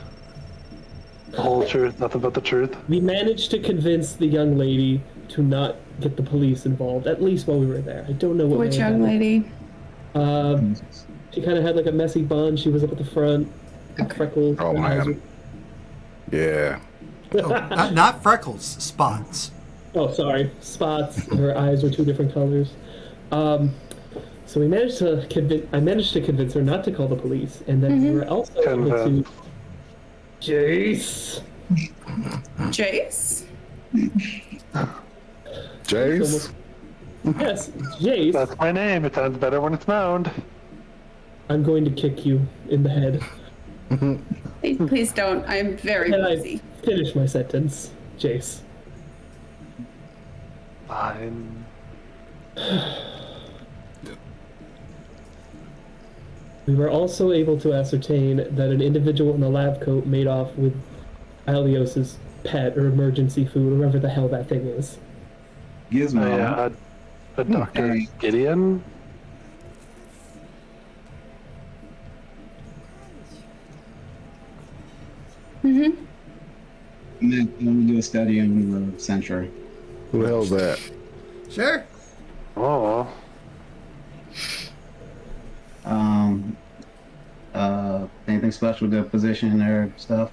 The whole truth, nothing but the truth. We managed to convince the young lady to not get the police involved, at least while we were there. I don't know what Which may have young happened. lady? She kind of had like a messy bun. She was up at the front, with freckles. Oh, her eyes man. Yeah. Oh, not freckles, spots. Oh, sorry, spots. Her eyes were two different colors. So we managed to convince. I managed to convince her not to call the police, and then we were also able to. Convince. Jace. Jace? Jace? Yes, Jace. That's my name. It sounds better when it's moaned. I'm going to kick you in the head. Please don't. I'm very Can I busy. finish my sentence, Jace? Fine. We were also able to ascertain that an individual in a lab coat made off with Alios's pet or emergency food, or whatever the hell that thing is. Gizmo. A Dr. Hey. Gideon? Mm-hmm. Let me do a study on the Century. Who the hell's that? Sure. Oh. Anything special with the position or stuff?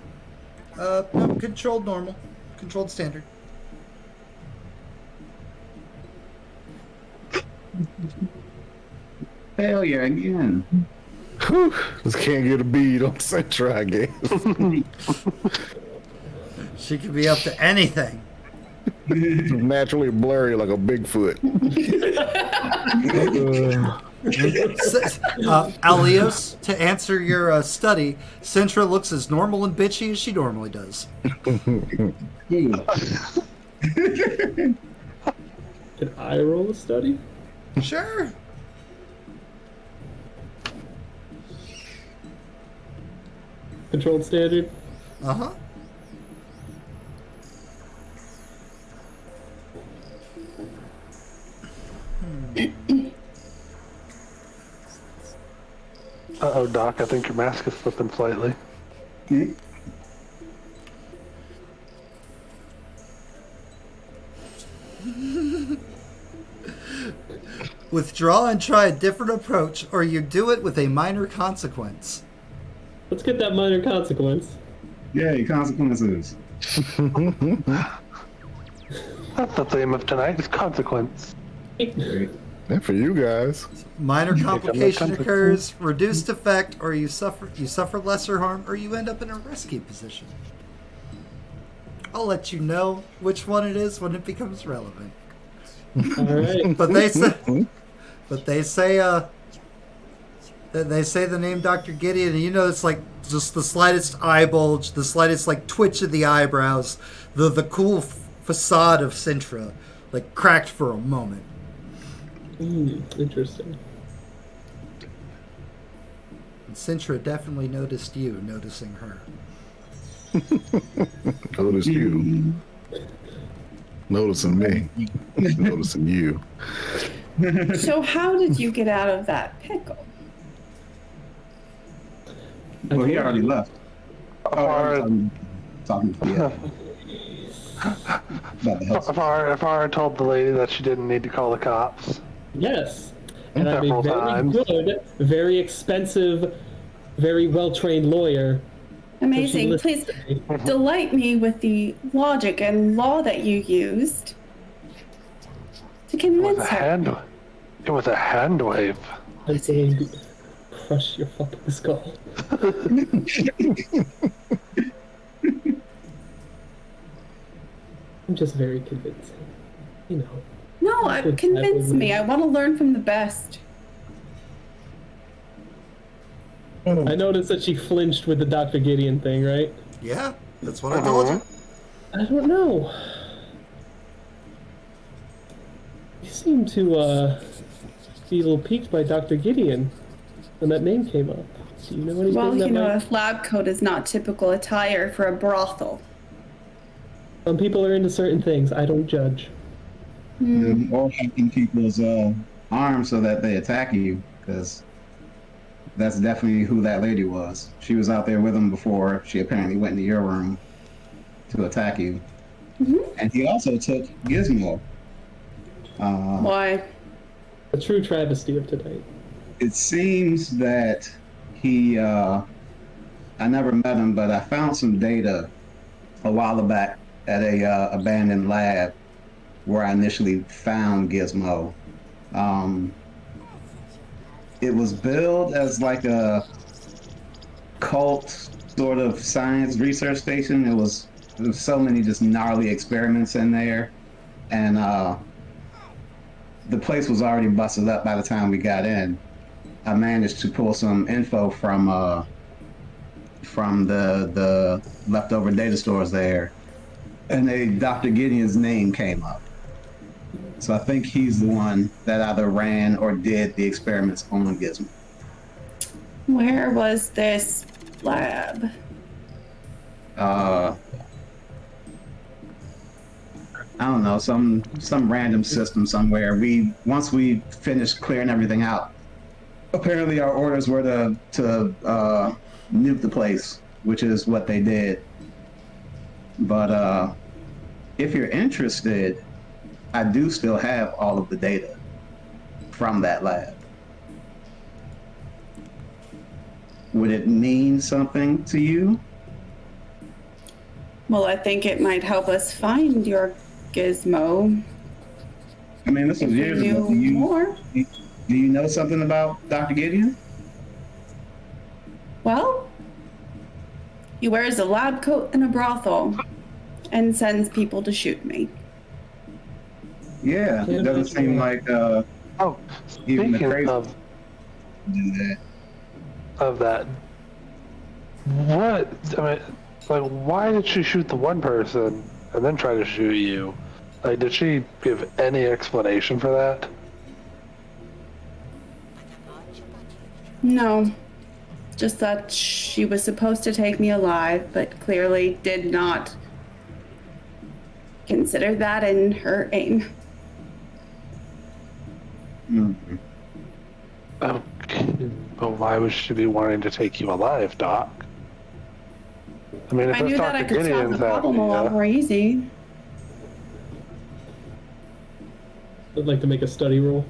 No, controlled normal. Controlled standard. Failure again. Whew, just can't get a bead on Centra, I guess. She could be up to anything. Naturally blurry like a Bigfoot. Alios, to answer your study, Centra looks as normal and bitchy as she normally does. Can I roll a study? Sure. Controlled standard? Uh-huh. Uh-oh, Doc, I think your mask is slipping slightly. Withdraw and try a different approach, or you do it with a minor consequence. Let's get that minor consequence. Yay, consequences. That's the theme of tonight, is consequence. And for you guys. Minor complication occurs, reduced effect, or you suffer lesser harm, or you end up in a rescue position. I'll let you know which one it is when it becomes relevant. All right. But they say the name Dr. Gideon, and you know it's like just the slightest eye bulge, the slightest like twitch of the eyebrows, the cool facade of Sintra, like cracked for a moment. Interesting. And Sintra definitely noticed you noticing her. Notice you. Noticing me. Noticing you. So how did you get out of that pickle? Well, he already left. Talking to Afara told the lady that she didn't need to call the cops. Yes. And I'm a Several very times. good, very expensive, very well-trained lawyer. Amazing. So she Please listened to me. delight me with the logic and law that you used to convince her. It was a hand wave. I'm going to crush your fucking skull. I'm just very convincing. You know. No, convince me. I want to learn from the best. I noticed that she flinched with the Dr. Gideon thing, right? Yeah, that's what I told you. I don't know. You seem to be a little piqued by Dr. Gideon when that name came up. Do you know anything Well, that you know, might... a lab coat is not typical attire for a brothel. Some people are into certain things. I don't judge. Or hacking people's arms so that they attack you, because that's definitely who that lady was. She was out there with him before she apparently went into your room to attack you. And he also took Gizmo. Why? A true travesty of tonight. It seems that he, I never met him, but I found some data a while back at a abandoned lab where I initially found Gizmo. It was billed as like a cult sort of science research station. There was so many just gnarly experiments in there, and the place was already busted up by the time we got in. I managed to pull some info from the leftover data stores there, and Dr. Gideon's name came up. So I think he's the one that either ran or did the experiments on Gizmo. Where was this lab? I don't know, some random system somewhere. Once we finished clearing everything out, apparently our orders were to nuke the place, which is what they did. But if you're interested, I do still have all of the data. from that lab? Would it mean something to you? Well, I think it might help us find your gizmo. I mean, this was years ago. Do you know something about Dr. Gideon? Well, he wears a lab coat and a brothel and sends people to shoot me. Yeah, it doesn't seem like even the speaking crazy of do that. that, what? I mean, like, why did she shoot the one person and then try to shoot you? Like, did she give any explanation for that? No. Just that she was supposed to take me alive, but clearly did not consider that in her aim. Mm-hmm. Okay. But why would she be wanting to take you alive, Doc? I mean, if I knew it's that I Dr. could solve Gideon's the problem a lot more easy. I'd like to make a study roll.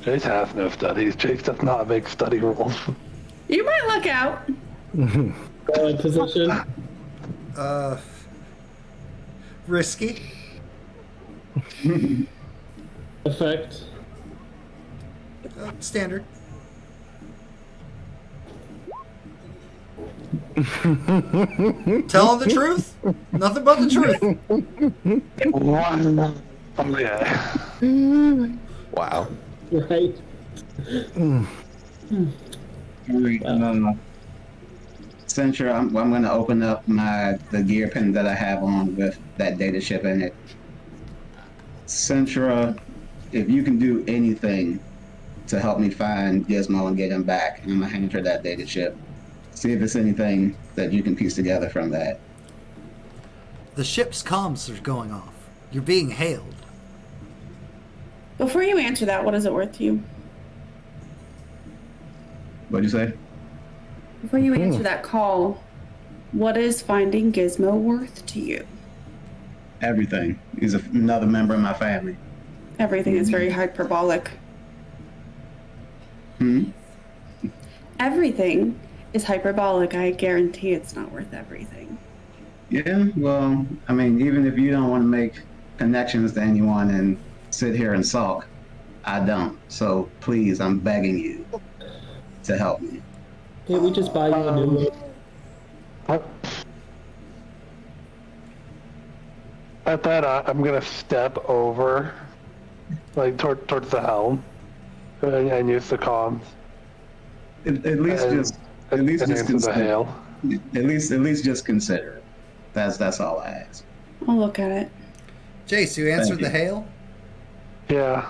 Chase has no studies. Chase does not make study rolls. You might look out. Position. Risky. Effect. Standard. Telling the truth. Nothing but the truth. Okay. Wow. Right. Centra, I'm going to open up the gear pen that I have on with that data chip in it. Centra, if you can do anything to help me find Gizmo and get him back, I'm going to hand her that data chip. See if there's anything that you can piece together from that. The ship's comms are going off. You're being hailed. Before you answer that, what is it worth to you? What'd you say? Before you answer that call, what is finding Gizmo worth to you? Everything. He's another member of my family. Everything is very hyperbolic. Everything is hyperbolic. I guarantee it's not worth everything. Yeah, well, I mean, even if you don't want to make connections to anyone and sit here and sulk, I don't. So please, I'm begging you to help me. Can't we just buy you a new one? At that, I'm gonna step over, like towards the helm, and use the comms. At least just the hail. At least just consider it. That's all I ask. I'll look at it. Jace, you answered the hail? Yeah.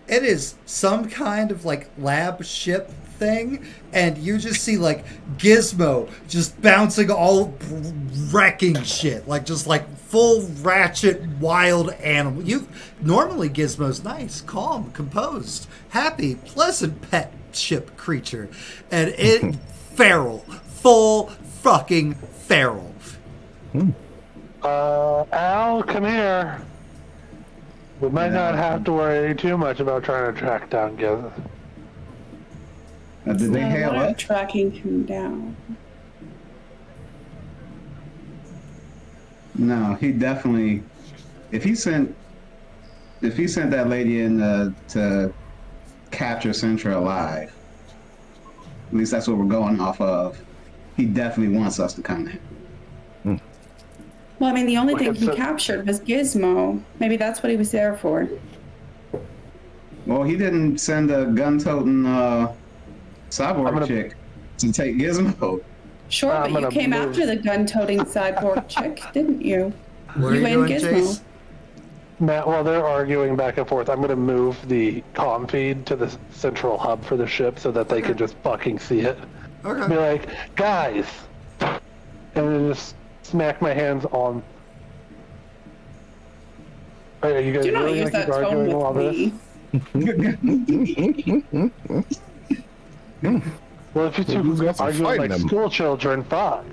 It is some kind of like lab ship thing, and you just see like Gizmo just bouncing all wrecking shit, like just like full ratchet wild animal. Normally Gizmo's nice, calm, composed, happy, pleasant pet ship creature, and it feral, full fucking feral. Al, come here. We might not have to worry too much about trying to track down Gizmo. Did they hail I'm up? tracking him down. No, he definitely. If he sent that lady in to capture Centra alive, at least that's what we're going off of. He definitely wants us to come in. Well, I mean, the only thing he captured was Gizmo. Maybe that's what he was there for. Well, he didn't send a gun-toting cyborg chick to take Gizmo. Sure, but you came after the gun-toting cyborg chick, didn't you? What are you and doing, Gizmo. Jace? Matt, while they're arguing back and forth, I'm going to move the comm feed to the central hub for the ship so that they can just fucking see it. Okay. Be like, guys, and then just smack my hands on. Are you guys Do not really use going to that keep tone arguing all with this? Well, if you two got are some arguing fight like in them. school children, fuck.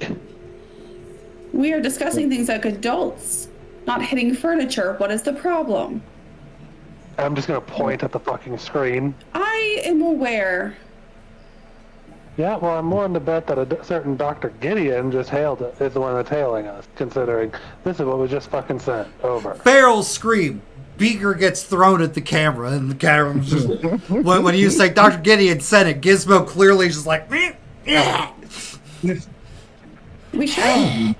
We are discussing things like adults. not hitting furniture. What is the problem? I'm just gonna point at the fucking screen. I am aware. Yeah, well, I'm willing to bet that a certain Dr. Gideon just hailed it, is the one that's hailing us, considering this is what we just fucking sent over. Farrell's scream. Beaker gets thrown at the camera, and the camera just... when you say Dr. Gideon said it, Gizmo clearly just like... We should.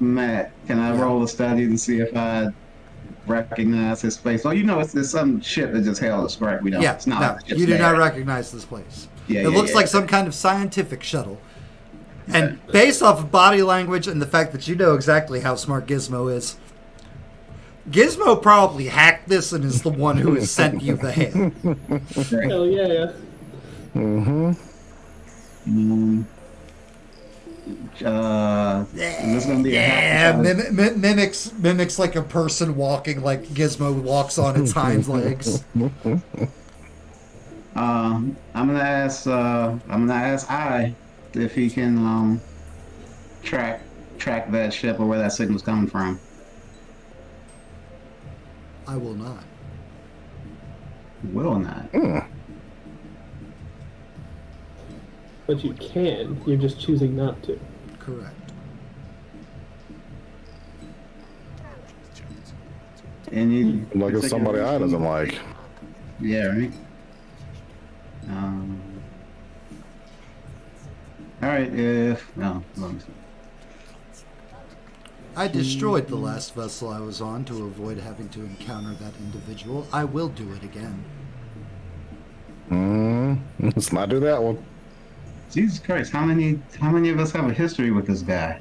Matt, can I roll a study to see if I recognize his face? Well, you know, it's some shit that just held us, right? We don't. Yeah, It's not no, like it's you do bad. not recognize this place. Yeah, it looks like some kind of scientific shuttle. And based off of body language and the fact that you know exactly how smart Gizmo is, Gizmo probably hacked this and is the one who has sent you the hail. Hell yeah. Is this gonna be Yeah, a hack? mimics like a person walking like Gizmo walks on its hind legs. I'm gonna ask I if he can track that ship or where that signal's coming from. I will not. Will not. But you can. You're just choosing not to. Correct. Any Like it's somebody I doesn't like. Yeah, right. All right. Let me see. I destroyed the last vessel I was on to avoid having to encounter that individual. I will do it again. Let's not do that one. Jesus Christ! How many of us have a history with this guy?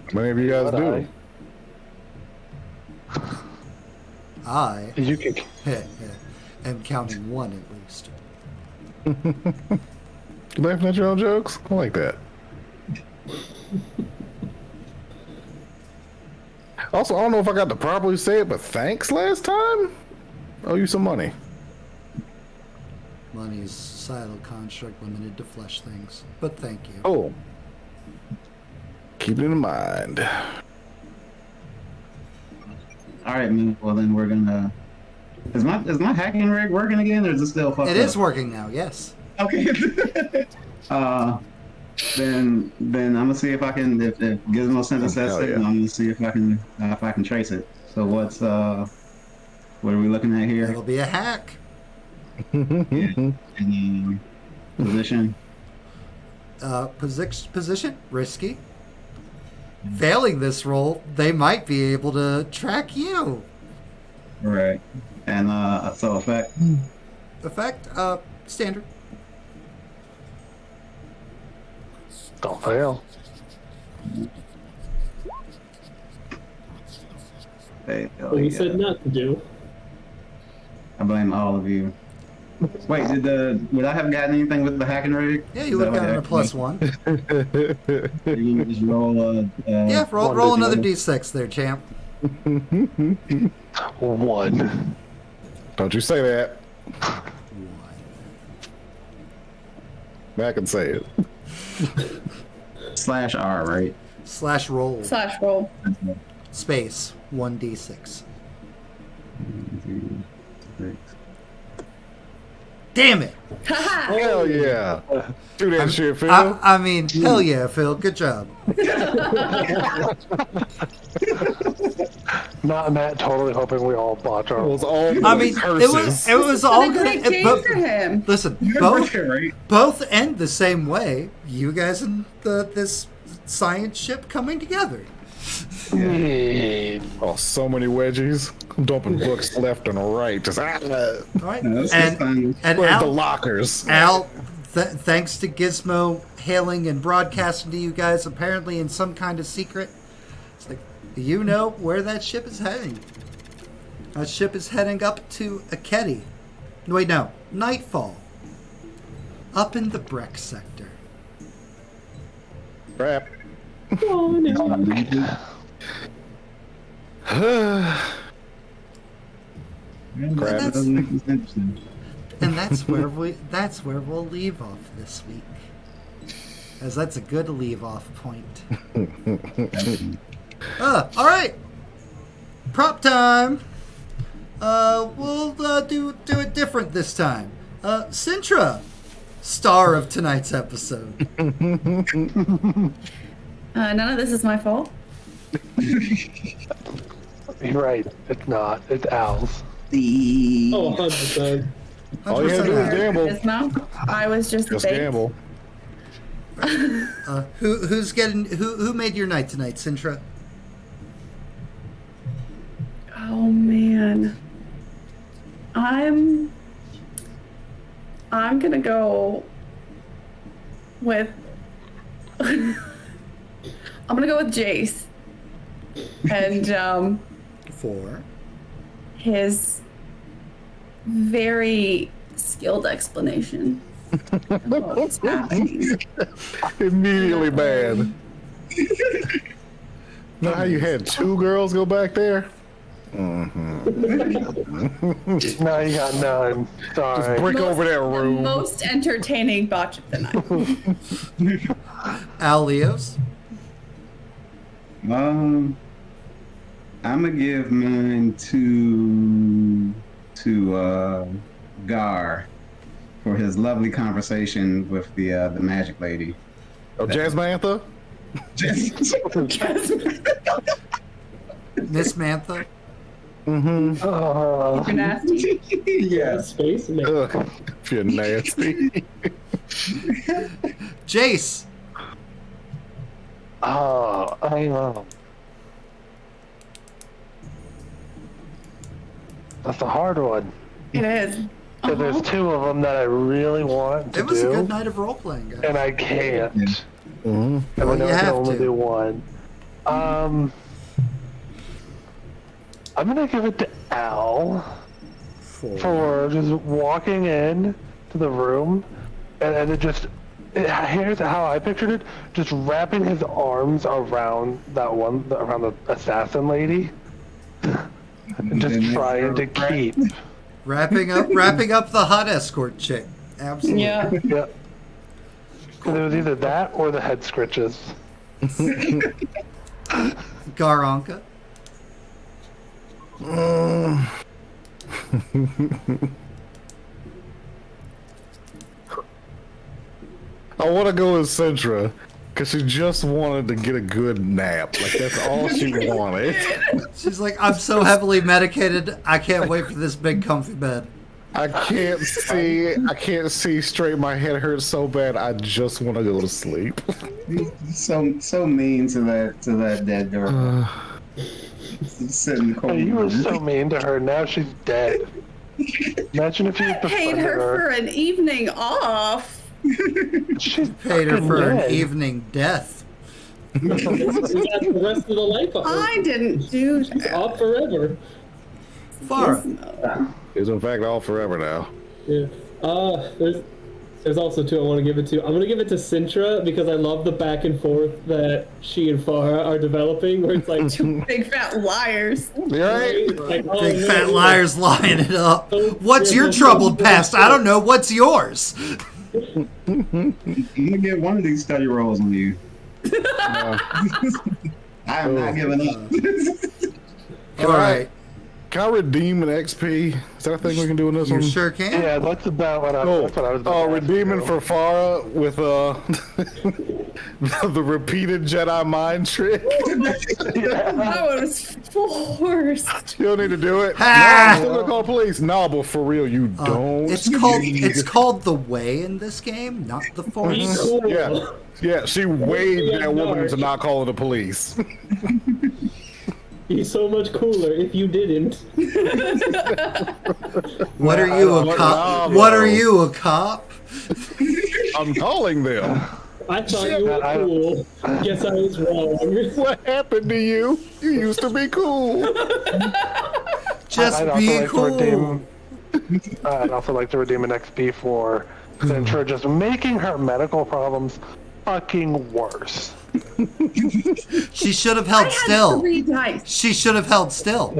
How many of you guys do? I You can. am counting one at least. You laughing at your own jokes? I like that. Also, I don't know if I got to properly say it, but thanks last time? Owe you some money. Money is a societal construct limited to flesh things. But thank you. Oh. Keep it in mind. All right, man. Well, then we're gonna. Is my hacking rig working again, or is it still fucked up? It is working now. Yes. Okay. Then I'm gonna see if I can. If Gizmo sent us that Hell signal, yeah. I'm gonna see if I can trace it. So what are we looking at here? It'll be a hack. Any position? Position risky. Failing this roll, they might be able to track you. Right. And so effect. Effect, standard. Don't fail. Hey, What we said not to do. I blame all of you. Wait, would I have gotten anything with the hacking rig? Yeah, you would have gotten a +1. You would just roll Yeah, roll one another D d6 there, champ. 1. Don't you say that. Back and say it. /R, right? /roll. /roll. Space 1d6. Damn it! Hell yeah. Do that shit, Phil. I mean, hell yeah, Phil. Good job. Not Matt totally hoping we all botch our It was all I mean, curses. it was all What a good. great day for him. Listen, both end the same way. You guys and this science ship coming together. Oh, so many wedgies. I'm dumping books left and right. Just All right, that's and where's the Al, lockers? thanks to Gizmo hailing and broadcasting to you guys, apparently in some kind of secret. It's like, you know where that ship is heading. That ship is heading up to Aketi. Wait, no, Nightfall. Up in the Breck sector. Crap. Oh, no. That doesn't make this interesting. And that's where we'll leave off this week. as that's a good leave-off point. All right. Prop time. We'll do it different this time. Sintra, star of tonight's episode. None of this is my fault. You're right. It's not. It's Al's. Oh, 100%. All you had to do is gamble. It's not. I was just Just bait. gamble. Who made your night tonight, Sintra? Oh man. I'm gonna go with I'm gonna go with Jace. And For his very skilled explanation of what's happening. Immediately bad. Now you had 2 girls go back there? No, you got none. Sorry. Break over that The room. most entertaining botch of the night. Al Leos. I'm gonna give mine to Gar for his lovely conversation with the magic lady. Oh, Jasmantha? Miss Mantha. Oh, You're nasty. Yeah. Space man. Ugh, if you're nasty. Jace. oh, I know. That's a hard one. It is. So there's 2 of them that I really want to It was do, a good night of role playing, guys. and I can't. Mhm. And Well, I know you I can have only to. do one. I'm gonna give it to Al for just walking in to the room, and here's how I pictured it: just wrapping his arms around around the assassin lady, and just trying to keep. Wrapping up the hot escort chick. Absolutely. Yeah. Yeah. It was either that or the head scritches. Garanka. I want to go with Sintra because she just wanted to get a good nap. Like, that's all she wanted. She's like, I'm so heavily medicated, I can't wait for this big comfy bed. I can't see straight. My head hurts so bad. I just want to go to sleep. So mean to that dead girl. Sit in the corner. Hey, you were so mean to her. Now she's dead. Imagine if you had Paid befriended her for an evening off. She's Paid her fucking for an dead. evening death. We got the rest of the life I didn't do that. off forever. Farah. It's in fact all forever now. Yeah. There's also 2 I want to give it to. I'm gonna give it to Sintra because I love the back and forth that she and Farah are developing, where it's like Big fat liars. You right? like, oh, Big no, fat no. liars lying it up. What's Yeah, your no, troubled no, past? I don't know. What's yours? I'm gonna get one of these study rolls on you. I am not giving up. All right. Can I redeem an XP? Is that a thing we can do in this You one? sure can. Yeah, that's about what I was about to ask redeeming you. for Farah with the repeated Jedi mind trick. That was forced. You don't need to do it. Ha! I'm still gonna call the police. No, but for real, you don't. It's called the way in this game, not the Be force. cool. Yeah, she waved that woman into not calling the police. Be so much cooler if you didn't. What are you, a cop? What are you, a cop? I'm calling them. I thought you were cool. Guess I was wrong. What happened to you? You used to be cool. Just I'd also be like to cool. redeem- I'd also like to redeem an XP for Sintra just making her medical problems fucking worse. She should have I held had still. 3 dice. She should have held still.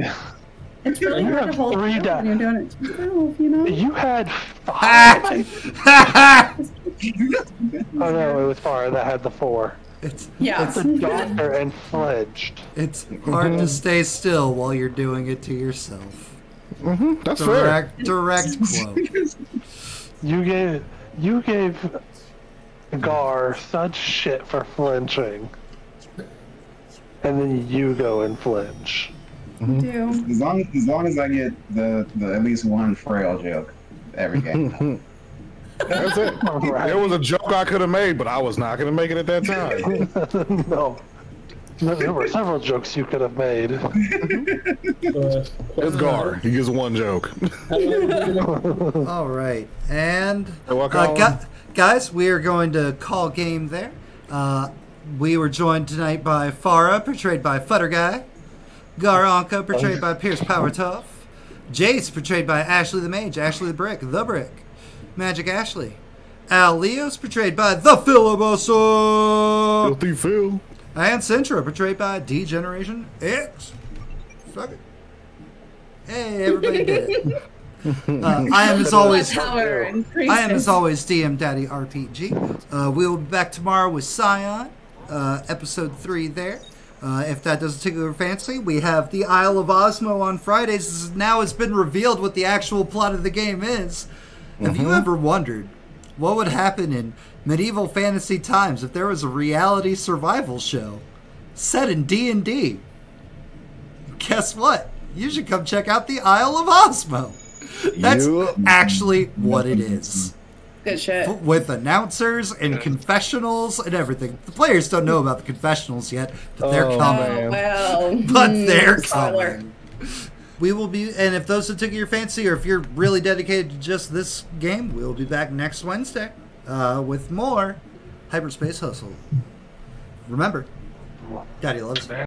It's really You hard have to hold 3 still when dice. you're doing it to yourself, you know? You had 5. Ha! Ha! Oh no, it was Far that had the 4. It's Yeah. It's a doctor and fledged. it's hard to stay still while you're doing it to yourself. That's fair. Direct quote. You gave Gar such shit for flinching, and then you go and flinch. Do. As long as I get the at least one frail joke every game. That's it. Right. There was a joke I could have made, but I was not going to make it at that time. No. There were several jokes you could have made. It's Gar. He gets one joke. All right, and welcome. guys, we are going to call game there. We were joined tonight by Farah, portrayed by Futter Guy, Garanka, portrayed by Pierce Powertough, Jace, portrayed by Ashley the Mage, Ashley the Brick, Magic Ashley, Al Leos, portrayed by The Filibuster, Filthy Phil. and Centra, portrayed by DeGenerationX. Fuck it. Hey, everybody did it. I am as always DM Daddy RPG. We will be back tomorrow with Scion, episode 3 there. If that doesn't tickle your fancy, we have the Isle of Osmo on Fridays. Now it's been revealed what the actual plot of the game is. Have you ever wondered what would happen in medieval fantasy times if there was a reality survival show set in D&D? Guess what? You should come check out the Isle of Osmo. That's actually what it is. Good shit. With announcers and confessionals and everything. The players don't know about the confessionals yet, but they're coming. Oh, well. But they're spoiler. coming. We will be, and if those that took your fancy, or if you're really dedicated to just this game, we'll be back next Wednesday with more Hyperspace Hustle. Remember, Daddy loves you.